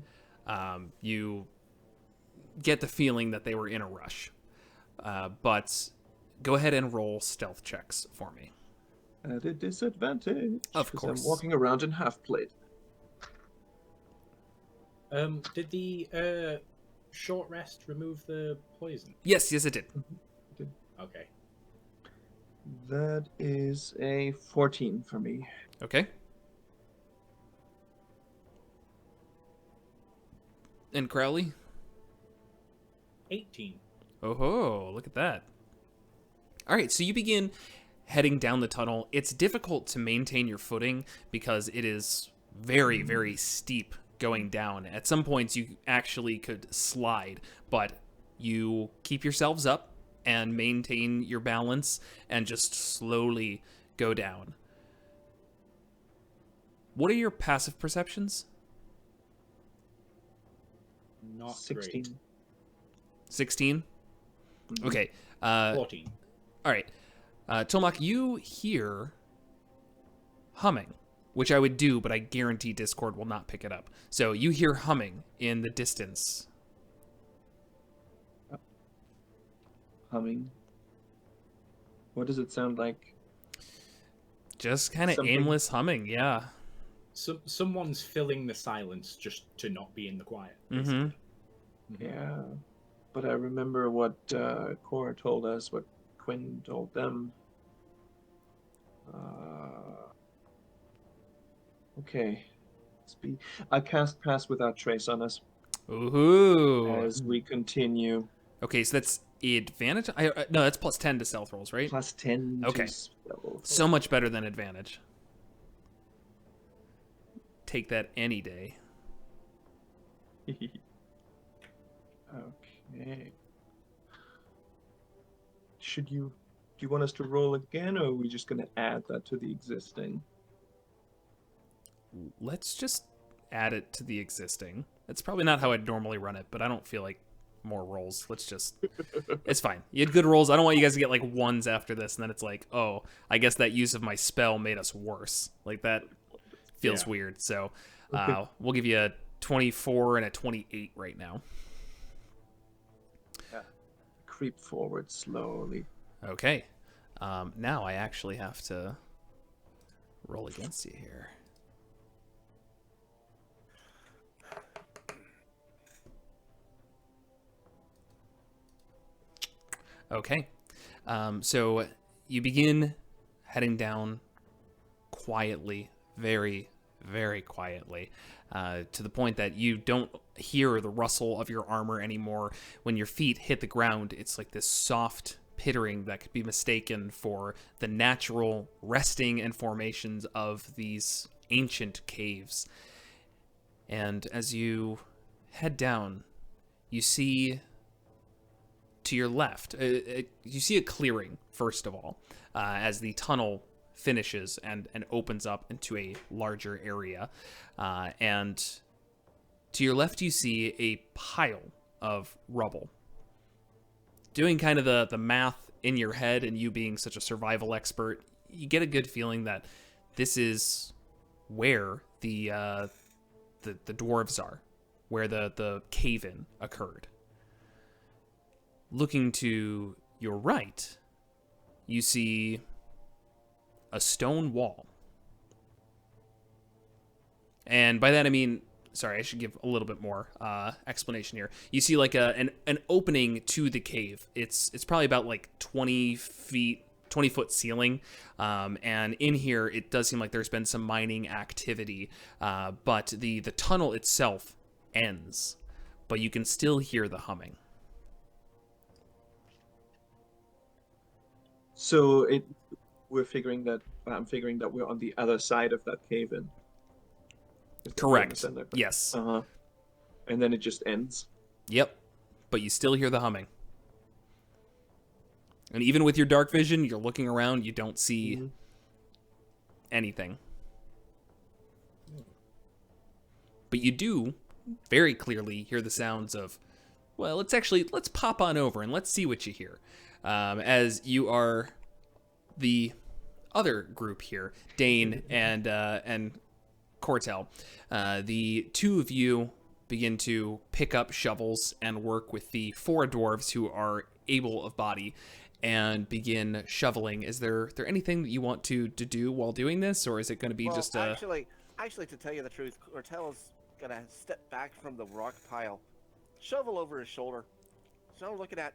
You get the feeling that they were in a rush, but go ahead and roll stealth checks for me. At a disadvantage. Of 'cause course. I'm walking around in half plate. Did the short rest remove the poison? Yes, it did. Okay. That is a 14 for me. Okay. And Crowley? 18. Oh, look at that. All right, so you begin heading down the tunnel. It's difficult to maintain your footing because it is very, very steep going down. At some points, you actually could slide, but you keep yourselves up and maintain your balance and just slowly go down. What are your passive perceptions? Not 16. great. 16? Okay. 14. All right. Tomak, you hear humming, which I would do, but I guarantee Discord will not pick it up. So you hear humming in the distance. Humming. What does it sound like? Just kind of Something- aimless humming, yeah. Someone's filling the silence just to not be in the quiet. Mm-hmm. Yeah. But I remember what Cora told us, what Quinn told them. Okay. I cast Pass Without Trace on us Ooh. as we continue. Okay, so that's advantage. No, that's plus 10 to stealth rolls, right? Plus 10 Okay. to spell. So much better than advantage. Take that any day. Okay. Do you want us to roll again, or are we just going to add that to the existing? Let's just add it to the existing. It's probably not how I'd normally run it, but I don't feel like more rolls. Let's just... It's fine. You had good rolls. I don't want you guys to get like ones after this, and then it's like, oh, I guess that use of my spell made us worse. Like, that feels weird. So we'll give you a 24 and a 28 right now. Creep forward slowly. Okay. Now I actually have to roll against you here. Okay. So you begin heading down quietly, very, very quietly, to the point that you don't hear the rustle of your armor anymore. When your feet hit the ground, it's like this soft pittering that could be mistaken for the natural resting and formations of these ancient caves. And as you head down, you see to your left, you see a clearing, first of all, as the tunnel finishes and opens up into a larger area. And to your left, you see a pile of rubble. Doing kind of the math in your head, and you being such a survival expert, you get a good feeling that this is where the dwarves are, where the cave-in occurred. Looking to your right, you see a stone wall. And by that I mean, sorry, I should give a little bit more explanation here. You see like an opening to the cave. It's probably about like 20 foot ceiling. And in here, it does seem like there's been some mining activity. But the tunnel itself ends. But you can still hear the humming. So I'm figuring that we're on the other side of that cave-in. Correct. Yes. And then it just ends. Yep. But you still hear the humming. And even with your dark vision, you're looking around, you don't see anything. But you do very clearly hear the sounds of, well, let's pop on over and let's see what you hear. As you are the other group here, Dane and Cortel, the two of you begin to pick up shovels and work with the four dwarves who are able of body and begin shoveling. Is there anything that you want to do while doing this, or is it going to be just a... Actually, to tell you the truth, Cortel's gonna step back from the rock pile, shovel over his shoulder, start looking at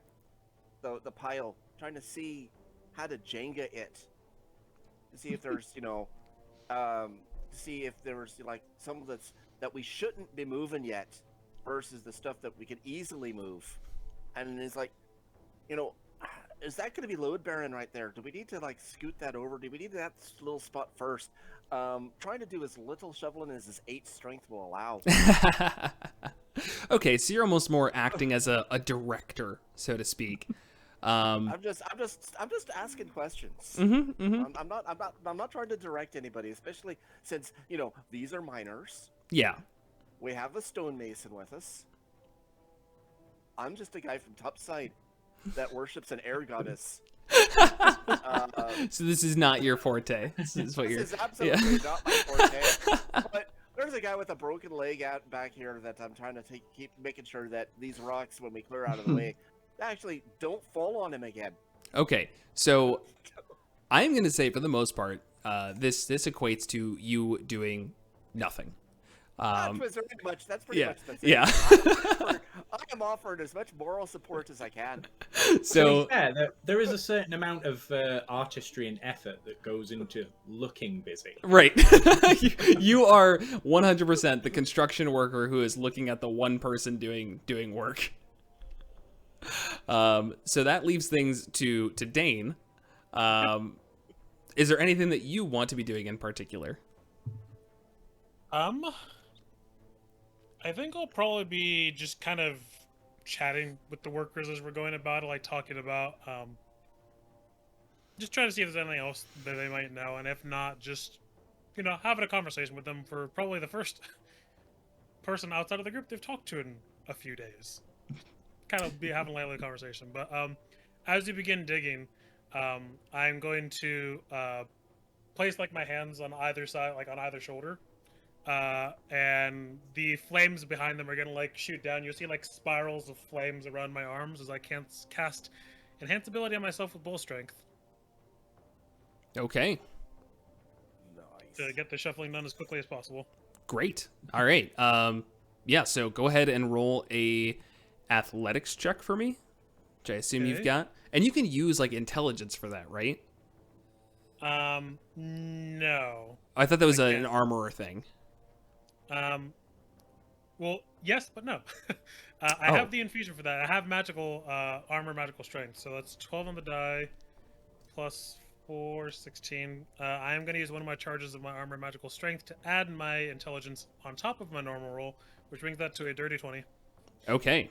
the pile, trying to see how to Jenga it, to see if there's see if there's like some that we shouldn't be moving yet versus the stuff that we could easily move. And it's like, is that going to be load bearing right there? Do we need to like scoot that over? Do we need that little spot first? Trying to do as little shoveling as his 8 strength will allow. Okay, so you're almost more acting as a director, so to speak. I'm just asking questions. Mm-hmm. I'm not trying to direct anybody, especially since these are miners. Yeah. We have a stonemason with us. I'm just a guy from topside that worships an air goddess. So this is not your forte. This is absolutely not my forte. But there's a guy with a broken leg out back here that I'm trying to keep making sure that these rocks, when we clear out of the way, actually don't fall on him again. Okay, so I'm going to say for the most part, this equates to you doing nothing. That's pretty much the yeah, same. yeah. I am offered as much moral support as I can. So to be fair, there is a certain amount of artistry and effort that goes into looking busy. right, you are 100% the construction worker who is looking at the one person doing work. So that leaves things to Dane. Is there anything that you want to be doing in particular? I think I'll probably be just kind of chatting with the workers as we're going about it, like talking about, just trying to see if there's anything else that they might know, and if not, just, having a conversation with them for probably the first person outside of the group they've talked to in a few days. Kind of be having a lively conversation, but as you begin digging, I'm going to place like my hands on either side, like on either shoulder. And the flames behind them are gonna like shoot down. You'll see like spirals of flames around my arms as I can't cast enhance ability on myself with bull strength Okay, to get the shuffling done as quickly as possible. great. All right. Yeah. So go ahead and roll a athletics check for me, which I assume you've Okay. got, and you can use like intelligence for that, right? No. I thought that was I an can't. armorer thing. Well, yes, but no. I Oh. have the infusion for that. I have magical armor, magical strength, so that's 12 on the die, plus 4, 16. I am going to use one of my charges of my armor, magical strength, to add my intelligence on top of my normal roll, which brings that to a dirty 20. Okay.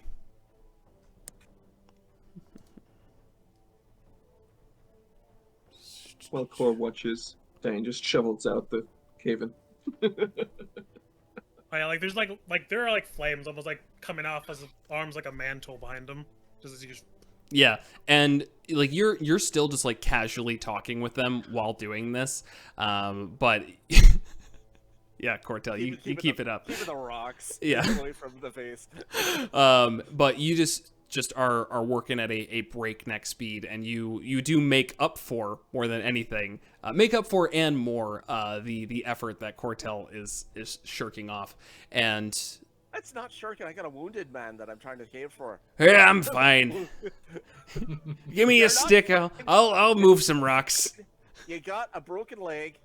While Core watches, Dane just shovels out the cave-in. Oh, yeah, like there's like there are like flames almost like coming off his arms like a mantle behind him. Just as he just Yeah, and like you're still just like casually talking with them while doing this, but yeah, Cortel, you keep it up. Keep the rocks. Yeah. Away from the face. But you just are working at a breakneck speed, and you do make up for more than anything, make up for and more the effort that Cortel is shirking off, and That's not shirking. I got a wounded man that I'm trying to cave for. yeah, I'm fine. Give me You're a not stick, I'll move some rocks. You got a broken leg.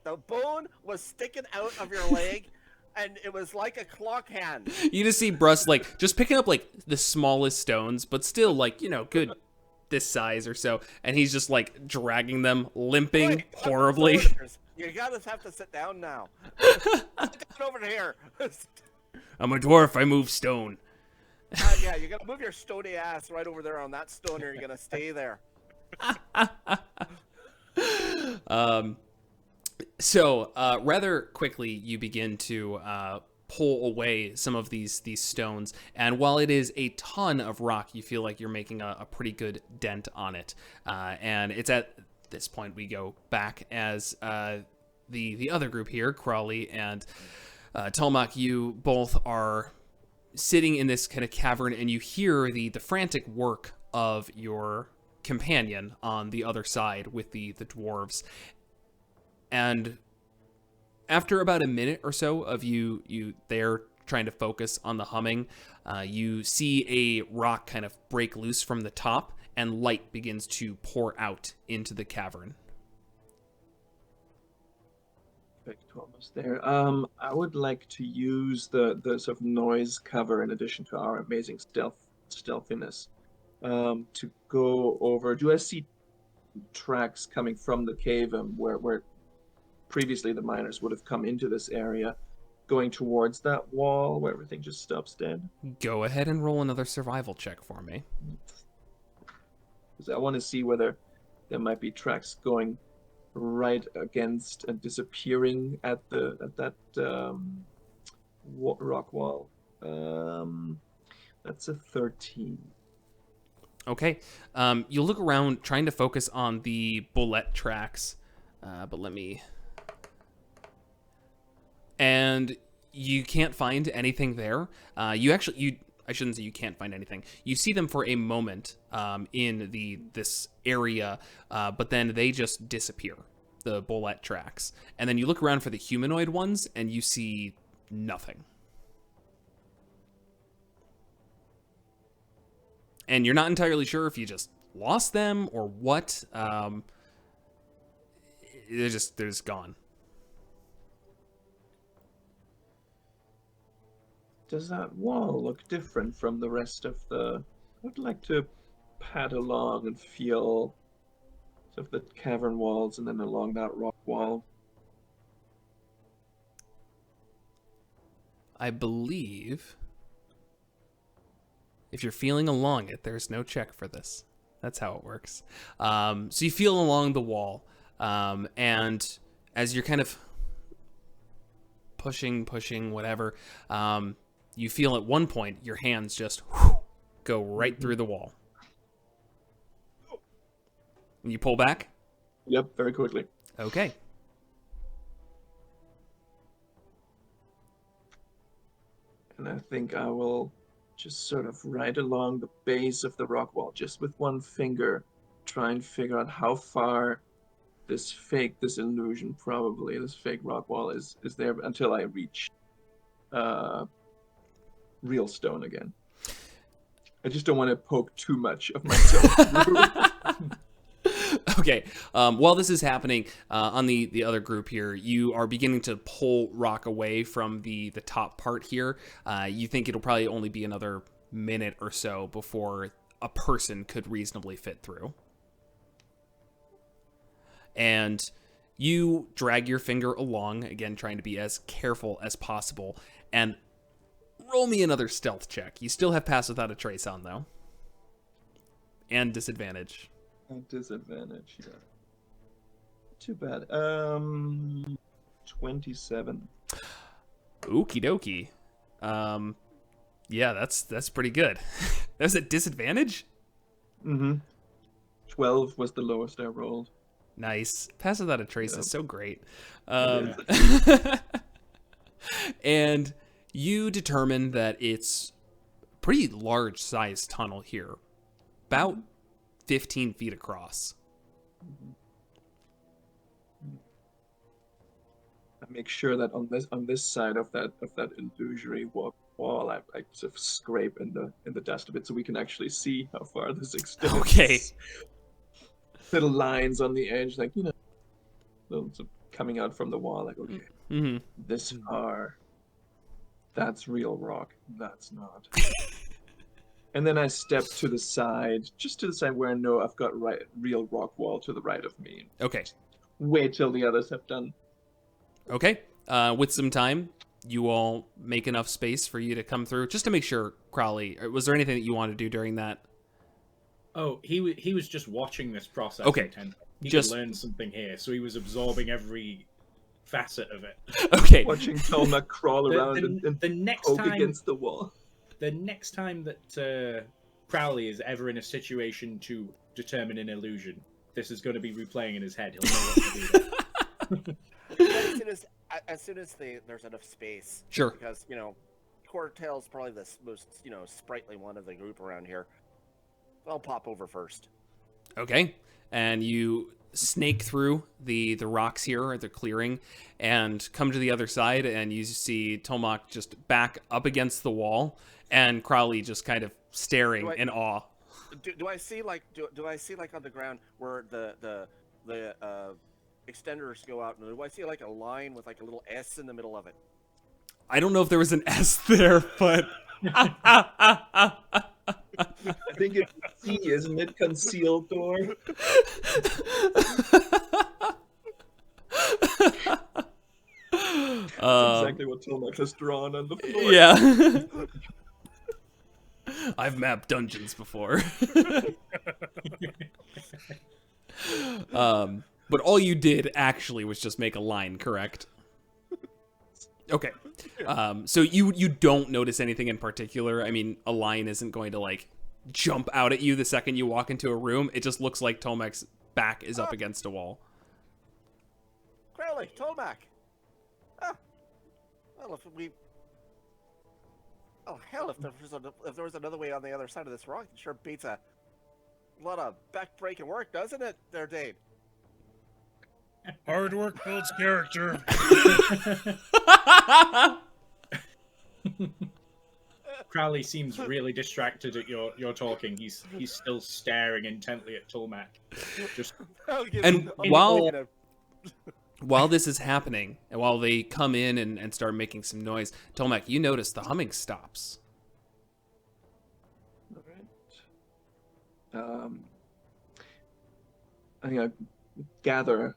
The bone was sticking out of your leg, and it was like a clock hand. You just see Bruss like just picking up like the smallest stones, but still like good this size or so, and he's just like dragging them, limping Wait, horribly. You gotta have to sit down now. Sit down over here. I'm a dwarf. I move stone. Yeah, you gotta move your stony ass right over there on that stone, or you're gonna stay there. So rather quickly, you begin to pull away some of these stones, and while it is a ton of rock, you feel like you're making a pretty good dent on it. And it's at this point we go back as the other group here, Crawley and Telmac. You both are sitting in this kind of cavern, and you hear the frantic work of your companion on the other side with the dwarves. And after about a minute or so of you there trying to focus on the humming, you see a rock kind of break loose from the top, and light begins to pour out into the cavern. Perfect, almost there. I would like to use the sort of noise cover in addition to our amazing stealthiness to go over. Do I see tracks coming from the cave where previously the miners would have come into this area, going towards that wall where everything just stops dead? Go ahead and roll another survival check for me. Because I want to see whether there might be tracks going right against and disappearing at that rock wall. That's a 13. Okay. You look around trying to focus on the bullet tracks, but let me... And you can't find anything there. I shouldn't say you can't find anything. You see them for a moment in this area, but then they just disappear, the bullet tracks. And then you look around for the humanoid ones, and you see nothing. And you're not entirely sure if you just lost them or what. They're just gone. Does that wall look different from the rest of the... I'd like to pad along and feel sort of the cavern walls and then along that rock wall. I believe if you're feeling along it, there's no check for this. That's how it works. So you feel along the wall, and as you're kind of pushing, whatever, you feel at one point your hands just go right through the wall. And you pull back? Yep, very quickly. Okay. And I think I will just sort of right along the base of the rock wall, just with one finger, try and figure out how far this illusion, probably, this fake rock wall is there until I reach real stone again. I just don't want to poke too much of myself. Okay. While this is happening, on the other group here, you are beginning to pull rock away from the top part here. You think it'll probably only be another minute or so before a person could reasonably fit through. And you drag your finger along, again, trying to be as careful as possible, and roll me another stealth check. You still have Pass Without a Trace on, though. And disadvantage. Disadvantage, yeah. Too bad. 27. Okie dokie. Yeah, that's pretty good. That was at disadvantage? Mm-hmm. 12 was the lowest I rolled. Nice. Pass Without a Trace is so great. Yeah. And you determine that it's a pretty large sized tunnel here. About 15 feet across. I make sure that on this side of that illusory wall, I sort of scrape in the dust of it so we can actually see how far this extends. Okay. Little lines on the edge, like, little sort of coming out from the wall, like, okay, Mm-hmm. this far, that's real rock, that's not. And then I step to the side, just to the side where I know I've got real rock wall to the right of me. Okay. Wait till the others have done. Okay. With some time, you all make enough space for you to come through. Just to make sure, Crowley, was there anything that you wanted to do during that? Oh, he was just watching this process. Okay. Intently. He Just could learn something here, so he was absorbing every facet of it. Okay. Watching Telma crawl around and the next poke time, against the wall. The next time that Crowley is ever in a situation to determine an illusion, this is going to be replaying in his head. He'll know what to do. As soon as there's enough space. Sure. Because, Cortail's probably the most, sprightly one of the group around here. I'll pop over first. Okay. And you snake through the rocks here at the clearing and come to the other side, and you see Tomak just back up against the wall and Crowley just kind of staring in awe. Do I see do I see on the ground where the extenders go out, and do I see like a line with like a little S in the middle of it? I don't know if there was an S there, but I think it's C, isn't it? Concealed door. That's exactly what Telma has drawn on the floor. Yeah. I've mapped dungeons before. But all you did actually was just make a line, correct? Okay. So you don't notice anything in particular. I mean, a line isn't going to like jump out at you the second you walk into a room. It just looks like Tomek's back is up against a wall. Crowley, Tomak. Well, if there was another way on the other side of this rock, it sure beats a lot of back-breaking work, doesn't it, there, Dave? Hard work builds character. Crowley seems really distracted at your talking. He's still staring intently at Tulmac. Just And while this is happening, and while they come in and start making some noise, Tolmac, you notice the humming stops. All right. I think I gather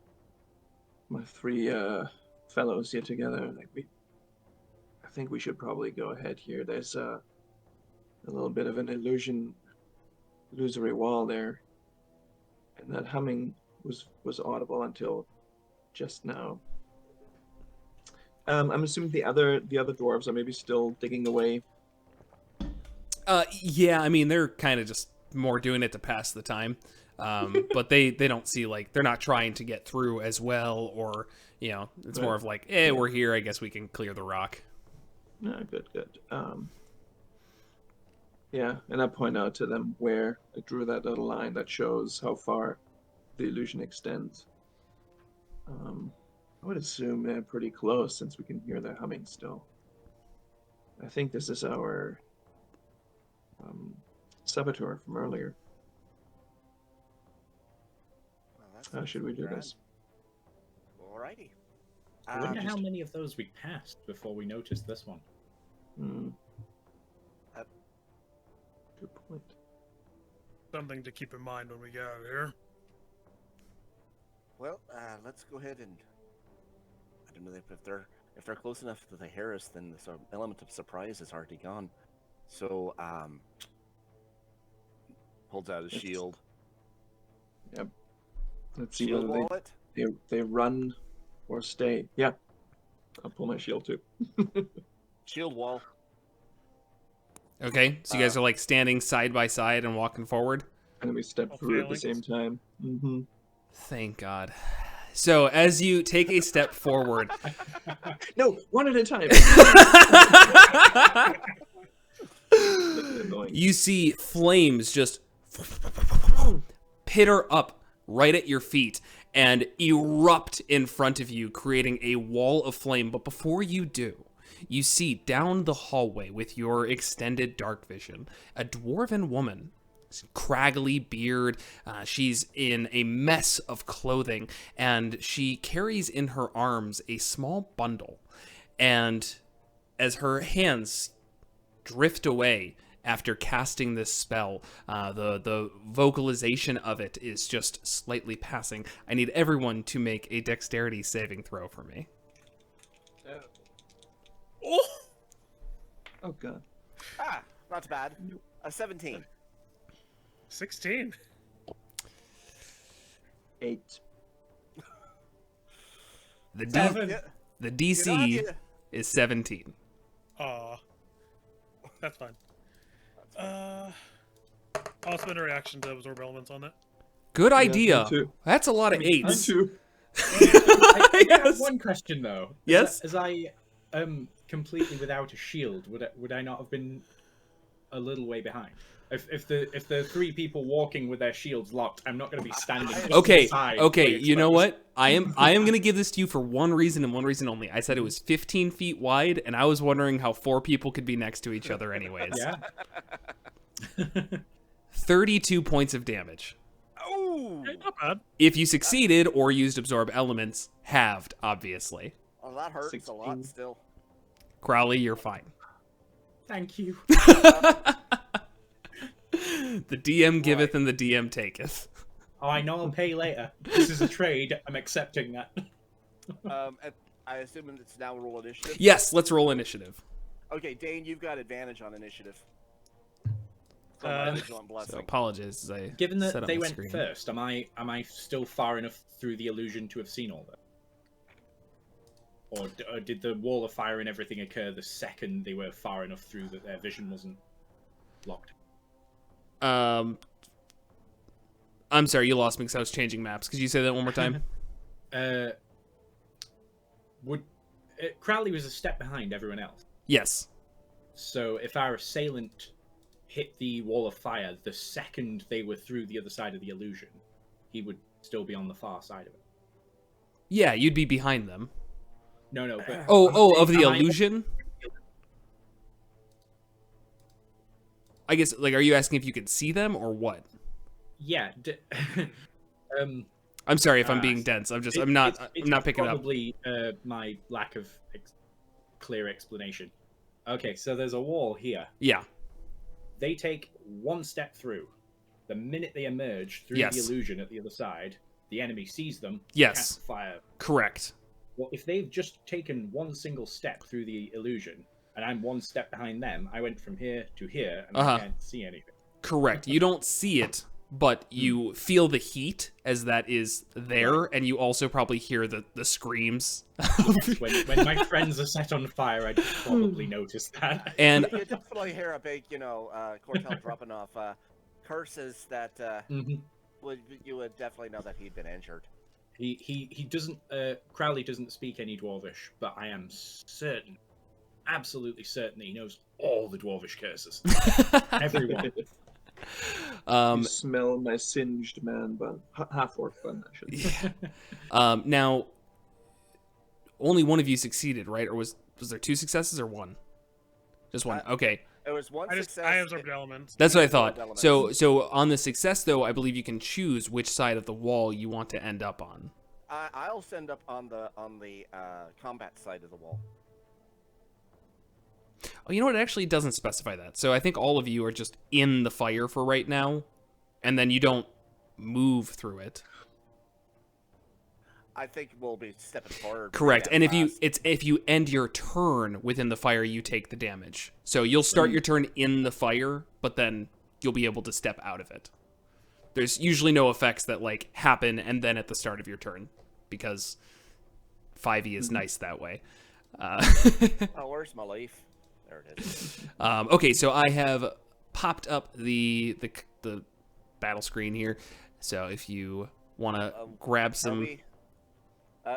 my three fellows here together. I think we should probably go ahead here. There's a little bit of an illusory wall there, and that humming was audible until just now. I'm assuming the other dwarves are maybe still digging away. Yeah, I mean, they're kind of just more doing it to pass the time. But they don't see, like, they're not trying to get through as well, or, you know, it's more of like, we're here, I guess we can clear the rock. No, good. Yeah, and I point out to them where I drew that little line that shows how far the illusion extends. I would assume they're pretty close since we can hear their humming still. I think this is our saboteur from earlier. How should we do this? Alrighty. I wonder how many of those we passed before we noticed this one. Good point. Something to keep in mind when we get out of here. Well, let's go ahead and I don't know if they're close enough to the Harris, then the element of surprise is already gone. So holds out his shield. Yep. Let's see Shield whether wallet. they run or stay. Yeah. I'll pull my shield too. Shield wall. Okay, so you guys are, like, standing side by side and walking forward? And then we step through at the same time. Mm-hmm. Thank God. So, as you take a step forward... No, one at a time! You see flames just pitter up right at your feet and erupt in front of you, creating a wall of flame. But before you do, you see down the hallway with your extended dark vision a dwarven woman, craggly beard. She's in a mess of clothing, and she carries in her arms a small bundle. And as her hands drift away after casting this spell, the vocalization of it is just slightly passing. I need everyone to make a dexterity saving throw for me. Oh God. Not bad. A 17. 16. 8. The You DC know, is 17. Aw. That's fine. I'll spend a reaction to absorb elements on that. Good me idea. too. That's a lot of Me 8s. too. I have Yes. one question though. Yes? As I completely without a shield, would I not have been a little way behind? If the three people walking with their shields locked, I'm not going to be standing. just to the Okay, side, okay. fully You know exposed. what? I am going to give this to you for one reason and one reason only. I said it was 15 feet wide, and I was wondering how 4 people could be next to each other anyways. Yeah. 32 points of damage. Oh! Not bad. If you succeeded or used absorb elements, halved, obviously. Oh, that hurts a lot 16. still. Crowley, you're fine. Thank you. The DM giveth and the DM taketh. Oh, I know I'll pay later. This is a trade. I'm accepting that. And I assume it's now roll initiative. Yes, let's roll initiative. Okay, Dane, you've got advantage on initiative. Uh, On blessing. So apologies. As I Given set that up they my went screen. first, am I still far enough through the illusion to have seen all that? Or did the wall of fire and everything occur the second they were far enough through that their vision wasn't blocked? I'm sorry, you lost me because I was changing maps. Could you say that one more time? Crowley was a step behind everyone else. Yes. So if our assailant hit the wall of fire the second they were through the other side of the illusion, he would still be on the far side of it. Yeah, you'd be behind them. No, but Oh, of the Am I- illusion? I guess, like, are you asking if you could see them or what? Yeah. I'm sorry if I'm being dense. I'm not picking up. Probably my lack of clear explanation. Okay, so there's a wall here. Yeah. They take one step through. The minute they emerge through Yes. the illusion at the other side, the enemy sees them. Yes. Cast fire. Correct. Well, if they've just taken one single step through the illusion, and I'm one step behind them, I went from here to here, and I can't see anything. Correct. You don't see it, but you feel the heat as that is there, and you also probably hear the screams. when my friends are set on fire, I'd probably notice that. And You definitely hear a big, Cortel dropping off curses that you would definitely know that he'd been injured. He doesn't. Crowley doesn't speak any Dwarvish, but I am certain, absolutely certain, that he knows all the Dwarvish curses. Everyone. You smell my singed man bun, half-orc bun, I should say. now, only one of you succeeded, right? Or was there 2 successes or 1? Just 1. Okay. It was one success. I absorbed elements. That's what I thought. So on the success, though, I believe you can choose which side of the wall you want to end up on. I'll send up on the combat side of the wall. Oh, you know what? It actually doesn't specify that. So I think all of you are just in the fire for right now, and then you don't move through it. I think we'll be stepping forward. Correct. And if you end your turn within the fire, you take the damage. So you'll start your turn in the fire, but then you'll be able to step out of it. There's usually no effects that like happen and then at the start of your turn, because 5e is nice that way. Oh, where's my leaf? There it is. Okay, so I have popped up the battle screen here. So if you want to grab some...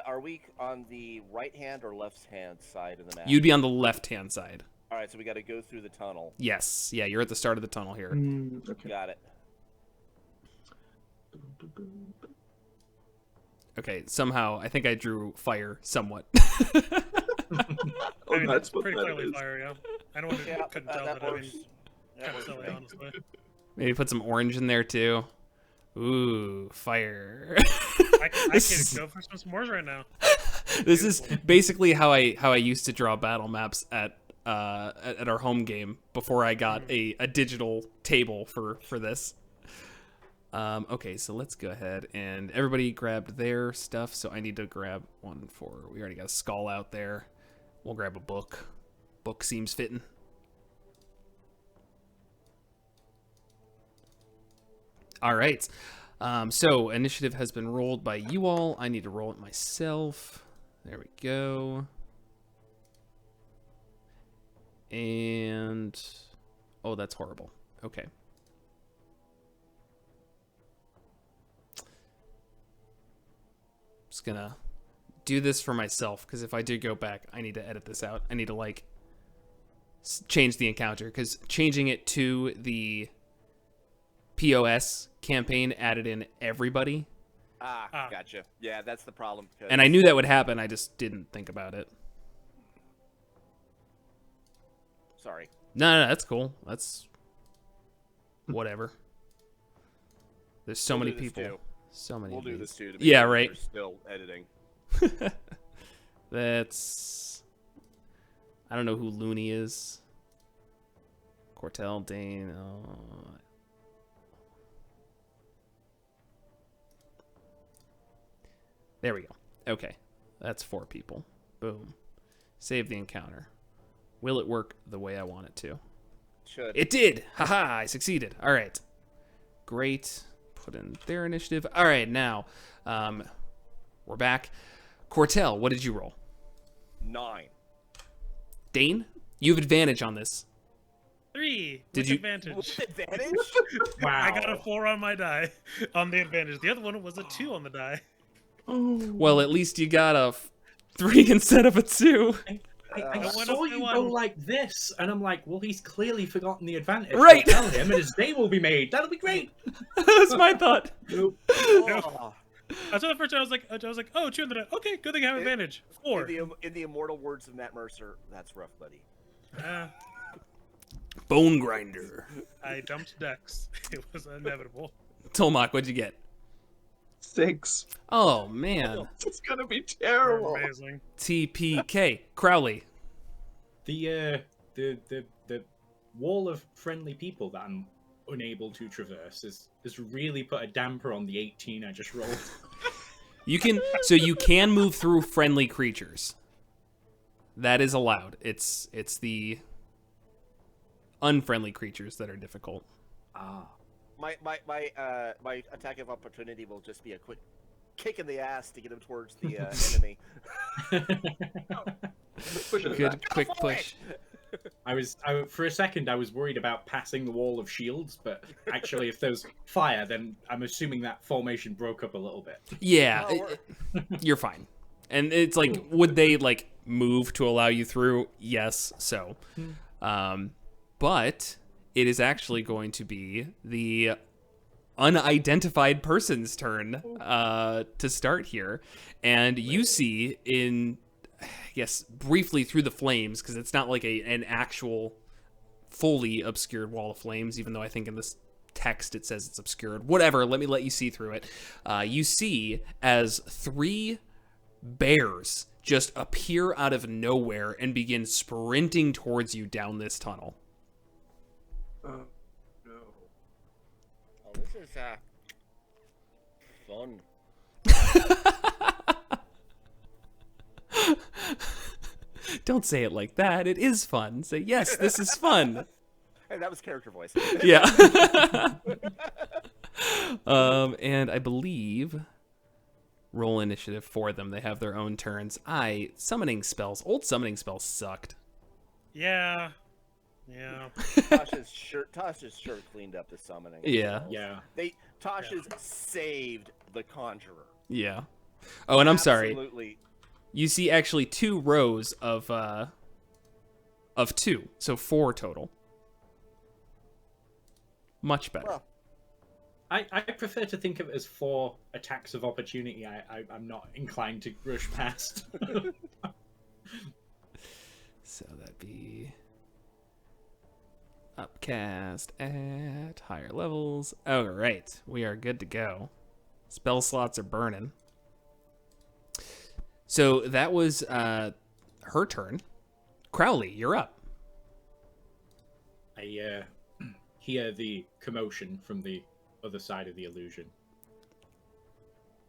Are we on the right-hand or left-hand side of the map? You'd be on the left-hand side. All right, so we got to go through the tunnel. Yes. Yeah, you're at the start of the tunnel here. Okay. Got it. Okay, somehow I think I drew fire somewhat. I mean, that's what pretty that clearly is. fire, yeah. I don't want to, couldn't tell that that. I works. mean, That kind of works silly, for me. honestly. Maybe put some orange in there too. Ooh, fire. I This can't go for some s'mores right now. This is basically how I used to draw battle maps at our home game before I got a digital table for this. Okay, so let's go ahead and everybody grabbed their stuff. So I need to grab one for. We already got a skull out there. We'll grab a book. Book seems fitting. All right. So initiative has been rolled by you all. I need to roll it myself. There we go. And oh, that's horrible. Okay. Just gonna do this for myself, because if I do go back, I need to edit this out. I need to like change the encounter, because changing it to the POS campaign added in everybody. Gotcha. Yeah, that's the problem. And I knew that would happen. I just didn't think about it. Sorry. No, that's cool. That's whatever. There's so We'll many do this people. too. So many. We'll of do these. this too. Yeah, right. We're still editing. That's. I don't know who Looney is. Cortel, Dane. There we go. Okay. That's 4 people. Boom. Save the encounter. Will it work the way I want it to? Should. It did! Haha, I succeeded. All right. Great. Put in their initiative. All right, now, we're back. Cortel, what did you roll? 9. Dane, you have advantage on this. 3. Did with you- advantage? With advantage? Wow. I got a 4 on my die on the advantage. The other one was a 2 on the die. Well, at least you got a 3 instead of a 2. I what saw if I you won? go like this, and I'm like, well, he's clearly forgotten the advantage. Right. Tell him, and his day will be made. That'll be great. That's my thought. Oh. That's the first time I was like, oh, 2 on the die. Okay, good thing I have advantage. 4. In the immortal words of Matt Mercer, that's rough, buddy. Bone grinder. I dumped Dex. It was inevitable. Tolmach, what'd you get? 6. Oh man. It's gonna be They're terrible. amazing. TPK. Crowley. The wall of friendly people that I'm unable to traverse has really put a damper on the 18 I just rolled. You can move through friendly creatures. That is allowed. It's the unfriendly creatures that are difficult. Ah. My attack of opportunity will just be a quick kick in the ass to get him towards the enemy. Push it Good back. quick push. For a second I was worried about passing the wall of shields, but actually if there's fire, then I'm assuming that formation broke up a little bit. Yeah, Oh, you're fine. And it's like, would they like move to allow you through? Yes. So, but it is actually going to be the unidentified person's turn to start here, and you see in, I guess, briefly through the flames, because it's not like an actual fully obscured wall of flames, even though I think in this text it says it's obscured. Whatever, let you see through it. You see as 3 bears just appear out of nowhere and begin sprinting towards you down this tunnel. Oh, no. Oh, this is fun. Don't say it like that. It is fun. Say, yes, this is fun. Hey, that was character voice. Yeah. And I believe roll initiative for them. They have their own turns. Summoning spells. Old summoning spells sucked. Yeah. Tasha's sure cleaned up the summoning. Yeah. spells. Yeah. Tasha's saved the conjurer. Yeah. Oh, and I'm sorry. Absolutely. You see actually 2 rows of 2, so 4 total. Much better. Well, I prefer to think of it as 4 attacks of opportunity. I'm not inclined to rush past. So that'd be upcast at higher levels. All right, we are good to go. Spell slots are burning. So that was her turn. Crowley, you're up. I hear the commotion from the other side of the illusion.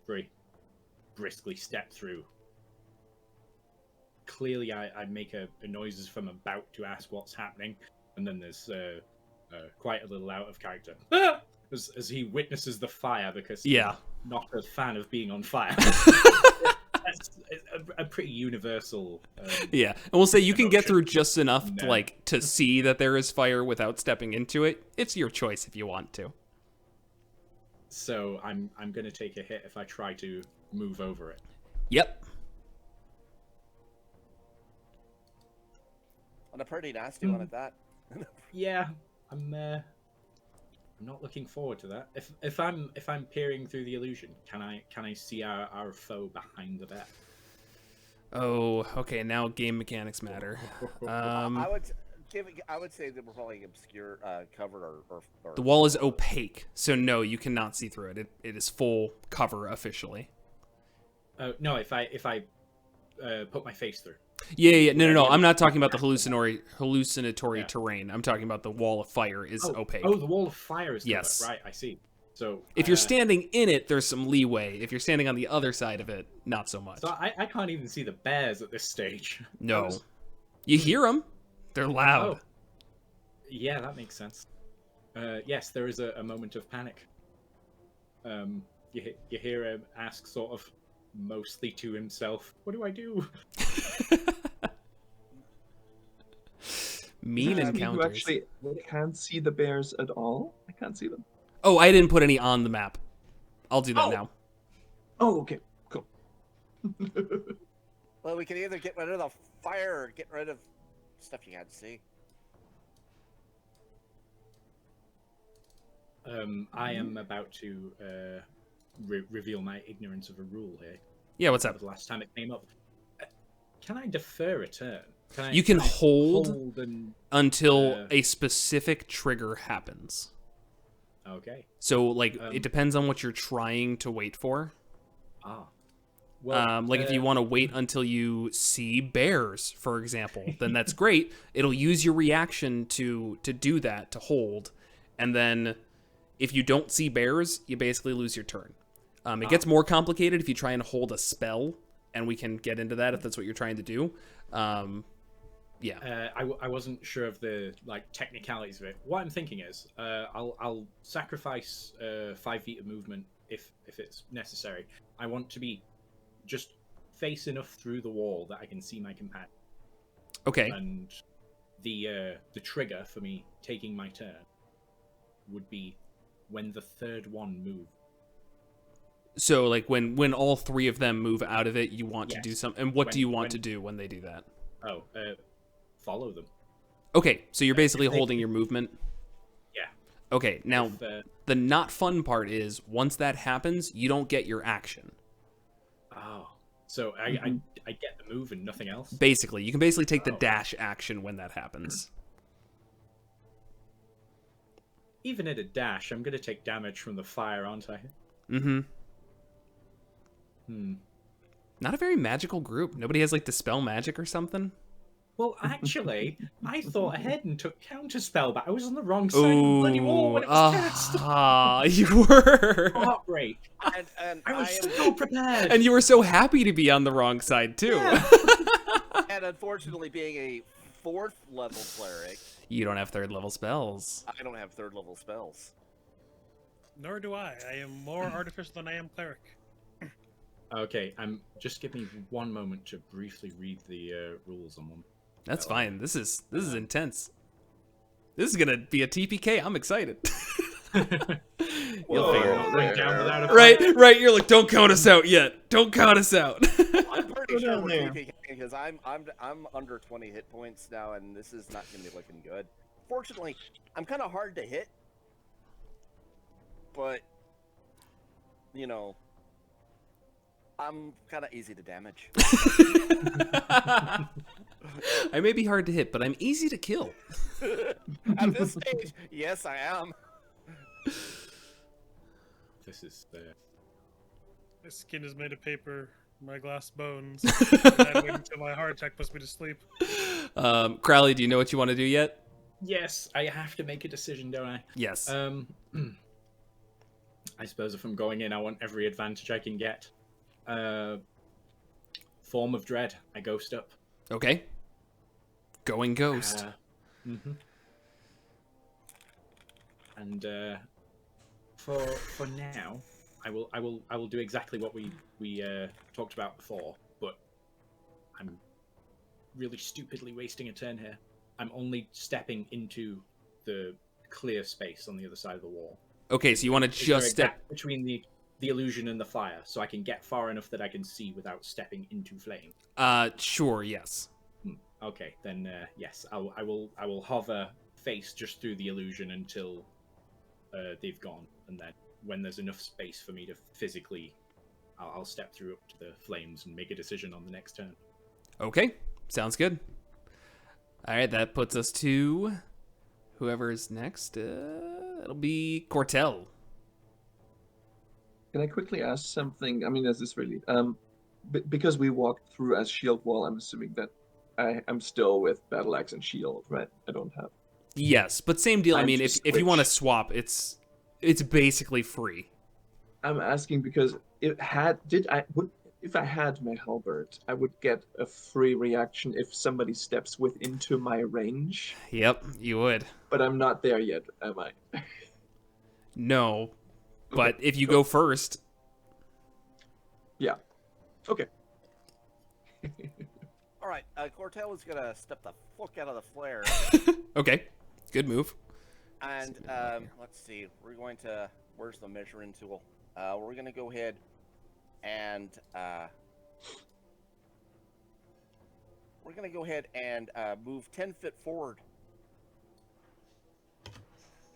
Very briskly step through. Clearly, I make a noises from about to ask what's happening, and then there's quite a little out of character. As he witnesses the fire, because he's not a fan of being on fire. That's a pretty universal. Yeah, and we'll say you can get through just enough to see that there is fire without stepping into it. It's your choice if you want to. So I'm gonna take a hit if I try to move over it. Yep. on a pretty nasty one at that. Yeah, I'm not looking forward to that. If I'm peering through the illusion, can I see our foe behind the bear? Oh, okay. Now game mechanics matter. I would say that we're probably obscure, covered, or The wall is opaque, so no, you cannot see through it. It is full cover officially. No, if I put my face through. Yeah. No. I'm not talking about the hallucinatory terrain. I'm talking about the wall of fire is opaque. Oh, the wall of fire is yes. Right, I see. So if you're standing in it, there's some leeway. If you're standing on the other side of it, not so much. So I can't even see the bears at this stage. No. You hear them. They're loud. Oh. Yeah, that makes sense. Yes, there is a moment of panic. You hear him ask sort of mostly to himself, what do I do? Mean encounters. You actually can't see the bears at all? I can't see them. Oh, I didn't put any on the map. I'll do that now. Oh, okay. Cool. Well, we can either get rid of the fire or get rid of stuff you can't see. I am about to reveal my ignorance of a rule here. Yeah, what's up? The last time it came up. Can I defer a turn? You can hold and... until a specific trigger happens. Okay. So, like, it depends on what you're trying to wait for. Ah. Well, like, if you want to wait until you see bears, for example, then that's great. It'll use your reaction to do that, to hold. And then, if you don't see bears, you basically lose your turn. It gets more complicated if you try and hold a spell, and we can get into that if that's what you're trying to do. Yeah. I wasn't sure of the technicalities of it. What I'm thinking is, I'll sacrifice 5 feet of movement if it's necessary. I want to be just face enough through the wall that I can see my companion. Okay. And the trigger for me taking my turn would be when the third one moves. So, like, when all 3 of them move out of it, you want to do something. And what do you want to do when they do that? Oh, follow them. Okay, so you're basically holding your movement? Yeah. Okay, now, the not fun part is, once that happens, you don't get your action. Oh. So I get the move and nothing else? Basically. You can basically take the dash action when that happens. Even at a dash, I'm going to take damage from the fire, aren't I? Mm-hmm. Not a very magical group. Nobody has, like, dispel magic or something? Well, actually, I thought ahead and took counterspell, but I was on the wrong side of the bloody wall when it was cast. Ah, you were. Heartbreak. And I was so prepared. And you were so happy to be on the wrong side, too. Yeah. And unfortunately, being a 4th level cleric, You don't have 3rd level spells. I don't have 3rd level spells. Nor do I. I am more artificial than I am cleric. Okay, just give me one moment to briefly read the rules on one. That's fine. This is intense. This is gonna be a TPK. I'm excited. You'll figure it out. Right. You're like, don't count us out yet. Don't count us out. I'm pretty sure we're TPK because I'm under 20 hit points now, and this is not gonna be looking good. Fortunately, I'm kind of hard to hit, but you know, I'm kind of easy to damage. I may be hard to hit, but I'm easy to kill. At this stage, yes, I am. This is My skin is made of paper. My glass bones. And waiting until my heart attack puts me to sleep. Crowley, do you know what you want to do yet? Yes, I have to make a decision, don't I? Yes. I suppose if I'm going in, I want every advantage I can get. Form of dread. I ghost up. Okay. Going ghost. And for now, I will do exactly what we talked about before. But I'm really stupidly wasting a turn here. I'm only stepping into the clear space on the other side of the wall. Okay, so you want to just step between the illusion and the fire, so I can get far enough that I can see without stepping into flame. Sure, yes. Okay, then yes, I will hover face just through the illusion until they've gone, and then when there's enough space for me to physically, I'll step through up to the flames and make a decision on the next turn. Okay, sounds good. All right, that puts us to whoever's next. It'll be Cortel. Can I quickly ask something? I mean, is this really because we walked through as shield wall? I'm assuming that I'm still with battle axe and shield, right? I don't have. Yes, but same deal. I mean, if you want to swap, it's basically free. I'm asking because if I had my halberd, I would get a free reaction if somebody steps into my range. Yep, you would. But I'm not there yet, am I? No, but if you go first. Yeah. Okay. All right, Cortel is gonna step the fuck out of the flare. Okay, good move. And let's see, we're going to. Where's the measuring tool? We're gonna go ahead and move 10 feet forward.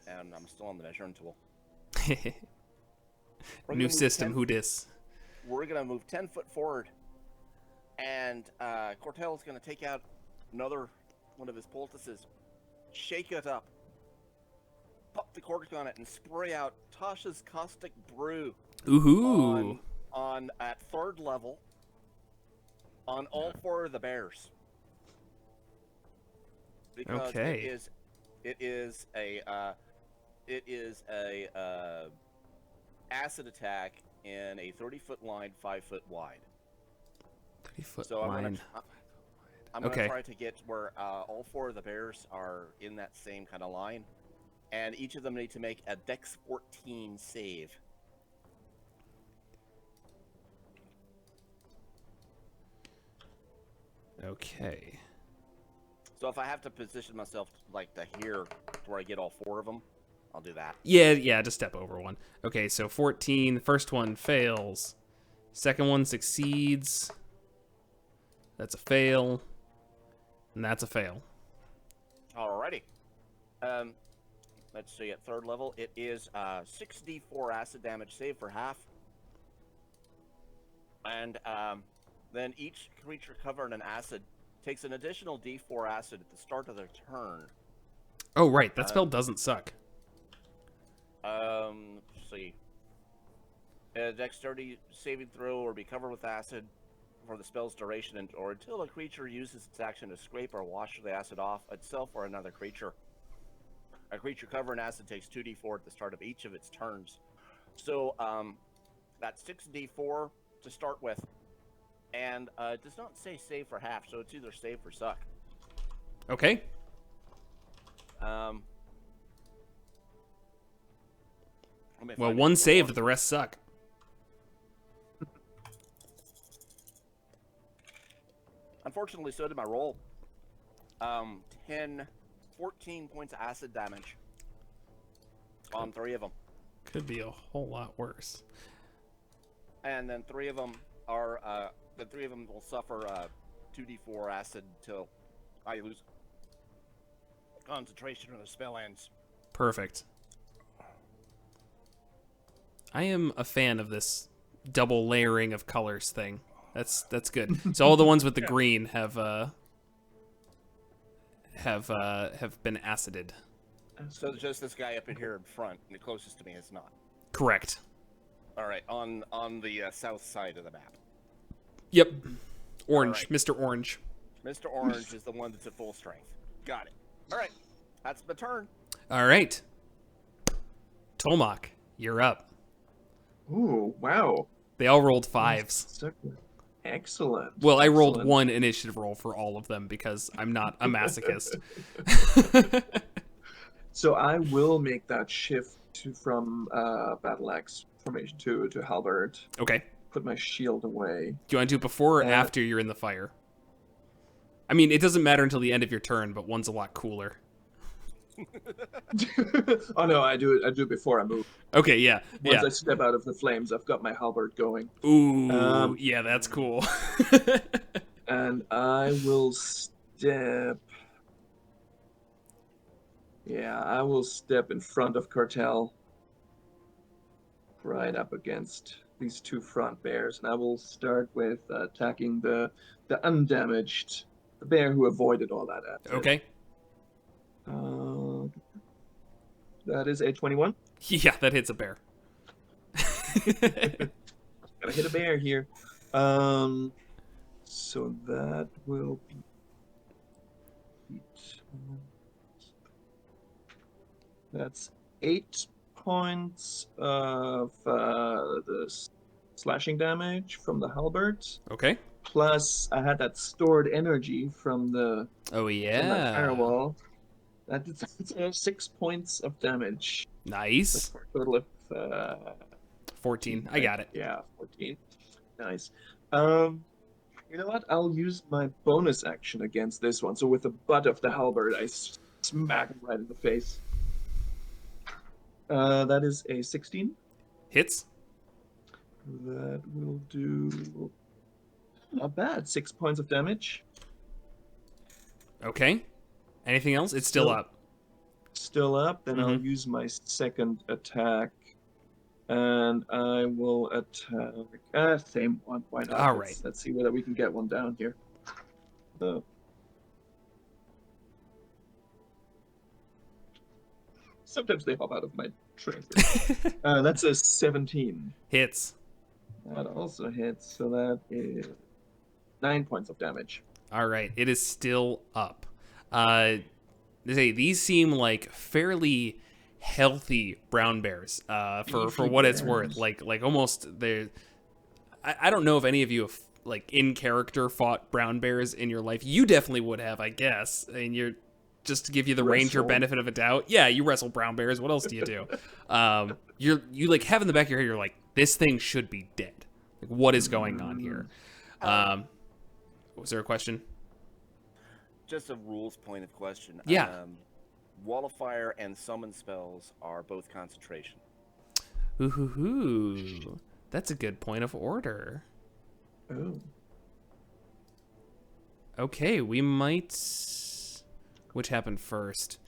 And I'm still on the measuring tool. New system, who dis? We're gonna move 10 foot forward, and Cortel's gonna take out another one of his poultices, shake it up, pop the cork on it, and spray out Tasha's Caustic Brew Ooh. on at 3rd level on all 4 of the bears. Because Okay. it is a acid attack in a 30-foot line, 5-foot wide. 30-foot So line. I'm gonna Okay. try to get where all 4 of the bears are in that same kind of line, and each of them need to make a Dex 14 save. Okay. So if I have to position myself like to here, to where I get all 4 of them, I'll do that. Yeah, just step over one. Okay, so 14. The first one fails. Second one succeeds. That's a fail. And that's a fail. Alrighty. Let's see, at 3rd level, it is 6d4 acid damage save for half. And then each creature covered in acid takes an additional d4 acid at the start of their turn. Oh, right. That spell doesn't suck. Let's see. A dexterity saving throw or be covered with acid for the spell's duration or until a creature uses its action to scrape or wash the acid off itself or another creature. A creature covered in acid takes 2d4 at the start of each of its turns. So, that's 6d4 to start with. And it does not say save for half, so it's either save or suck. Okay. Let me Well, find one it. saved, the rest suck. Unfortunately, so did my roll. 14 points of acid damage on 3 of them. Could be a whole lot worse. And then 3 of them are, the 3 of them will suffer 2d4 acid until I lose concentration or the spell ends. Perfect. I am a fan of this double layering of colors thing. That's good. So all the ones with the green have been acided. So just this guy up in here in front, and the closest to me is not. Correct. All right, on the south side of the map. Yep. Orange, All right. Mr. Orange. Mr. Orange is the one that's at full strength. Got it. All right, that's my turn. All right. Tolmach, you're up. Ooh, wow. They all rolled 5s. Excellent. Well, I rolled Excellent. 1 initiative roll for all of them because I'm not a masochist. So I will make that shift from battle axe formation to halberd. Okay. Put my shield away. Do you want to do it before or after you're in the fire? I mean, it doesn't matter until the end of your turn, but one's a lot cooler. Oh no, I do it before I move. Okay, yeah. Once I step out of the flames, I've got my halberd going. Ooh, yeah, that's cool. And I will step. Yeah, I will step in front of Cartel. Right up against these 2 front bears, and I will start with attacking the undamaged, the bear who avoided all that acid. Okay. That is a 21. Yeah, that hits a bear. Gotta hit a bear here. So that will be. That's 8 points of the slashing damage from the halberd. Okay. Plus, I had that stored energy from the Oh, from that yeah. firewall. That's 6 points of damage. Nice. For a total of 14. I got it. Yeah, 14. Nice. You know what? I'll use my bonus action against this one. So with the butt of the halberd, I smack him right in the face. That is a 16. Hits. That will do not bad. 6 points of damage. Okay. Anything else? It's still up. Still up. Then I'll use my second attack. And I will attack. Same one. Why not? All right. Let's see whether we can get one down here. Sometimes they hop out of my train. That's a 17. Hits. That also hits, so that is 9 points of damage. All right, it is still up. These seem like fairly healthy brown bears for what it's worth. Like almost they're. I don't know if any of you have like in character fought brown bears in your life. You definitely would have, I guess. And you're just to give you the ranger benefit of a doubt. Yeah, you wrestle brown bears. What else do you do? You like have in the back of your head. You're like, this thing should be dead. Like, what is going on here? Was there a question? Just a rules point of question. Yeah. Wall of Fire and summon spells are both concentration. Ooh, that's a good point of order. Oh. Okay, we might. Which happened first?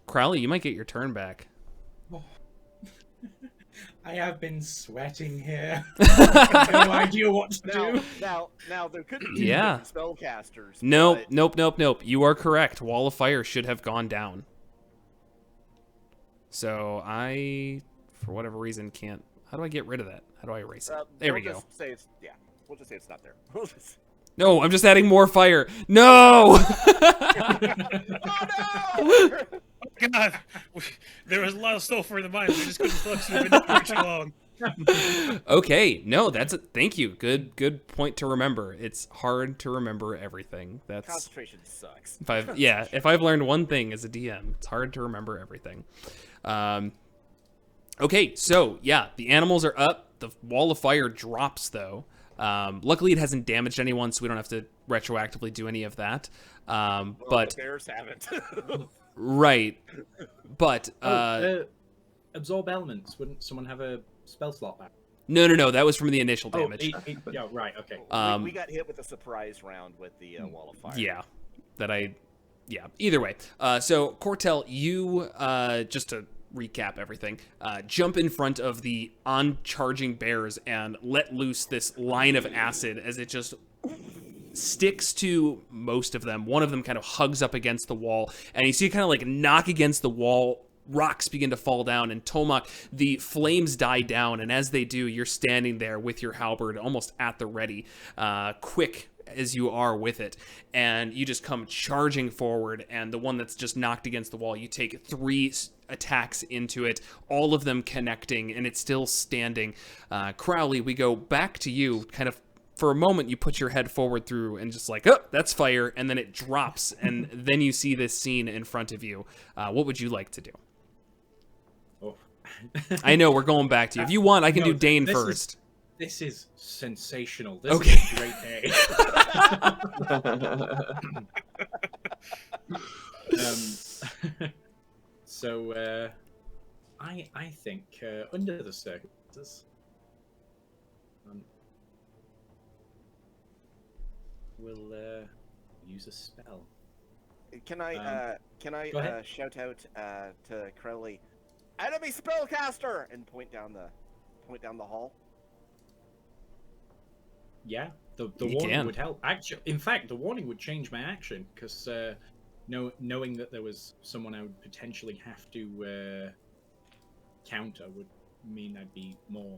Crowley, you might get your turn back. I have been sweating here. I have no idea what to do. Now there could be Yeah. spellcasters. Nope. You are correct. Wall of Fire should have gone down. So I, for whatever reason, can't. How do I get rid of that? How do I erase it? There we go. We'll just say it's not there. No, I'm just adding more fire. No! Oh no! God, there was a lot of sulfur in the mines. We just couldn't focus on it for too long. Okay, no, thank you. Good point to remember. It's hard to remember everything. That's Concentration sucks. if I've learned one thing as a DM, it's hard to remember everything. Okay, so yeah, the animals are up. The wall of fire drops though. Luckily, it hasn't damaged anyone, so we don't have to retroactively do any of that. But the bears haven't. right, but absorb elements. Wouldn't someone have a spell slot back? No. That was from the initial damage. Yeah, right. Okay. We got hit with a surprise round with the wall of fire. Yeah, either way. So Cortel, you just to recap everything, jump in front of the on-charging bears and let loose this line of acid as it just sticks to most of them. One of them kind of hugs up against the wall, and you see it kind of like knock against the wall. Rocks begin to fall down, and Tomak, the flames die down, and as they do, you're standing there with your halberd almost at the ready, quick as you are with it, and you just come charging forward, and the one that's just knocked against the wall, you take 3 attacks into it, all of them connecting, and it's still standing. Crowley, we go back to you, kind of for a moment you put your head forward through and just like, oh, that's fire, and then it drops, and then you see this scene in front of you. What would you like to do? Oh. I know, we're going back to you. If you want, I can do Dane first. This is sensational. This Okay. is a great day. So, I think under the circumstances, we'll use a spell. Can I Go ahead. shout out to Crowley, enemy spellcaster, and point down the hall? Yeah, the You warning can. would help. Actually, in fact, the warning would change my action because knowing that there was someone I would potentially have to counter would mean I'd be more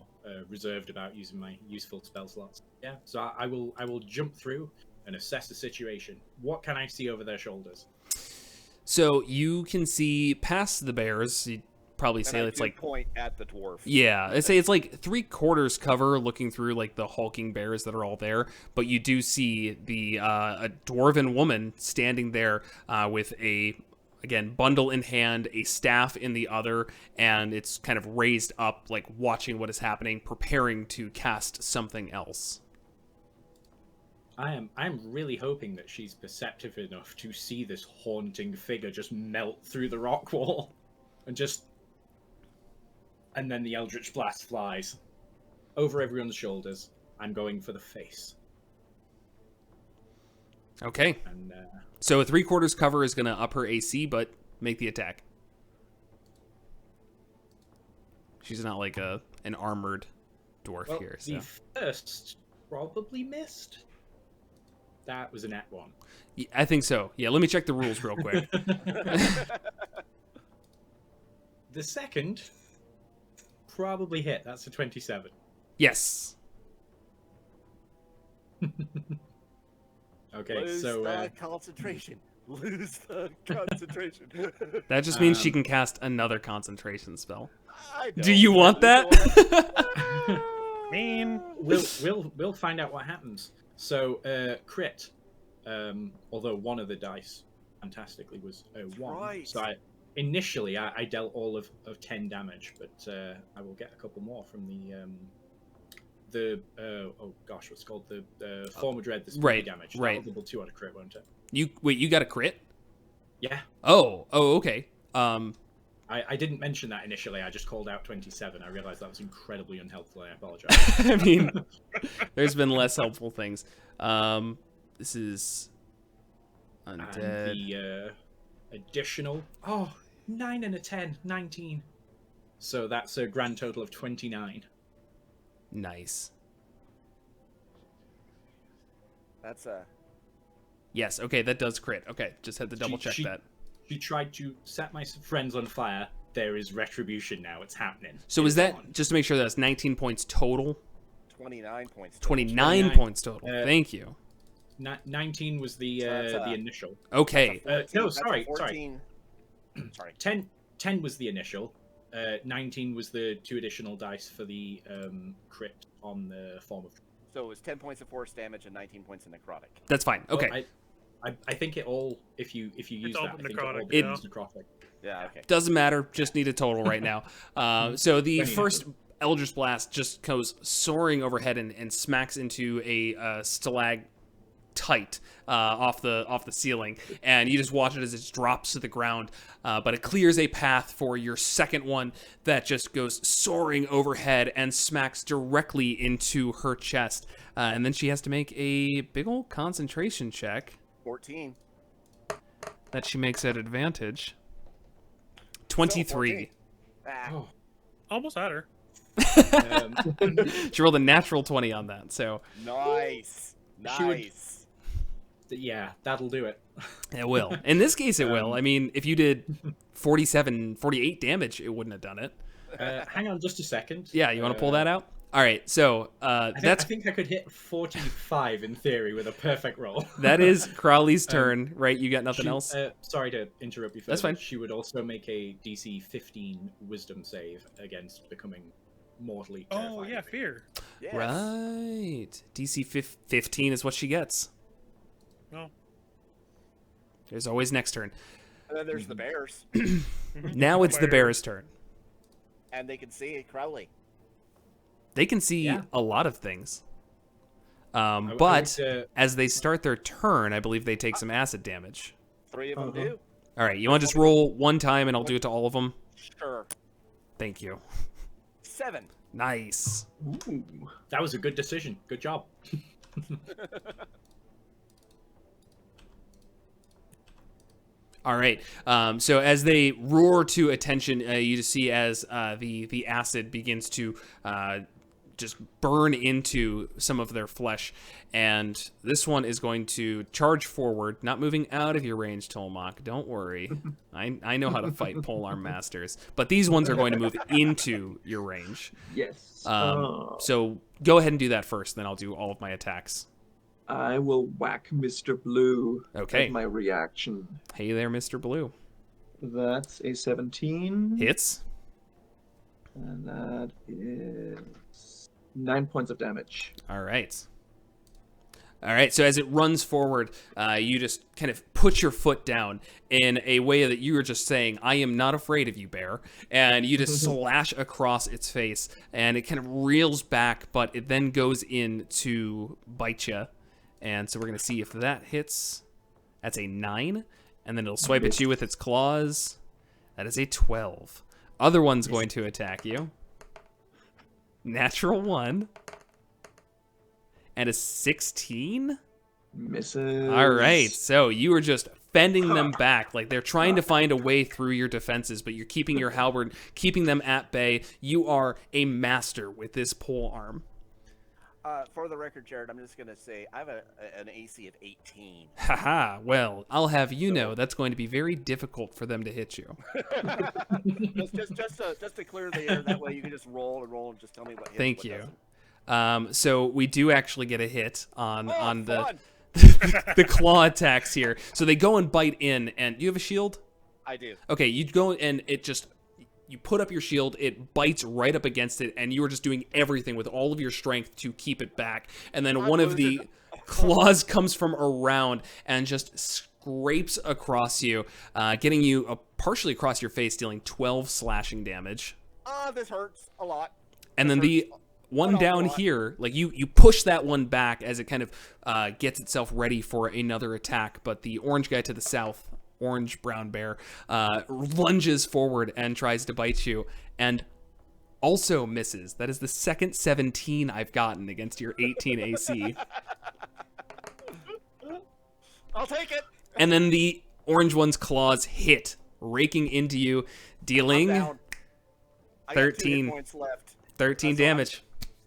reserved about using my useful spell slots. Yeah, so I will jump through and assess the situation. What can I see over their shoulders? So you can see past the bears. You'd probably say And I it's do like, point at the dwarf. yeah, I'd say it's like 3/4 cover looking through like the hulking bears that are all there. But you do see the a dwarven woman standing there with a, again, bundle in hand, a staff in the other, and it's kind of raised up, like watching what is happening, preparing to cast something else. I'm really hoping that she's perceptive enough to see this haunting figure just melt through the rock wall and then the Eldritch Blast flies over everyone's shoulders. I'm going for the face. Okay. And So a 3/4 cover is going to up her AC, but make the attack. She's not like an armored dwarf well, here. So. the first probably missed. That was a nat 1. Yeah, I think so. Yeah, let me check the rules real quick. The second probably hit. That's a 27. Yes. Okay, Lose so the concentration. Lose the concentration. That just means she can cast another concentration spell. I Do don't you want lose the that? Mean. we'll find out what happens. So crit, although one of the dice fantastically was a 1. right. So initially I dealt all of 10 damage, but I will get a couple more from the oh gosh, what's it called, the form of dread, the spooky Right, damage. right. That'll double 2 on a crit, won't it? You got a crit? Yeah. Oh, okay. I didn't mention that initially. I just called out 27. I realized that was incredibly unhelpful. I apologize. I mean, there's been less helpful things. This is undead. And the additional 9 and a 10, 19. So that's a grand total of 29. Nice. That's a. Yes. Okay, that does crit. Okay, just had to double check She that. She tried to set my friends on fire. There is retribution now. It's happening. So It is that on. just to make sure that's 19 points total? 29 points. 29 29. points total. Thank you. 19 was the that's the initial. Okay. No, That's a sorry. 14. Sorry. 10 was the initial. 19 was the 2 additional dice for the crit on the form of. So it was 10 points of force damage and 19 points of necrotic. That's fine. Okay. Well, I think it all, if you use all that, I think necrotic, it all yeah. becomes necrotic. Yeah. Okay. Doesn't matter. Just need a total right now. So the 29. first Eldritch Blast just goes soaring overhead and smacks into a stalactite off the ceiling, and you just watch it as it drops to the ground. But it clears a path for your second one that just goes soaring overhead and smacks directly into her chest. And then she has to make a big old concentration check 14. that she makes at advantage. 23. Ah. Oh. Almost had her. She rolled a natural 20 on that, so Nice. She would- Nice. Yeah, that'll do it. it will. In this case, it will. I mean, if you did 48 damage, it wouldn't have done it. Hang on just a second. Yeah, you want to pull that out? All right, so I that's think I could hit 45 in theory with a perfect roll. that is Crowley's turn, right? You got nothing else? Sorry to interrupt you further. That's fine. She would also make a DC 15 wisdom save against becoming mortally terrified. Oh yeah, fear. Yes. Right. DC 15 is what she gets. Oh. There's always next turn. And then there's the bears, Now it's the bear's turn. and they can see Crowley. They can see Yeah. a lot of things. I But would, as they start their turn, I believe they take some acid damage. 3 of them Uh-huh. do. All right, you want to just roll one time and I'll do it to all of them? Sure. Thank you. 7. Nice. Ooh. that was a good decision. Good job. All right. So as they roar to attention, you just see as the acid begins to just burn into some of their flesh, and this one is going to charge forward, not moving out of your range, Tolmok. Don't worry, I know how to fight polearm masters, but these ones are going to move into your range. Yes. So go ahead and do that first, then I'll do all of my attacks. I will whack Mr. Blue Okay. as my reaction. Hey there, Mr. Blue. That's a 17. Hits. And that is 9 points of damage. All right. All right, so as it runs forward, you just kind of put your foot down in a way that you were just saying, I am not afraid of you, bear. And you just slash across its face, and it kind of reels back, but it then goes in to bite you. And so we're going to see if that hits. That's a 9. And then it'll swipe at you with its claws. That is a 12. Other one's going to attack you. Natural 1. And a 16? Misses. All right, so you are just fending them back. Like they're trying to find a way through your defenses, but you're keeping your halberd, keeping them at bay. You are a master with this pole arm. For the record, Jared, I'm just gonna say I have an AC of 18. Haha, well, I'll have you know that's going to be very difficult for them to hit you. just to clear the air. That way you can just roll and just tell me what hits. Thank what you. doesn't. So we do actually get a hit on Fun! the claw attacks here. So they go and bite in, and do you have a shield? I do. Okay, you go and it just, you put up your shield, it bites right up against it, and you are just doing everything with all of your strength to keep it back. And then one of the claws comes from around and just scrapes across you, getting you partially across your face, dealing 12 slashing damage. This hurts a lot. And then the one Not a down lot. here, like you push that one back as it kind of gets itself ready for another attack, but the orange guy to the south, orange brown bear, lunges forward and tries to bite you and also misses. That is the second 17 I've gotten against your 18 AC. I'll take it. And then the orange one's claws hit, raking into you, dealing I'm down. I got 2 hit 13 points left. 13 That's all. damage.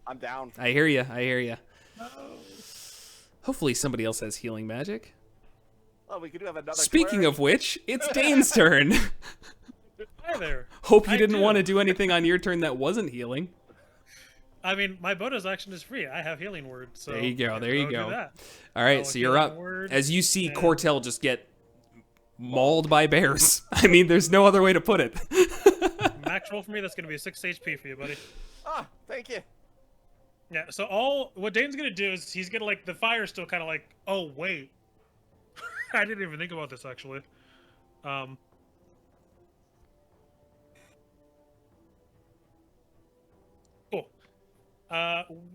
I'm down. I hear you. I hear you. Hopefully somebody else has healing magic. Oh, we could have another. Speaking cleric. of which, it's Dane's turn. Hi there. Hope you I didn't do. want to do anything on your turn that wasn't healing. I mean, my bonus action is free. I have healing word. So There you go, I'll there you do go. that. All right, I'll so you're healing up. word As you see and- Cortel just get mauled by bears. I mean, there's no other way to put it. Max roll for me. That's gonna be a 6 HP for you, buddy. Thank you. Yeah. So what Dane's gonna do is he's gonna the fire's still kind of like. Oh wait. I didn't even think about this actually. Cool.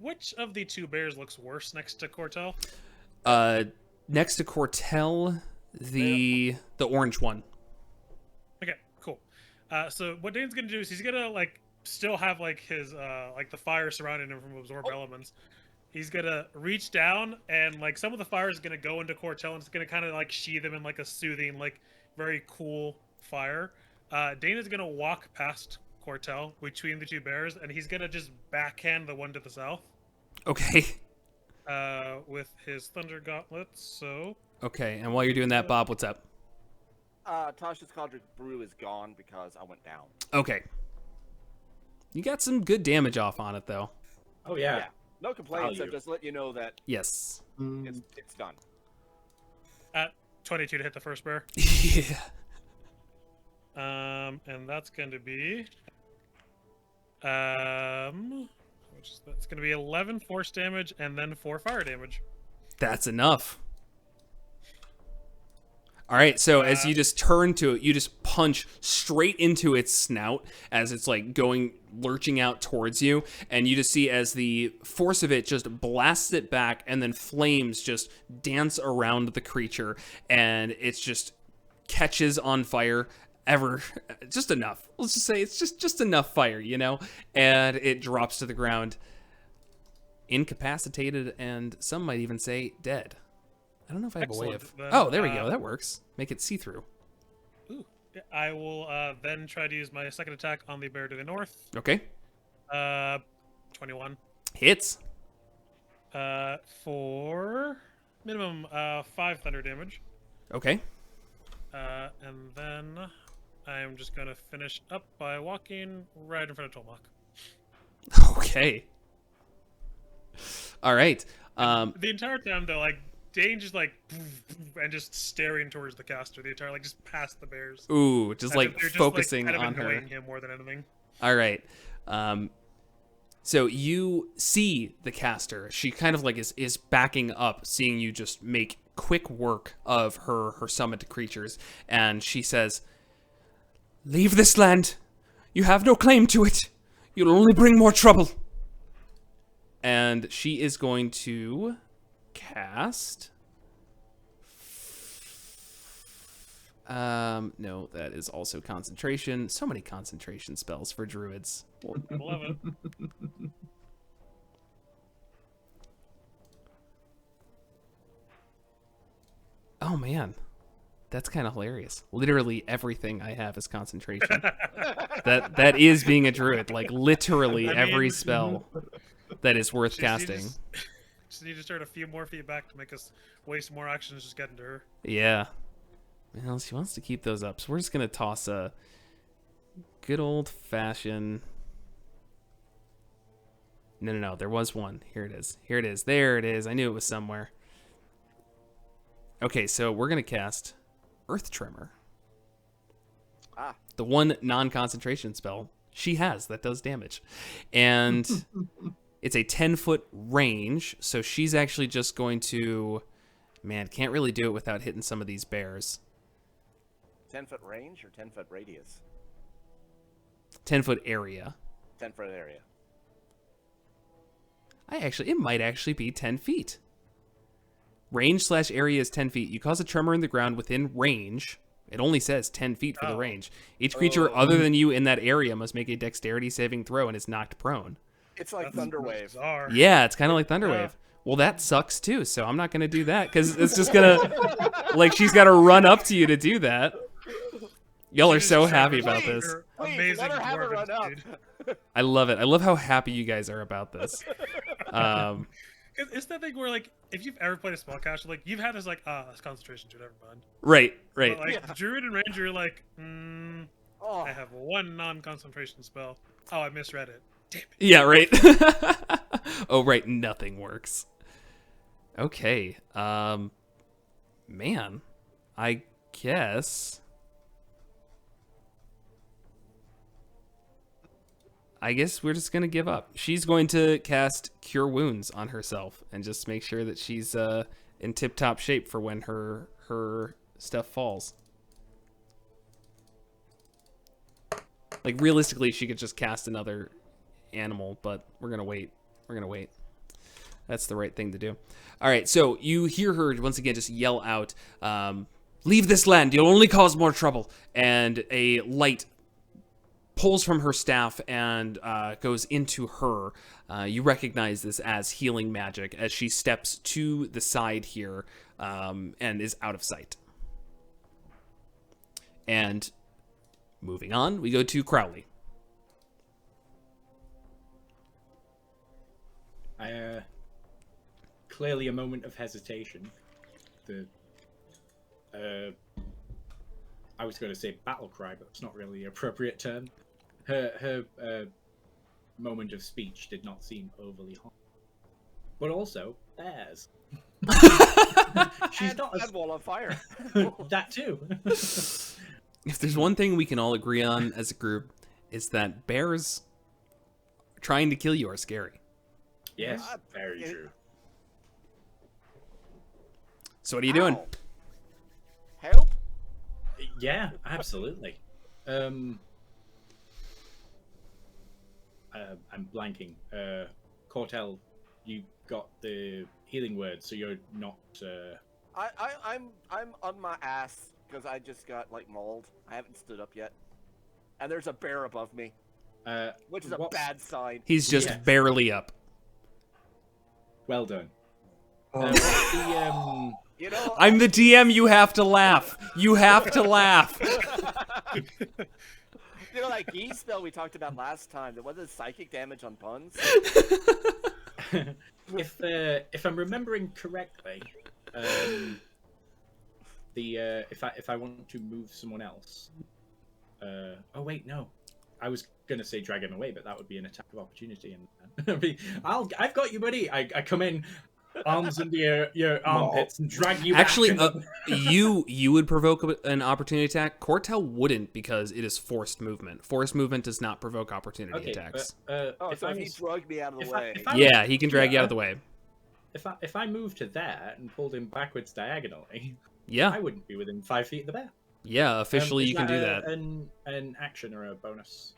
Which of the 2 bears looks worse next to Cortel? Next to Cortel, the orange one. Okay, cool. So what Dane's gonna do is he's gonna still have his the fire surrounding him from absorb elements. He's gonna reach down and some of the fire is gonna go into Cortel and it's gonna kind of sheathe him in a soothing, very cool fire. Dane is gonna walk past Cortel between the 2 bears and he's gonna just backhand the one to the south. Okay. With his thunder gauntlets. So. Okay, and while you're doing that, Bob, what's up? Tasha's Cauldron Brew is gone because I went down. Okay. You got some good damage off on it, though. Oh yeah. No complaints. Value. So just let you know that Yes. it's done. At 22 to hit the first bear. Yeah. And that's going to be that's going to be 11 force damage and then 4 fire damage. That's enough. All right, so as you just turn to it, you just punch straight into its snout as it's lurching out towards you, and you just see as the force of it just blasts it back, and then flames just dance around the creature, and it's just catches on fire just enough. Let's just say it's just enough fire, and it drops to the ground, incapacitated, and some might even say dead. I don't know if I have a way of... Excellent. Then, Oh, there we go. That works. Make it see-through. Ooh. I will then try to use my second attack on the bear to the north. Okay. 21. Hits. For minimum 5 thunder damage. Okay. And then I'm just going to finish up by walking right in front of Tolmok. Okay. All right. The entire time, though, Dane just and just staring towards the caster the entire just past the bears. Ooh, just They're just, focusing kind of on her. annoying him more than anything. All right. So you see the caster. She kind of is backing up, seeing you just make quick work of her summoned creatures, and she says, "Leave this land. You have no claim to it. You'll only bring more trouble." And she is going to cast. No, that is also concentration. So many concentration spells for druids. I love it. Oh man, that's kind of hilarious. Literally everything I have is concentration. that is being a druid. Literally I every mean, spell. that is worth Just need to casting. just need to turn a few more feet back to make us waste more actions just getting to her. Yeah. Well, she wants to keep those up, so we're just gonna toss a good old-fashioned... No. There was one. Here it is. There it is. I knew it was somewhere. Okay, so we're gonna cast Earth Tremor. Ah. The one non-concentration spell she has that does damage. And it's a 10-foot range, so she's actually just going to... Man, can't really do it without hitting some of these bears. 10-foot range or 10-foot radius? 10-foot area. 10-foot area. It might actually be 10 feet. Range/area is 10 feet. You cause a tremor in the ground within range. It only says 10 feet for the range. Each creature other than you in that area must make a dexterity saving throw and is knocked prone. It's like That's Thunderwave. bizarre. Yeah, it's kind of like Thunderwave. Yeah. Well, that sucks too, so I'm not going to do that because it's just going to... Like, she's got to run up to you to do that. Y'all are so happy about this. Your Please, amazing let her have it dwarven run up. speed. I love it. I love how happy you guys are about this. It's that thing where, like, if you've ever played a spellcaster, like, you've had this, like, that's concentration, dude, never mind. Right. But, like, Druid and Ranger, you're like, Oh, I have one non-concentration spell. Oh, I misread it. Damn it. Yeah, right. Oh, right. Nothing works. Okay. Man, I guess we're just gonna give up. She's going to cast Cure Wounds on herself and just make sure that she's in tip-top shape for when her stuff falls. Like, realistically, she could just cast another animal, but we're gonna wait. That's the right thing to do. All right, so you hear her once again just yell out, "Leave this land, you'll only cause more trouble." And a light pulls from her staff and goes into her. You recognize this as healing magic as she steps to the side here and is out of sight. And moving on, we go to Crowley. Clearly a moment of hesitation. I was going to say battle cry, but it's not really the appropriate term. Her moment of speech did not seem overly hot. But also, bears. She's not as wall on fire. that too. If there's one thing we can all agree on as a group, it's that bears trying to kill you are scary. Yes, very true. So what are you doing? Help? Yeah, absolutely. I'm blanking. Cortel, you got the healing word, so you're not. I'm on my ass because I just got like mauled. I haven't stood up yet, and there's a bear above me, which is a bad sign. He's just barely up. Well done. You know, I'm the DM. You have to laugh. You have to laugh. you know that geese spell we talked about last time. That wasn't psychic damage on puns. If I'm remembering correctly, if I want to move someone else, oh wait, no, I was gonna say drag him away, but that would be an attack of opportunity, and I've got you, buddy. I come in, arms under your armpits, and drag you. Actually, back you would provoke an opportunity attack. Cortel wouldn't because it is forced movement. Forced movement does not provoke opportunity attacks. If he dragged me out of the way. Yeah, he can drag you out of the way. If I moved to there and pulled him backwards diagonally, Yeah. I wouldn't be within 5 feet of the bear. Yeah, officially you can do that. An action or a bonus?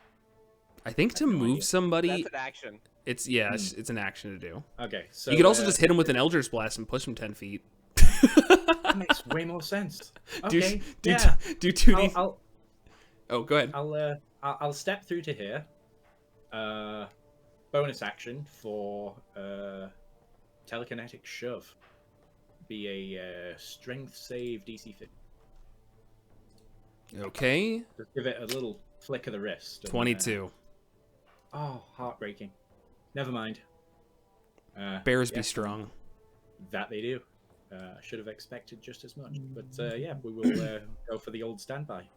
I think to move somebody, That's an action. it's it's an action to do. Okay, so You could also just hit him with an Eldritch Blast and push him 10 feet. that makes way more sense. Okay, do yeah. do 2d. I'll Oh, go ahead. I'll step through to here. Bonus action for telekinetic shove. Be a strength save DC 50. Okay. Just give it a little flick of the wrist. And, 22. oh, heartbreaking. Never mind. Bears be yeah, strong. That they do. Should have expected just as much. But yeah, we will go for the old standby.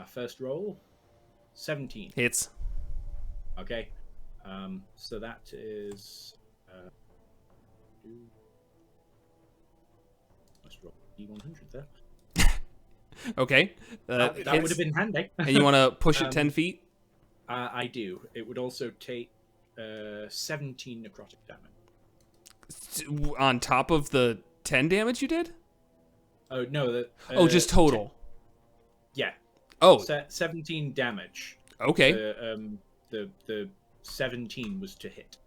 First roll, 17. Hits. Okay. So that is... let's roll D100 there. Okay. That hits. would have been handy. And you want to push it 10 feet? I do. It would also take 17 necrotic damage. On top of the 10 damage you did? Oh, no. Just total. Yeah. Oh, 17 damage. okay. The 17 was to hit.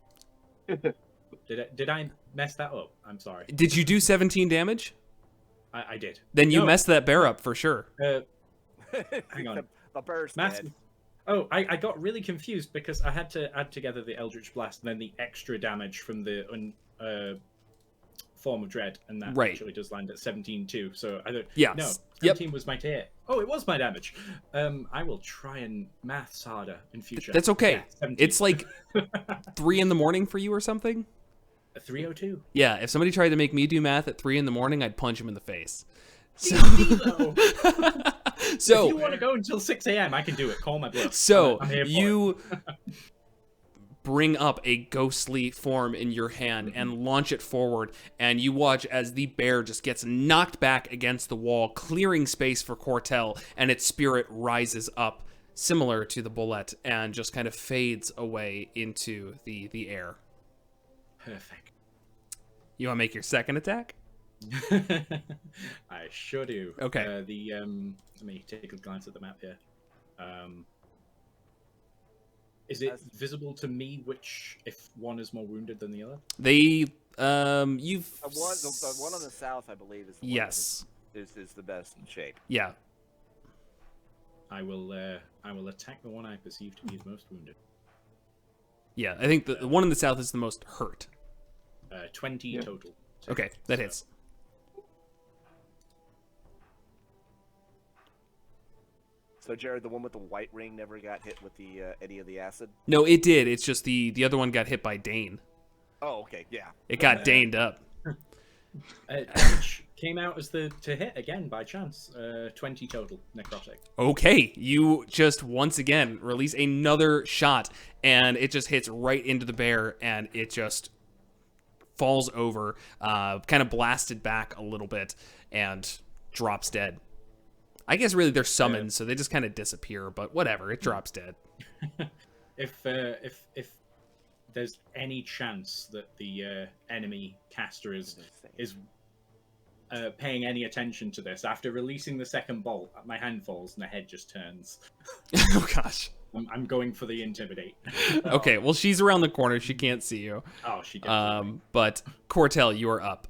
Did I mess that up? I'm sorry. Did you do 17 damage? I did. Then you No. messed that bear up for sure. Hang on. The bear's Mass- dead. Oh, I got really confused because I had to add together the Eldritch Blast and then the extra damage from the Form of Dread, and that Right. actually does land at 17 too. So I don't. Yes. No, Yep. 17 was my to hit. Oh, it was my damage. I will try and maths harder in future. That's okay. Yeah, 17. It's like 3 in the morning for you or something? A 302. Yeah, if somebody tried to make me do math at 3 in the morning, I'd punch him in the face. So, If so you want to go until 6 a.m., I can do it. Call my bluff. So I'm here for it. you bring up a ghostly form in your hand and launch it forward, and you watch as the bear just gets knocked back against the wall, clearing space for Cortel, and its spirit rises up, similar to the bullet, and just kind of fades away into the air. Perfect. You want to make your second attack? I sure do. Okay. Let me take a glance at the map here. Is it visible to me if one is more wounded than the other? They you've The one on the south, I believe, is the one yes, is the best in shape. yeah. I will attack the one I perceive to be as most wounded. Yeah, I think the one in the south is the most hurt. 20 total. Okay, that hits. So, Jared, the one with the white ring never got hit with the any of the acid? No, it did. It's just the other one got hit by Dane. Oh, okay, yeah. It got Daned up. Damage came out as to hit again by chance. 20 total necrotic. Okay, you just once again release another shot, and it just hits right into the bear, and it just falls over, kind of blasted back a little bit, and drops dead. I guess really they're summoned, so they just kind of disappear, but whatever, it drops dead. If there's any chance that the enemy caster is paying any attention to this, after releasing the second bolt, my hand falls and the head just turns. Oh gosh. I'm going for the intimidate. Okay, well she's around the corner, she can't see you. Oh, she definitely. But Cortel, you are up.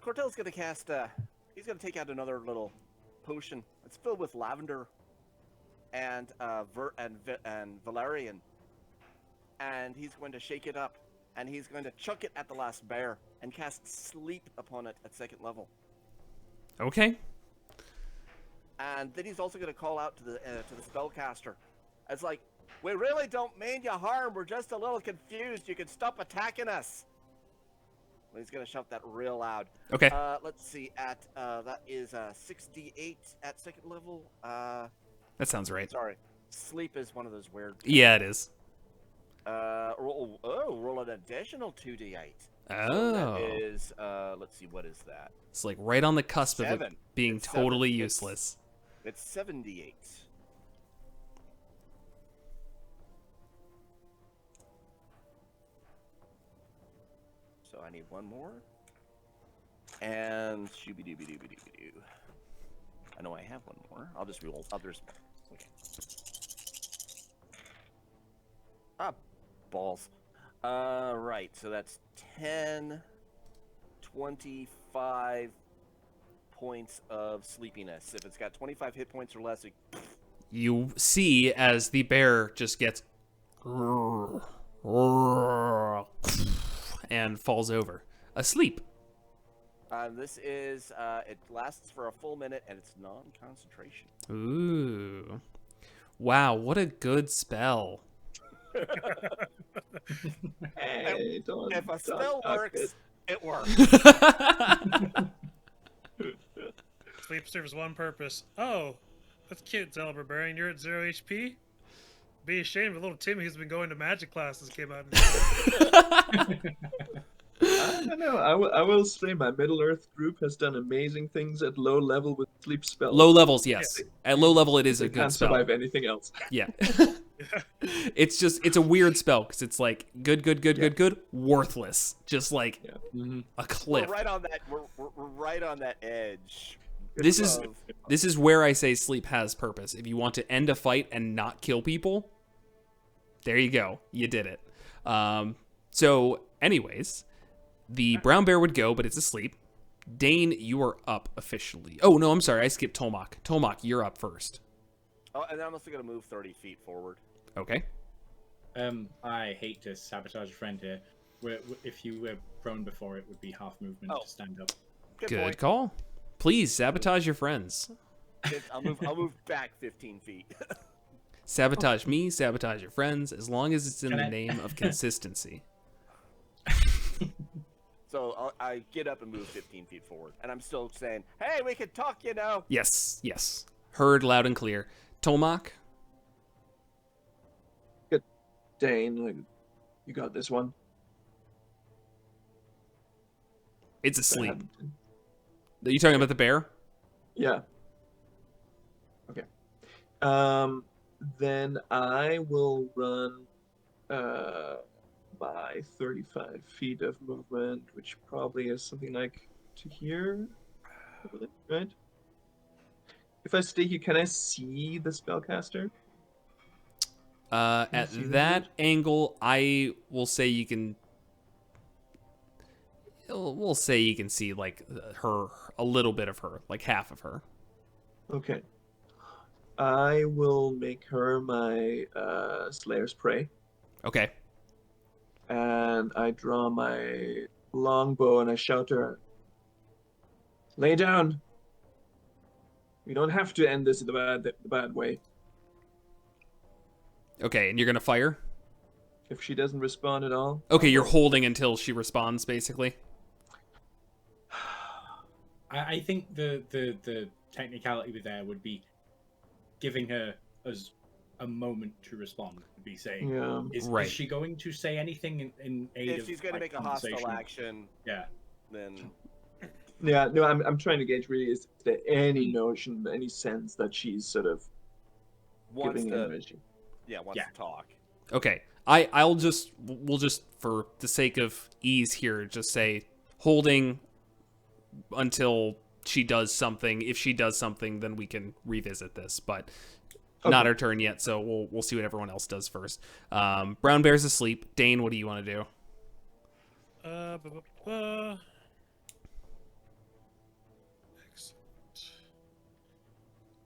Cortel's gonna cast. He's gonna take out another little potion. It's filled with lavender and valerian, and he's going to shake it up, and he's going to chuck it at the last bear and cast sleep upon it at 2nd level. Okay. And then he's also going to call out to the spellcaster. It's like, we really don't mean you harm. We're just a little confused. You can stop attacking us. Well, he's going to shout that real loud. Okay. Let's see. That is 68 at 2nd level. That sounds right. Sorry. Sleep is one of those weird. Yeah, it is. Roll an additional 2d8. Oh. So that is, let's see, what is that? It's like right on the cusp of it 7. being It's totally 7. useless. It's 78. So I need one more. And shooby-dooby-dooby-dooby-doo. I know I have one more. I'll just roll others. Okay. Ah, balls. Right, so that's 10, 25 points of sleepiness. If it's got 25 hit points or less, You see as the bear just gets and falls over, asleep. This is it lasts for a full minute and it's non-concentration. Ooh. Wow, what a good spell. Hey, don't, If a don't spell knock works, it works. Sleep serves one purpose. Oh, that's cute, Zelda Barbarian. You're at 0 HP? Be ashamed of little Timmy who's been going to magic classes came out. I don't know. I will say my Middle Earth group has done amazing things at low level with sleep spells. Low levels, yes. At low level, it is They a good can't spell. survive anything else. Yeah. It's a weird spell because it's like good, worthless. Just like a cliff. We're right on that. We're right on that edge. This is of- this is where I say sleep has purpose. If you want to end a fight and not kill people, there you go. You did it. So, anyways, the brown bear would go, but it's asleep. Dane, you are up officially. Oh no, I'm sorry. I skipped Tolmok. Tolmok, you're up first. Oh, and I'm also gonna move 30 feet forward. Okay. I hate to sabotage a friend here. If you were prone before, it would be half movement to stand up. Good point. call. Please sabotage your friends. I'll move back 15 feet. Sabotage me, sabotage your friends, as long as it's in Can the I- name of consistency. So I get up and move 15 feet forward, and I'm still saying, "Hey, we can talk, you know." Yes. Heard loud and clear. Tolmok, Dane, you got this one. it's asleep. Are you talking about the bear? Yeah. Okay. Then I will run by 35 feet of movement, which probably is something like to here, right? If I stay here, can I see the spellcaster? At see the that dude? angle, I will say you can. We'll say you can see like her, a little bit of her, like half of her. Okay. I will make her my Slayer's Prey, Okay. and I draw my longbow and I shout to her, "Lay down. We don't have to end this the bad way. Okay, and you're gonna fire. If she doesn't respond at all." Okay, you're holding until she responds, basically. I think the technicality with there would be giving her as a moment to respond. Would be saying, Yeah. Right. is she going to say anything in aid If of she's gonna like, make a hostile conversation? action, Yeah. then Yeah, no, I'm trying to gauge really, is there any notion, any sense that she's sort of wants giving to, energy? wants Yeah. to talk. Okay. We'll just for the sake of ease here, just say holding until she does something. If she does something, then we can revisit this. But not Okay. her turn yet, so we'll see what everyone else does first. Brown bear's asleep. Dane, what do you want to do? Excellent.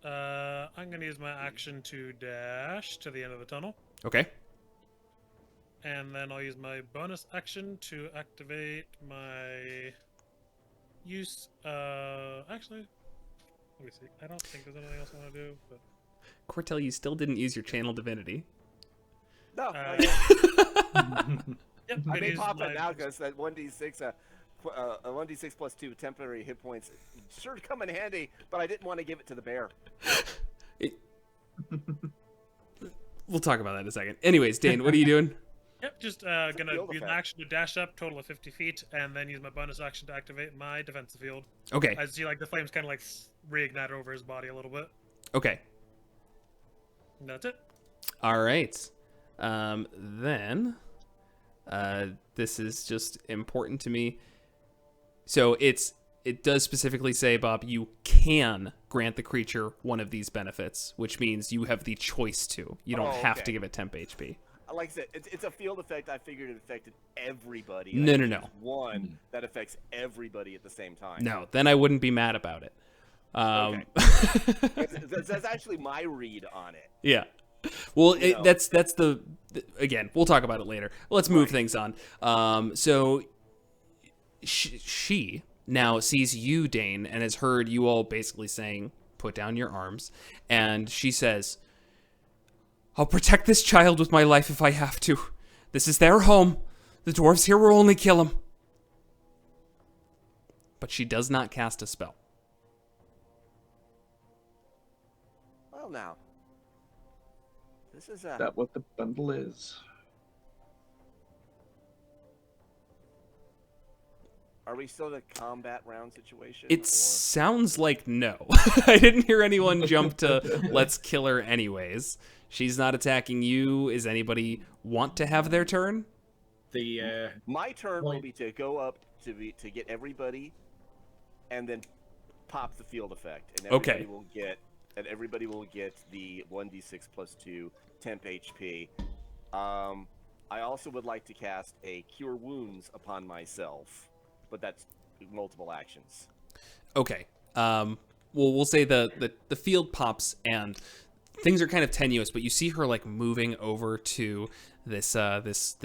I'm gonna use my action to dash to the end of the tunnel, Okay. and then I'll use my bonus action to activate my use. Actually, let me see. I don't think there's anything else I want to do, but Cortel, you still didn't use your channel divinity. No, Uh, not yet. yep. I gonna may use pop my- it now because that 1d6, a 1d6 plus 2 temporary hit points sure come in handy, but I didn't want to give it to the bear. We'll talk about that in a second. Anyways, Dane, what are you doing? Yep, just gonna field use an effect. action to dash up, total of 50 feet, and then use my bonus action to activate my defensive field. Okay. I see like the flames kind of like reignite over his body a little bit. Okay. And that's it. All right. Then, this is just important to me. So it does specifically say, Bob, you can grant the creature one of these benefits, which means you have the choice to. You don't Oh, have okay. to give it temp HP. Like I said, it's a field effect. I figured it affected everybody. No, I no, could no. choose one that affects everybody at the same time. No, then I wouldn't be mad about it. That's actually my read on it. Yeah. Well, You know. that's the again. We'll talk about it later. Let's move Right. things on. So she now sees you, Dane, and has heard you all basically saying, put down your arms. And she says, I'll protect this child with my life if I have to. This is their home. The dwarves here will only kill him. But she does not cast a spell. Well, now. This is That what the bundle is? Are we still in a combat round situation? It sounds like no. I didn't hear anyone jump to let's kill her anyways. She's not attacking you. Is anybody want to have their turn? My turn will be to go up to get everybody, and then pop the field effect, and everybody will get the 1d6 plus 2 temp HP. I also would like to cast a Cure Wounds upon myself, but that's multiple actions. Okay. Well, we'll say the field pops and things are kind of tenuous, but you see her like moving over to this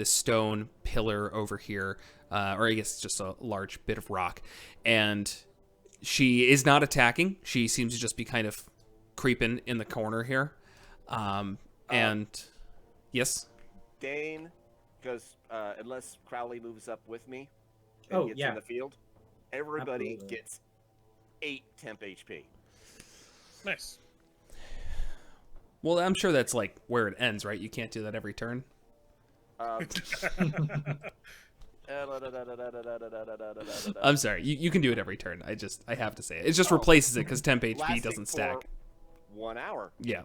stone pillar over here, or I guess just a large bit of rock, and she is not attacking. She seems to just be kind of creeping in the corner here. And yes, Dane, because unless Crowley moves up with me and gets in the field, everybody gets 8 temp HP. Nice. Well, I'm sure that's like where it ends, right? You can't do that every turn. I'm sorry. You can do it every turn. I have to say it. It just replaces it because temp HP doesn't stack. 1 hour. Yeah.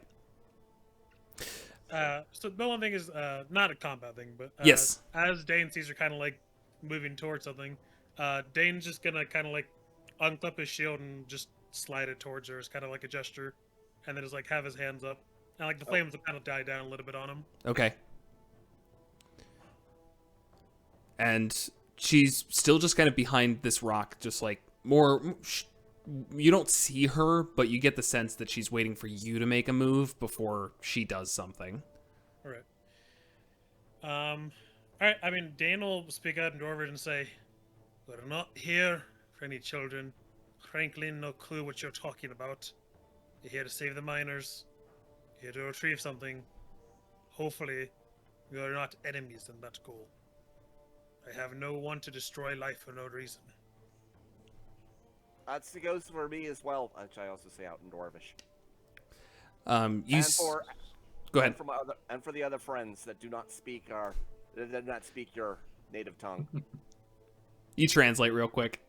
So the one thing is not a combat thing, but yes. As Dane sees her kind of like moving towards something, Dane's just gonna kind of like unclip his shield and just slide it towards her. It's kind of like a gesture, and then just like have his hands up, and like the flames will kind of die down a little bit on him. Okay. And she's still just kind of behind this rock, just like more. You don't see her, but you get the sense that she's waiting for you to make a move before she does something. All right. All right. I mean, Dane will speak out in Dwarven and say, "We're not here for any children. Frankly, no clue what you're talking about. You're here to save the miners. You're here to retrieve something. Hopefully, we are not enemies in that goal. I have no one to destroy life for no reason." That goes for me as well, which I also say out in Dwarvish. Go ahead. And for the other friends that do not speak your native tongue. You translate real quick.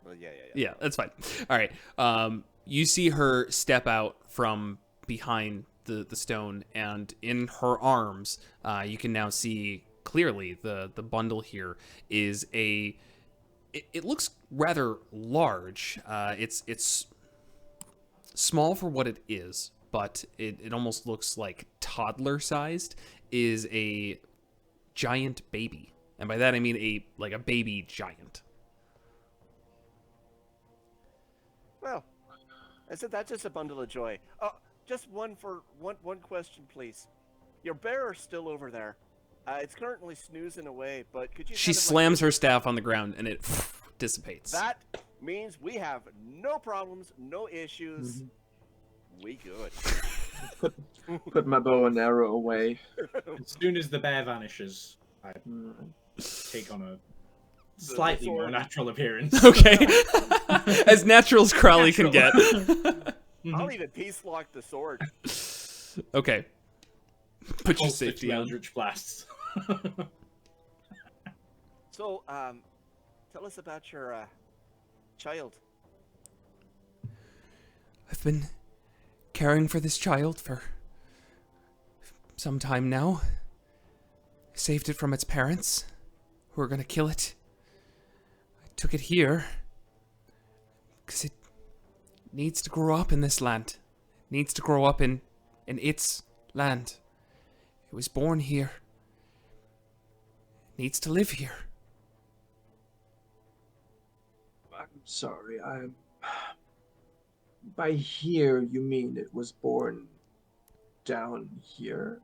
Well, yeah. Yeah, that's fine. All right. You see her step out from behind the stone, and in her arms, you can now see clearly the bundle here is a. It looks rather large. It's small for what it is, but it almost looks like toddler-sized. Is a giant baby, and by that I mean a baby giant. Well, I said that's just a bundle of joy. Just one question, please. Your bearer's still over there. It's currently snoozing away, but could you? She slams her staff on the ground, and it dissipates. That means we have no problems, no issues. Mm-hmm. We good. Put my bow and arrow away. As soon as the bear vanishes, I take on a slightly more natural appearance. Okay. As natural as Crowley can get. I'll even peace lock the sword. Okay. Put your safety on. Eldritch Blasts. So, tell us about your child. I've been caring for this child for some time now. I saved it from its parents, who were going to kill it. I took it here because it needs to grow up in this land. It needs to grow up in its land. It was born here. It needs to live here. I'm sorry, by here, you mean it was born down here?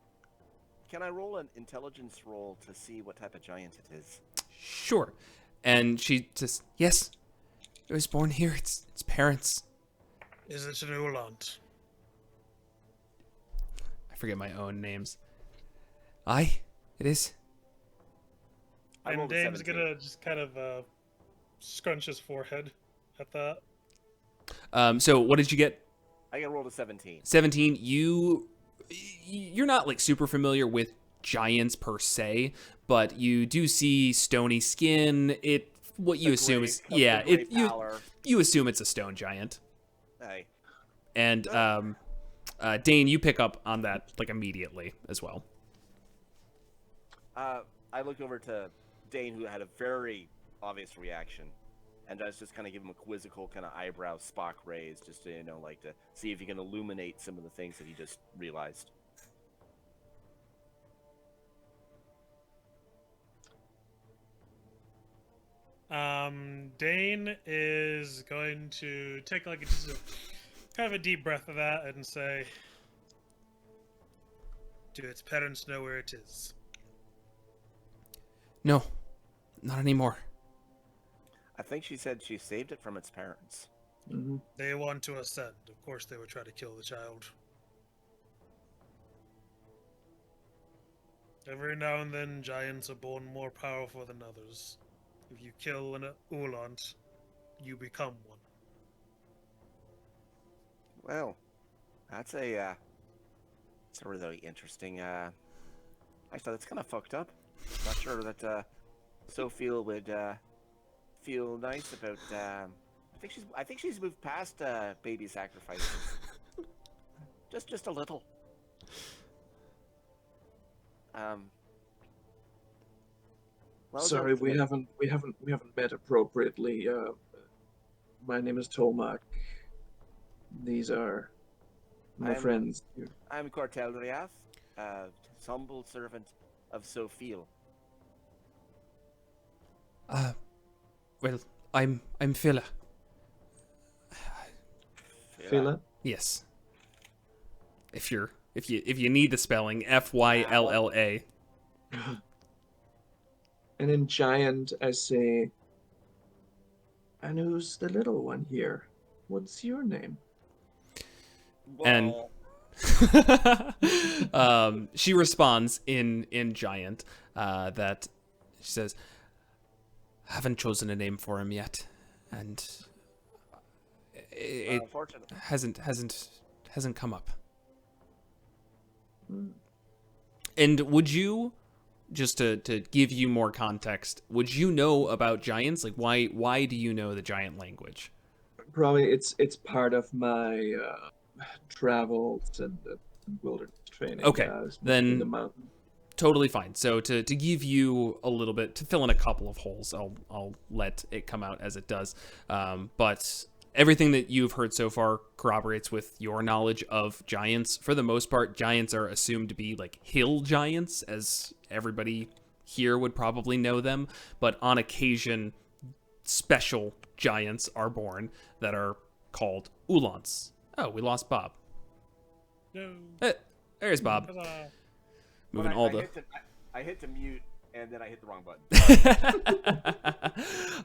Can I roll an intelligence roll to see what type of giant it is? Sure. And she just, yes, It was born here. Its parents. Is it an Ulant? I forget my own names. Aye, it is. I And rolled a Dame's 17. gonna just kind of scrunch his forehead at that. So what did you get? I got rolled a 17. 17. You're not like super familiar with giants per se, but you do see stony skin. What you assume is you assume it's a stone giant. Hey. And Dane, you pick up on that like immediately as well. I look over to Dane, who had a very obvious reaction, and I was just kind of give him a quizzical kind of eyebrow Spock raise, just to, like to see if he can illuminate some of the things that he just realized. Dane is going to take like just a kind of a deep breath of that and say, "Do its parents know where it is?" No, not anymore. I think she said she saved it from its parents. Mm-hmm. They want to ascend. Of course, they would try to kill the child. Every now and then, giants are born more powerful than others. If you kill an Ulant, you become one. Well, that's a really interesting. I thought it's kind of fucked up. Not sure that Sophia would feel nice about. I think she's moved past baby sacrifices. just a little. Well, Sorry, we haven't met appropriately. My name is Tolmak. These are my friends. I'm Cortel Riath, humble servant of Sophia. Well, I'm Phila. Phila? Yes. If you need the spelling, Fylla. And in giant, I say, and who's the little one here? What's your name? And she responds in giant that she says, "Haven't chosen a name for him yet, and it hasn't come up." And would you, just to give you more context, would you know about giants? Like, why do you know the giant language? Probably it's part of my travels and wilderness training. Okay, in then the mountain. Totally fine. So to give you a little bit, to fill in a couple of holes, I'll let it come out as it does. But everything that you've heard so far corroborates with your knowledge of giants. For the most part, giants are assumed to be like hill giants, as everybody here would probably know them. But on occasion, special giants are born that are called Ulants. Oh, we lost Bob. No. There's Bob. Huzzah. Moving I hit to mute, and then I hit the wrong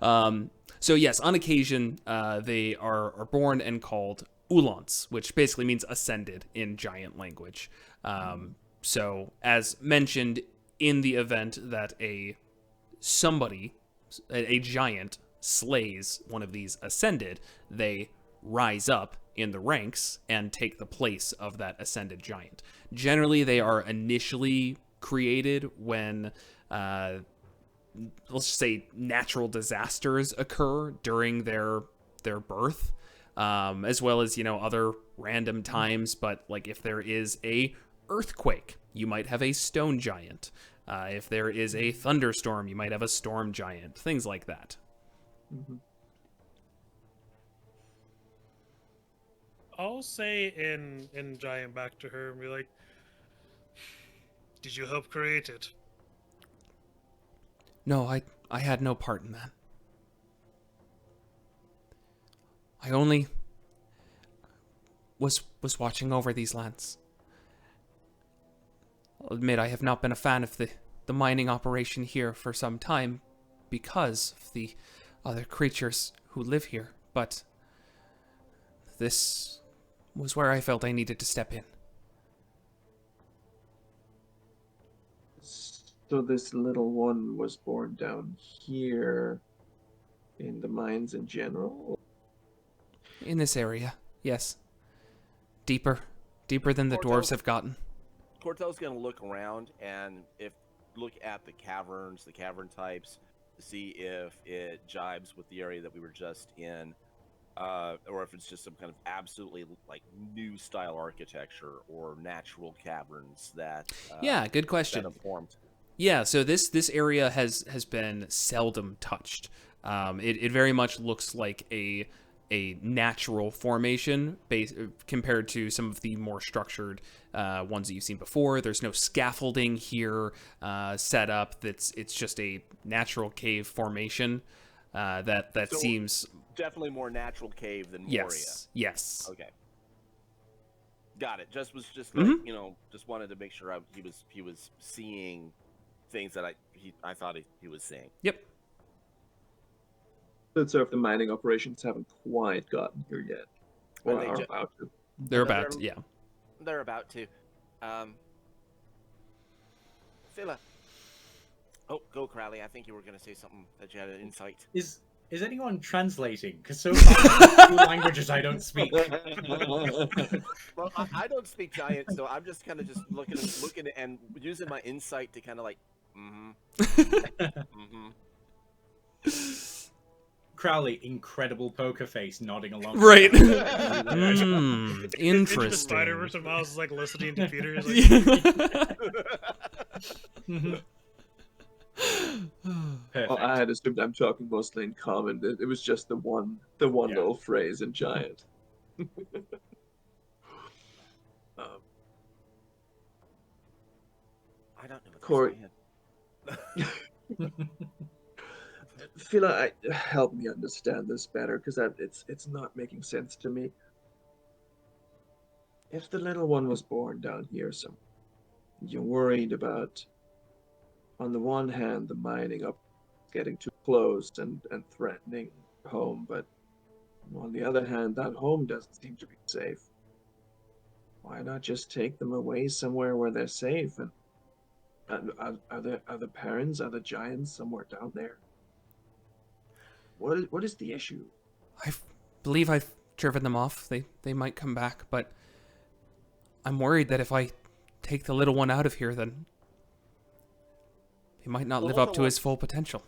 button. So yes, on occasion, they are born and called Ulants, which basically means ascended in giant language. So as mentioned, in the event that a giant slays one of these ascended, they rise up in the ranks and take the place of that ascended giant. Generally, they are initially created when, let's just say, natural disasters occur during their birth, as well as, other random times. But like if there is a earthquake, you might have a stone giant. If there is a thunderstorm, you might have a storm giant. Things like that. Mm-hmm. I'll say in giant back to her and be like, "Did you help create it?" No, I had no part in that. I only was watching over these lands. I'll admit I have not been a fan of the mining operation here for some time because of the other creatures who live here. but this was where I felt I needed to step in. So this little one was born down here in the mines in general? In this area, yes. Deeper than the dwarves have gotten. Corto's gonna look around and look at the caverns, the cavern types, to see if it jibes with the area that we were just in, or if it's just some kind of absolutely like new style architecture or natural caverns that. Yeah, good question. That have formed. Yeah, so this area has been seldom touched. It very much looks like a natural formation compared to some of the more structured ones that you've seen before. There's no scaffolding here set up. It's just a natural cave formation that so seems definitely more natural cave than Moria. Yes. Okay. Got it. Just like, just wanted to make sure he was seeing things that I thought he was seeing. Yep. So if the mining operations haven't quite gotten here yet, or are about to. They're about to, yeah. They're about to. Phila. Oh, go Crowley. I think you were going to say something that you had an insight. Is anyone translating? Because so far, two languages I don't speak. Well, I don't speak giant, so I'm just kind of just looking and using my insight to kind of like, Crowley, incredible poker face, nodding along. Right. Interesting. Interesting. Spider-Verse and Miles is like listening to Peter. He's like, Well, I had assumed I'm talking mostly in common. It was just the one little phrase in giant. I don't know what Corey. Phila, help me understand this better, because it's not making sense to me. If the little one was born down here somewhere, you're worried about, on the one hand, the mining up getting too close and threatening home, but on the other hand, that home doesn't seem to be safe. Why not just take them away somewhere where they're safe? And are the parents, are the giants somewhere down there? What is the issue? I believe I've driven them off. They might come back, but I'm worried that if I take the little one out of here, then he might not live up to his full potential.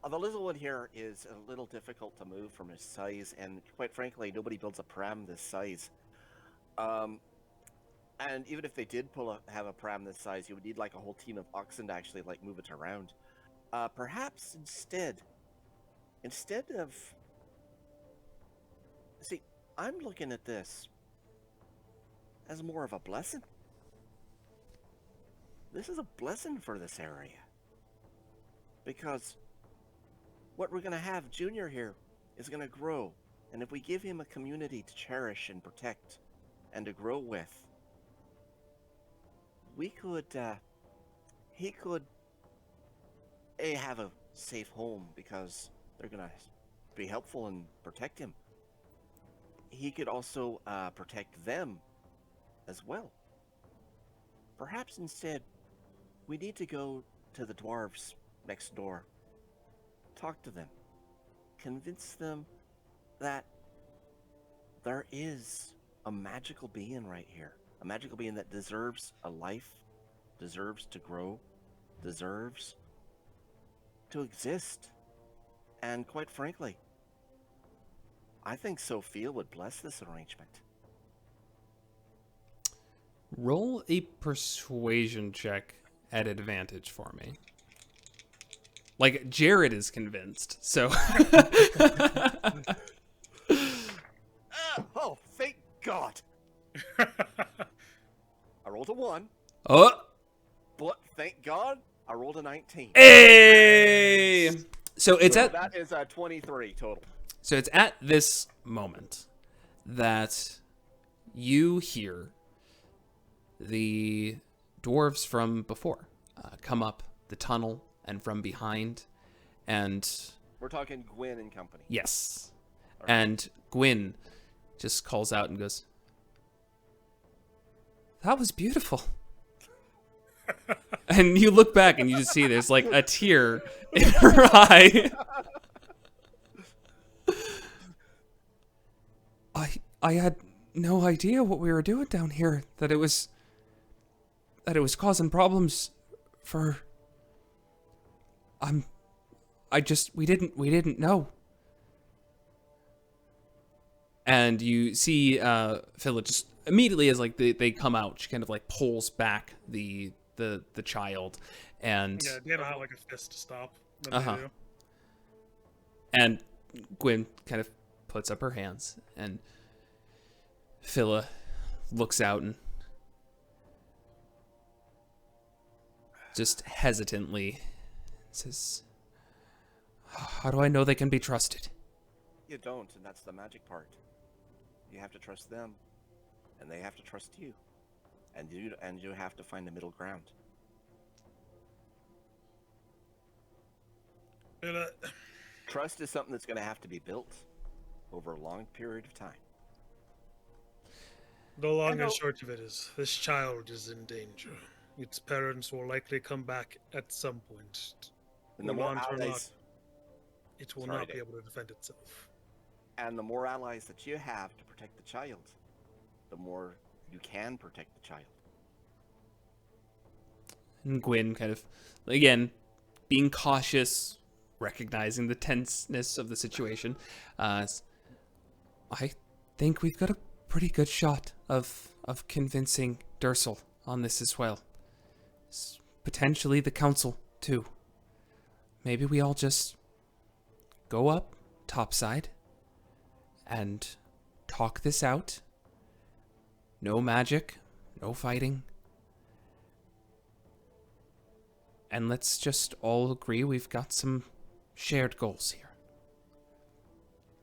The little one here is a little difficult to move from his size, and quite frankly, nobody builds a pram this size. And even if they did have a pram this size, you would need like a whole team of oxen to actually like move it around. Perhaps instead of... See, I'm looking at this as more of a blessing. This is a blessing for this area. Because what we're going to have Junior here is going to grow. And if we give him a community to cherish and protect and to grow with, he could have a safe home because they're going to be helpful and protect him. He could also protect them as well. Perhaps instead, we need to go to the dwarves next door. Talk to them. Convince them that there is a magical being right here. A magical being that deserves a life, deserves to grow, deserves to exist. And quite frankly, I think Sophia would bless this arrangement. Roll a persuasion check at advantage for me. Like, Jared is convinced, so... Oh, thank God! I rolled a 1. Oh! But thank God, I rolled a 19. Hey! So it's at... That is a 23 total. So it's at this moment that you hear the dwarves from before come up the tunnel and from behind, and... We're talking Gwyn and company. Yes. And Gwyn just calls out and goes, "That was beautiful." And you look back and you just see there's like a tear in her eye. I had no idea what we were doing down here. That it was causing problems for. We didn't know. And you see Phila just immediately as like they come out, she kind of like pulls back the child, and Yeah, they don't have like a fist to stop. When Uh-huh. They do. and Gwyn kind of puts up her hands, and Phila looks out and just hesitantly says, "How do I know they can be trusted?" You don't, and that's the magic part. You have to trust them, and they have to trust you, and you have to find the middle ground. And, Trust is something that's going to have to be built over a long period of time. the long know- and short of it is, this child is in danger. Its parents will likely come back at some point. And the Hold more on to her allies, It will Sorry, not be Dave. able to defend itself. and the more allies that you have to protect the child, the more you can protect the child. And Gwyn kind of, again, being cautious, recognizing the tenseness of the situation. I think we've got a pretty good shot of convincing Dursel on this as well. Potentially the council, too. Maybe we all just go up topside and talk this out. No magic, no fighting. And let's just all agree we've got some shared goals here.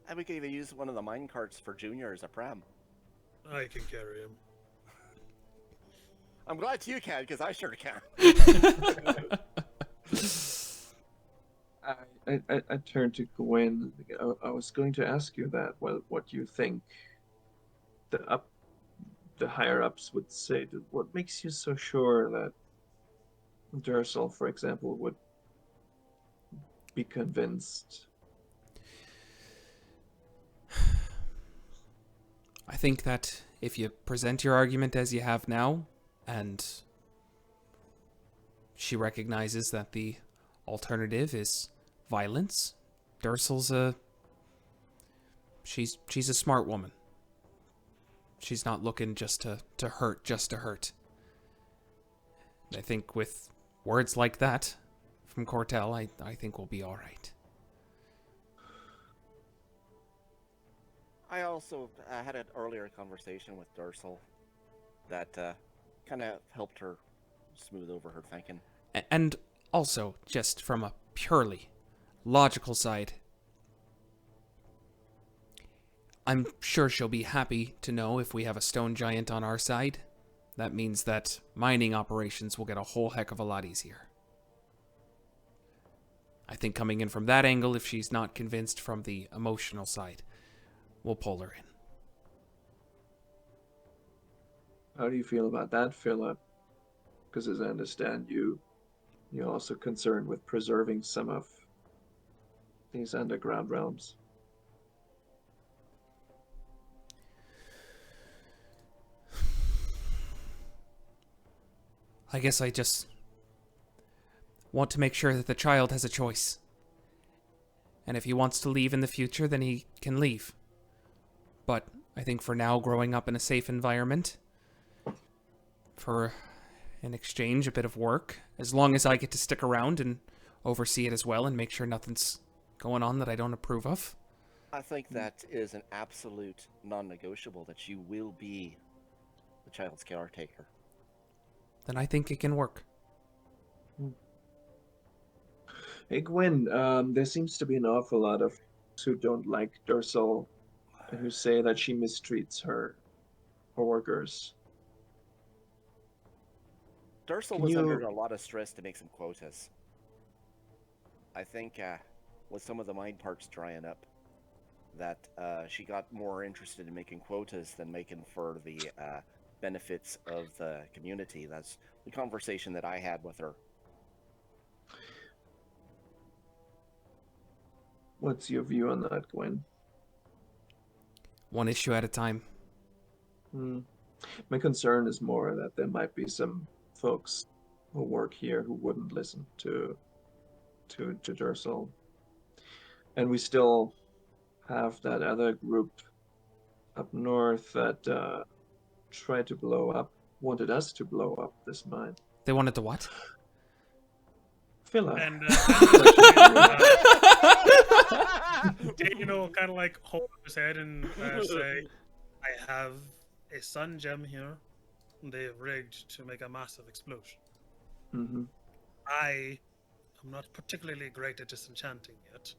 And we could even use one of the mine carts for Junior as a pram. I can carry him. I'm glad you can, because I sure can. I turned to Gwen. I was going to ask you that. Well, what you think the higher ups would say? What makes you so sure that Dursel, for example, would be convinced? I think that if you present your argument as you have now, and she recognizes that the alternative is violence, Dursel's she's a smart woman. She's not looking just to hurt. I think with words like that from Cortel, I think we'll be all right. I also had an earlier conversation with Dursel that kind of helped her smooth over her thinking. And also, just from a purely logical side, I'm sure she'll be happy to know if we have a stone giant on our side. That means that mining operations will get a whole heck of a lot easier. I think coming in from that angle, if she's not convinced from the emotional side, we'll pull her in. How do you feel about that, Philip? Because as I understand you're also concerned with preserving some of these underground realms. I guess I just want to make sure that the child has a choice. And if he wants to leave in the future, then he can leave. But I think for now, growing up in a safe environment, for in exchange a bit of work, as long as I get to stick around and oversee it as well and make sure nothing's going on that I don't approve of. I think that is an absolute non-negotiable, that you will be the child's caretaker. Then I think it can work. Hey Gwen, there seems to be an awful lot of who don't like Dursel and who say that she mistreats her workers. Dursel Can was you- under a lot of stress to make some quotas. I think with some of the mine parts drying up, that she got more interested in making quotas than making for the benefits of the community. That's the conversation that I had with her. What's your view on that, Gwen? One issue at a time. My concern is more that there might be some folks who work here who wouldn't listen to Dursel. And we still have that other group up north that tried to wanted us to blow up this mine. They wanted to what? Phila. And Daniel will kind of like hold up his head and say, I have a sun gem here they've rigged to make a massive explosion. Mm-hmm. I am not particularly great at disenchanting yet.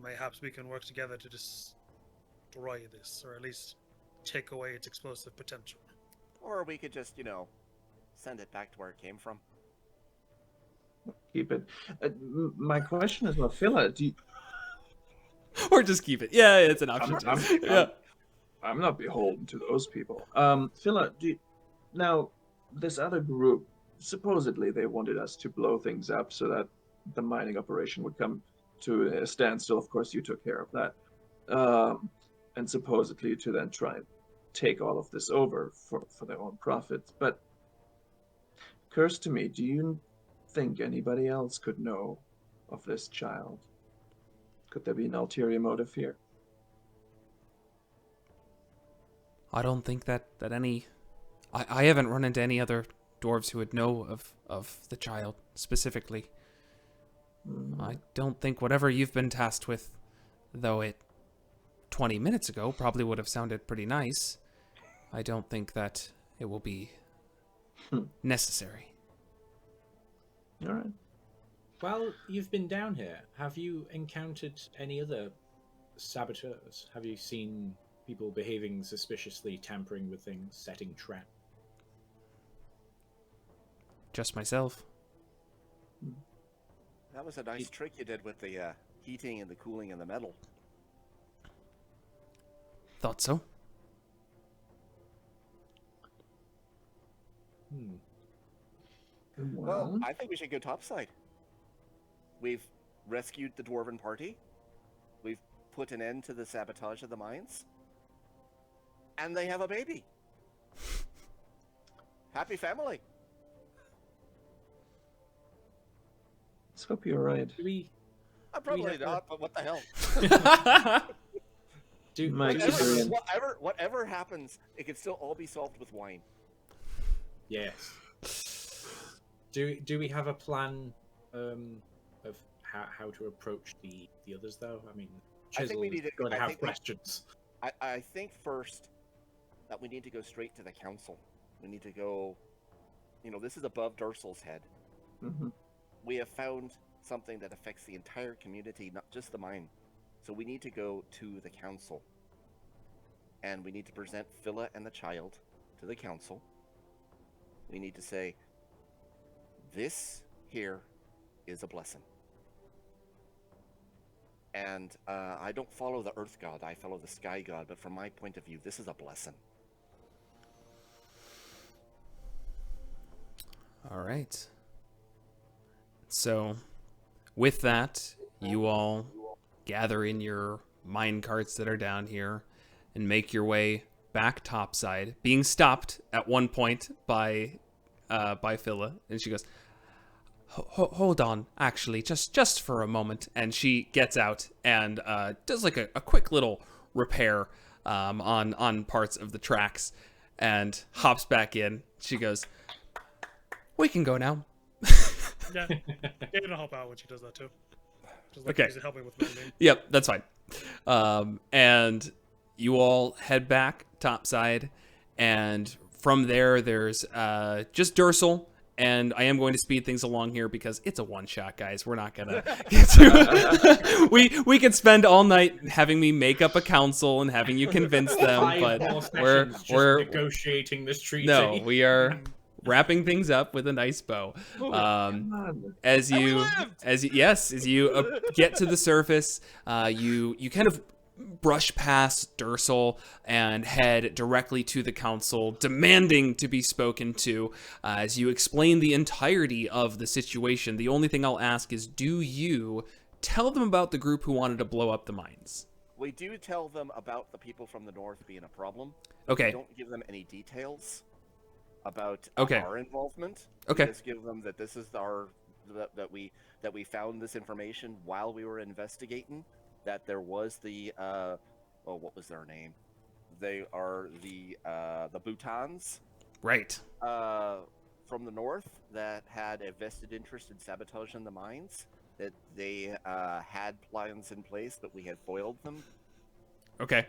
Perhaps we can work together to destroy this, or at least take away its explosive potential. Or we could just, send it back to where it came from. Keep it. My question is, Phila, do you... Or just keep it. Yeah, it's an option. I'm not beholden to those people. Phila, now, this other group, supposedly they wanted us to blow things up so that the mining operation would come to a standstill. Of course, you took care of that. And supposedly to then try and take all of this over for their own profits. But, occurs to me, do you think anybody else could know of this child? Could there be an ulterior motive here? I don't think that any... I haven't run into any other dwarves who would know of the child specifically. I don't think whatever you've been tasked with, though it 20 minutes ago probably would have sounded pretty nice, I don't think that it will be necessary. All right. Well, you've been down here. Have you encountered any other saboteurs? Have you seen people behaving suspiciously, tampering with things, setting traps? Just myself. That was a nice trick you did with the heating and the cooling and the metal. Thought so. Well, I think we should go topside. We've rescued the dwarven party. We've put an end to the sabotage of the mines. And they have a baby. Happy family. Let's hope you're right. I'm probably not, but what the hell? Whatever happens, it can still all be solved with wine. Yes. Do we have a plan of how to approach the others, though? I mean, Chisel is going to have questions. I think first that we need to go straight to the council. We need to go, this is above Dursel's head. Mm-hmm. We have found something that affects the entire community, not just the mine. So we need to go to the council. And we need to present Phila and the child to the council. We need to say, this here is a blessing. And I don't follow the earth god, I follow the sky god, but from my point of view, this is a blessing. All right. So, with that, you all gather in your mine carts that are down here and make your way back topside, being stopped at one point by Phila, and she goes, hold on, actually, just for a moment. And she gets out and does like a quick little repair on parts of the tracks and hops back in. She goes, we can go now. Yeah, David will help out when she does that too. Just like Okay. He's helping with moving. Yep, that's fine. And you all head back topside, and from there, there's just Dursel. And I am going to speed things along here because it's a one-shot, guys. We're not gonna get to we could spend all night having me make up a council and having you convince them, but we're negotiating this treaty. No, we are wrapping things up with a nice bow. As you get to the surface, you kind of brush past Dursel and head directly to the council, demanding to be spoken to. As you explain the entirety of the situation, the only thing I'll ask is, do you tell them about the group who wanted to blow up the mines? We do tell them about the people from the north being a problem. Okay. We don't give them any details about Okay. our involvement. Okay. We just give them that this is that we found this information while we were investigating. That there was the what was their name? They are the Bhutans Right. from the north that had a vested interest in sabotaging the mines. That they had plans in place, but we had foiled them. Okay.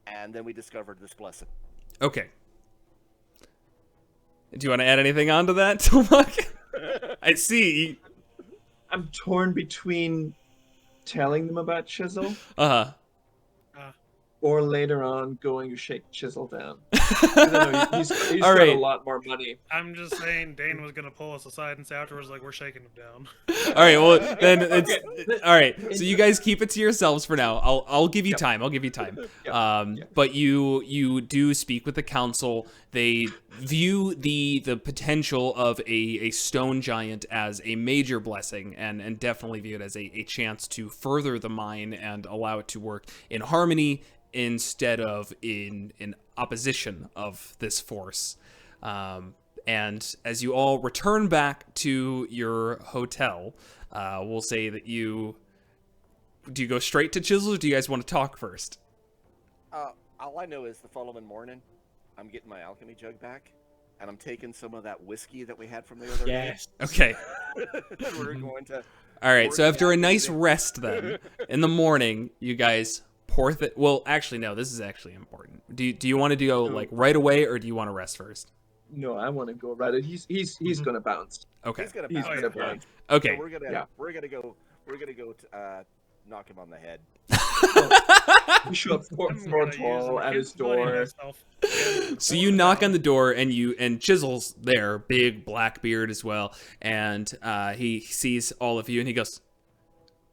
And then we discovered this blessing. Okay. Do you want to add anything onto that, Tomak? I see. I'm torn between telling them about Chisel Uh-huh. or later on going to shake Chisel down. I don't know, he's All got right. a lot more money. I'm just saying Dane was gonna pull us aside and say afterwards, like, we're shaking him down. All right, well then it's all right. So you guys keep it to yourselves for now. I'll give you Yep. time. I'll give you time. Yep. But you do speak with the council. They view the potential of a stone giant as a major blessing, and definitely view it as a chance to further the mine and allow it to work in harmony instead of in opposition of this force. And as you all return back to your hotel, we'll say that do you go straight to Chisel, or do you guys want to talk first? All I know is the following morning, I'm getting my alchemy jug back, and I'm taking some of that whiskey that we had from the other Yes. Okay. day. And we're going to. All right. So Working after a out nice everything. rest, then in the morning, you guys pour the. Well, actually, no. This is actually important. Do you want to go like right away, or do you want to rest first? No, I want to go right at he's gonna bounce. Okay. He's gonna He's bounce. gonna right? bounce. Okay. So we're gonna Yeah. go to knock him on the head. We show up I'm for gonna use tall him at his against bloody door. myself. So you knock on the door, and Chisel's there, big black beard as well, and he sees all of you, and he goes,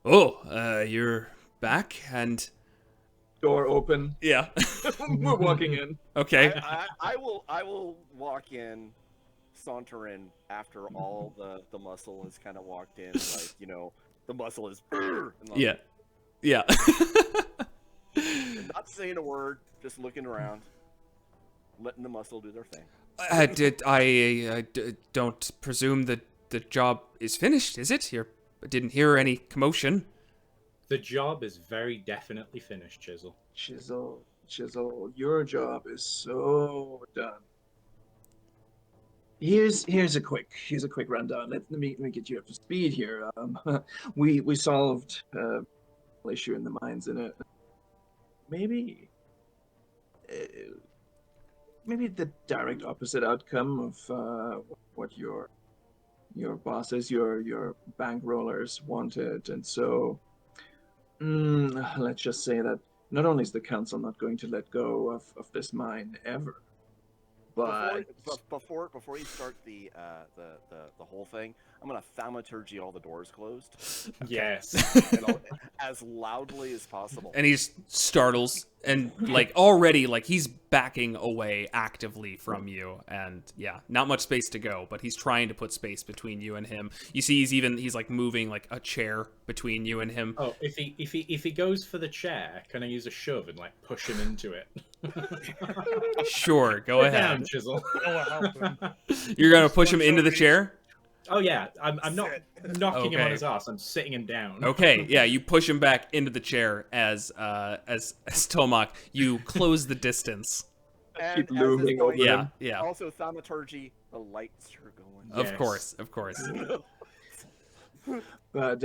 "Oh, you're back," and Door open. yeah, We're walking in. okay, I will walk in, saunter in after all the muscle has kind of walked in, like the muscle is. And yeah, yeah. Not saying a word, just looking around, letting the muscle do their thing. I don't presume that the job is finished, is it? I didn't hear any commotion. The job is very definitely finished, Chisel. Chisel, your job is so done. Here's a quick rundown. Let me get you up to speed here. We solved issue in the mines in it. Maybe the direct opposite outcome of what your bosses, your bankrollers wanted, and so let's just say that not only is the council not going to let go of this mine ever, but Before you start the whole thing, I'm gonna thaumaturgy all the doors closed Yes. as loudly as possible. And he startles, and like already, like he's backing away actively from you, and yeah, not much space to go, but he's trying to put space between you and him. You see, he's like moving like a chair between you and him. Oh, if he goes for the chair, can I use a shove and like push him into it? Sure, go Sit down, ahead. Chisel. You're gonna push him into the chair. Oh yeah, I'm not knocking him on Okay. his ass. I'm sitting him down. Okay, yeah, you push him back into the chair as Tomak, you close the distance. And keep as it's looming going, over Yeah, him. yeah. Also, thaumaturgy, the lights are going. Of Yes. course, of course. But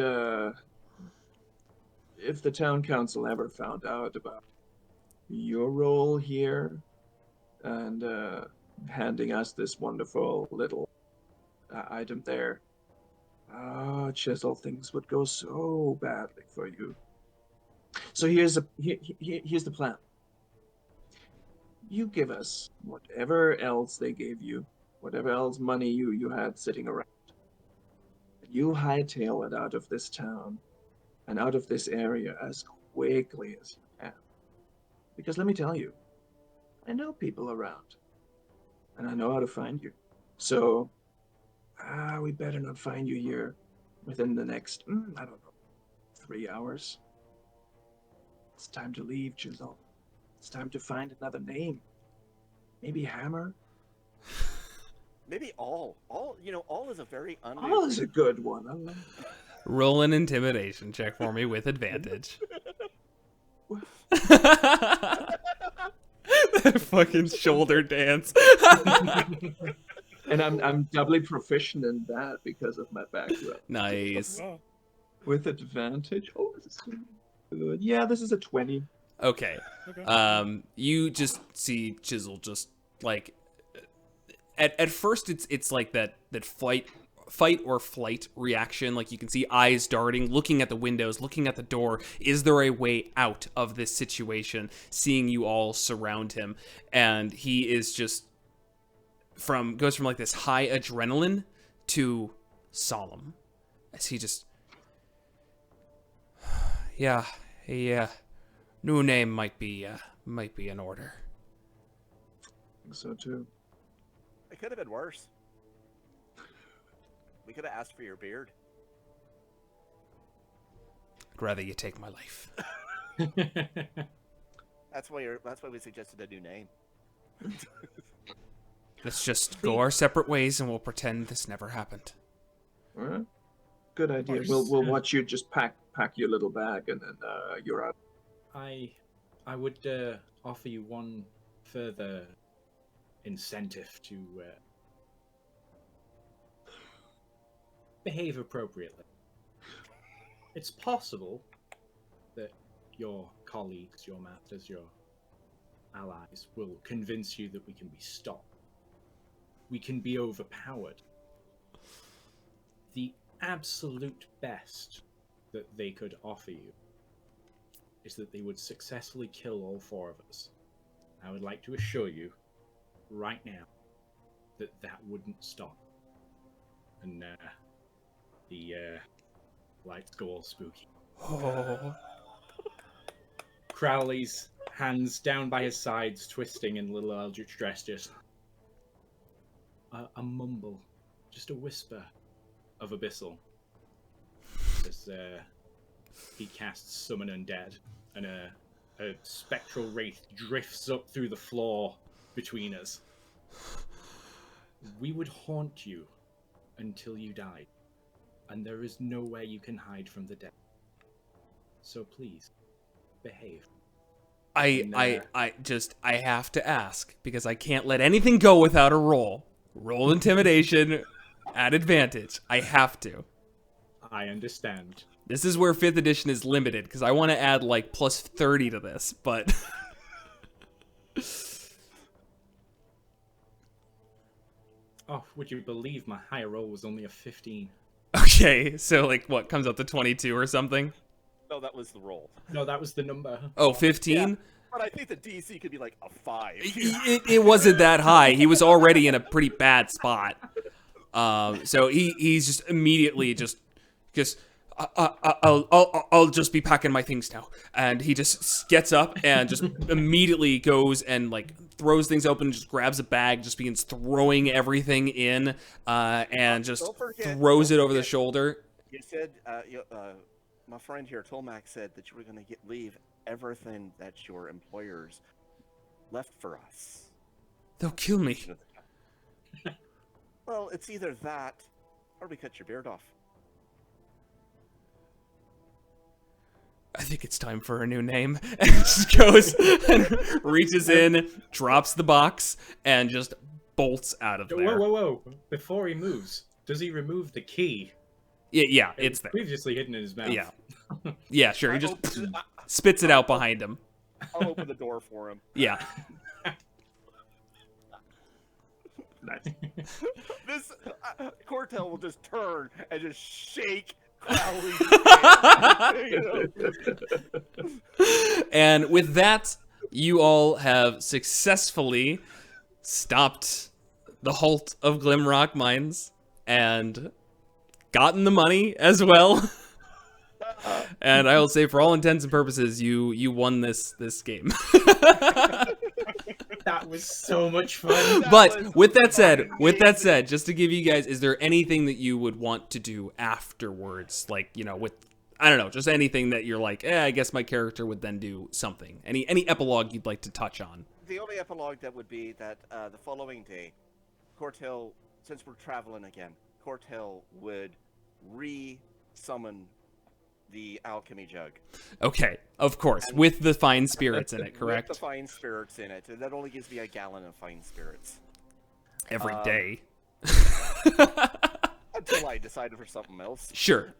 if the town council ever found out about your role here and handing us this wonderful little item there, Chisel, things would go so badly for you. So here's the plan. You give us whatever else they gave you, whatever else money you had sitting around. You hightail it out of this town and out of this area as quickly as you can. Because let me tell you, I know people around, and I know how to find you. So, we better not find you here within the next, I don't know, 3 hours. It's time to leave, Chisel. It's time to find another name. Maybe Hammer? Maybe All. All is a very All is a good one. I love it. Roll an intimidation check for me with advantage. That fucking shoulder dance. And I'm doubly proficient in that because of my background. Nice. Oh, With advantage? Oh, this is good. Yeah, this is a 20. Okay. okay. You just see Chisel just like at first it's like that fight or flight reaction. Like you can see eyes darting, looking at the windows, looking at the door. Is there a way out of this situation? Seeing you all surround him, and he is just goes from like this high adrenaline to solemn as he just yeah, new name might be in order. I think so too. It could have been worse. We could have asked for your beard. I'd rather you take my life. That's why we suggested a new name. Let's just go our separate ways and we'll pretend this never happened. All right. Good idea. course. We'll watch you just pack your little bag and then you're out. I would offer you one further incentive to behave appropriately. It's possible that your colleagues, your masters, your allies will convince you that we can be stopped. We can be overpowered. The absolute best that they could offer you is that they would successfully kill all 4 of us. I would like to assure you right now that that wouldn't stop. And the lights go all spooky. Oh. Crowley's hands down by his sides, twisting in little eldritch dress, just a mumble, just a whisper of abyssal as he casts Summon Undead, and a spectral wraith drifts up through the floor between us. We would haunt you until you died, and there is nowhere you can hide from the dead. So please, behave. I have to ask, because I can't let anything go without a roll. Roll intimidation at advantage. I have to. I understand. This is where 5th edition is limited, because I want to add like plus 30 to this, but... Oh, would you believe my higher roll was only a 15? Okay, so like what, comes up to 22 or something? No, that was the roll. No, that was the number. Oh, 15? Yeah, but I think the DC could be like a 5. It wasn't that high. He was already in a pretty bad spot. So he's just immediately just I'll just be packing my things now. And he just gets up and just immediately goes and like throws things open, just grabs a bag, just begins throwing everything in, and just throws it over the shoulder. You said, my friend here, Tolmac, said that you were going to leave everything that your employers left for us. They'll kill me. Well, it's either that, or we cut your beard off. I think it's time for a new name. And just goes and reaches in, drops the box, and just bolts out of there. Whoa. Before he moves, does he remove the key? Yeah, It it's was there. previously hidden in his mouth. Yeah, sure. He just spits it out behind him. I'll open the door for him. Yeah. Nice. This Cortel will just turn and just shake Crowley's hand. And with that, you all have successfully stopped the Halt of Glymrock Mines and gotten the money as well. And I will say, for all intents and purposes, you won this game. That was so much fun. But with that said, just to give you guys, is there anything that you would want to do afterwards? Like, with, I don't know, just anything that you're like, I guess my character would then do something. Any epilogue you'd like to touch on? The only epilogue that would be that the following day, Cortel, since we're traveling again, Cortel would re-summon the alchemy jug. Okay, of course, with the fine spirits in it, correct? With the fine spirits in it. And that only gives me a gallon of fine spirits. Every day. Until I decided for something else. Sure.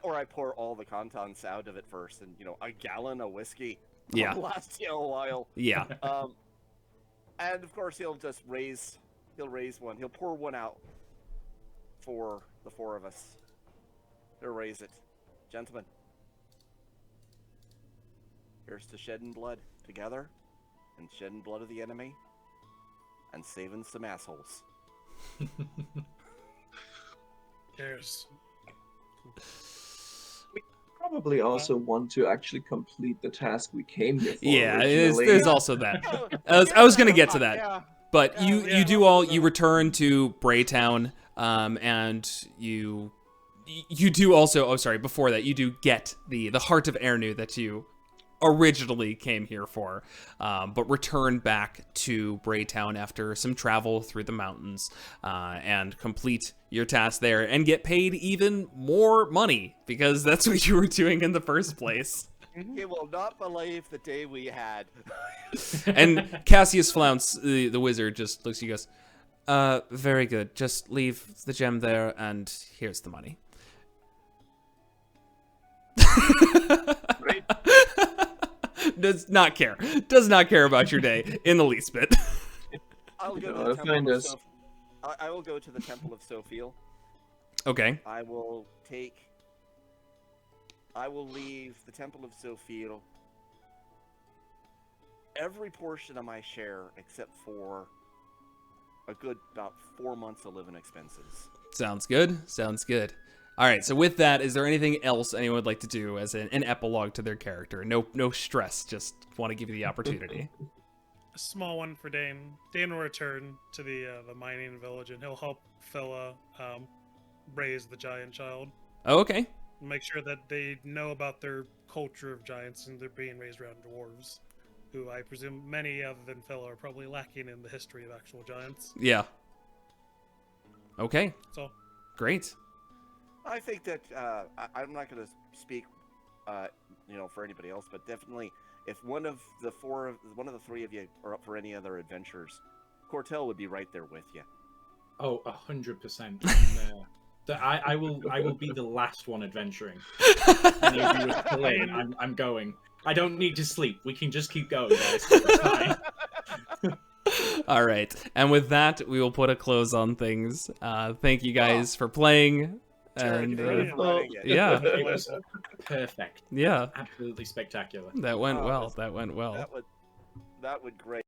Or I pour all the contents out of it first, and a gallon of whiskey. Yeah. Will last you a while. Yeah. And of course he'll raise one. He'll pour one out for the four of us. He'll raise it, gentlemen. Here's to shedding blood together, and shedding blood of the enemy, and saving some assholes. Cheers. Probably also want to actually complete the task we came here for. Yeah, originally. there's also that. I was gonna get to that. Yeah. But you return to Braytown, and you do also, before that, you do get the Heart of Ernu that you originally came here for, but return back to Braytown after some travel through the mountains, and complete your task there, and get paid even more money, because that's what you were doing in the first place. You will not believe the day we had. And Cassius Flounce, the wizard, just looks at you and goes, very good. Just leave the gem there, and here's the money. Right? Does not care about your day in the least bit. I'll go No, to the find temple of us. I will go to the Temple of Sophiel. Okay. I will leave the Temple of Sophiel every portion of my share except for a good about 4 months of living expenses. Sounds good. All right, so with that, is there anything else anyone would like to do as an epilogue to their character? No stress, just want to give you the opportunity. A small one for Dane. Dane will return to the mining village, and he'll help Phila raise the giant child. Oh, okay. Make sure that they know about their culture of giants, and they're being raised around dwarves, who I presume many other than Phila are probably lacking in the history of actual giants. Yeah. Okay, So, great. I think that I'm not going to speak, for anybody else, but definitely if one of the three of you are up for any other adventures, Cortel would be right there with you. Oh, 100%. I will be the last one adventuring. Any of you are playing, I'm going. I don't need to sleep. We can just keep going, guys. It's fine. All right, and with that, we will put a close on things. Thank you guys for playing. And yeah, It was perfect. yeah, Absolutely spectacular. that went well. That went well. That would great.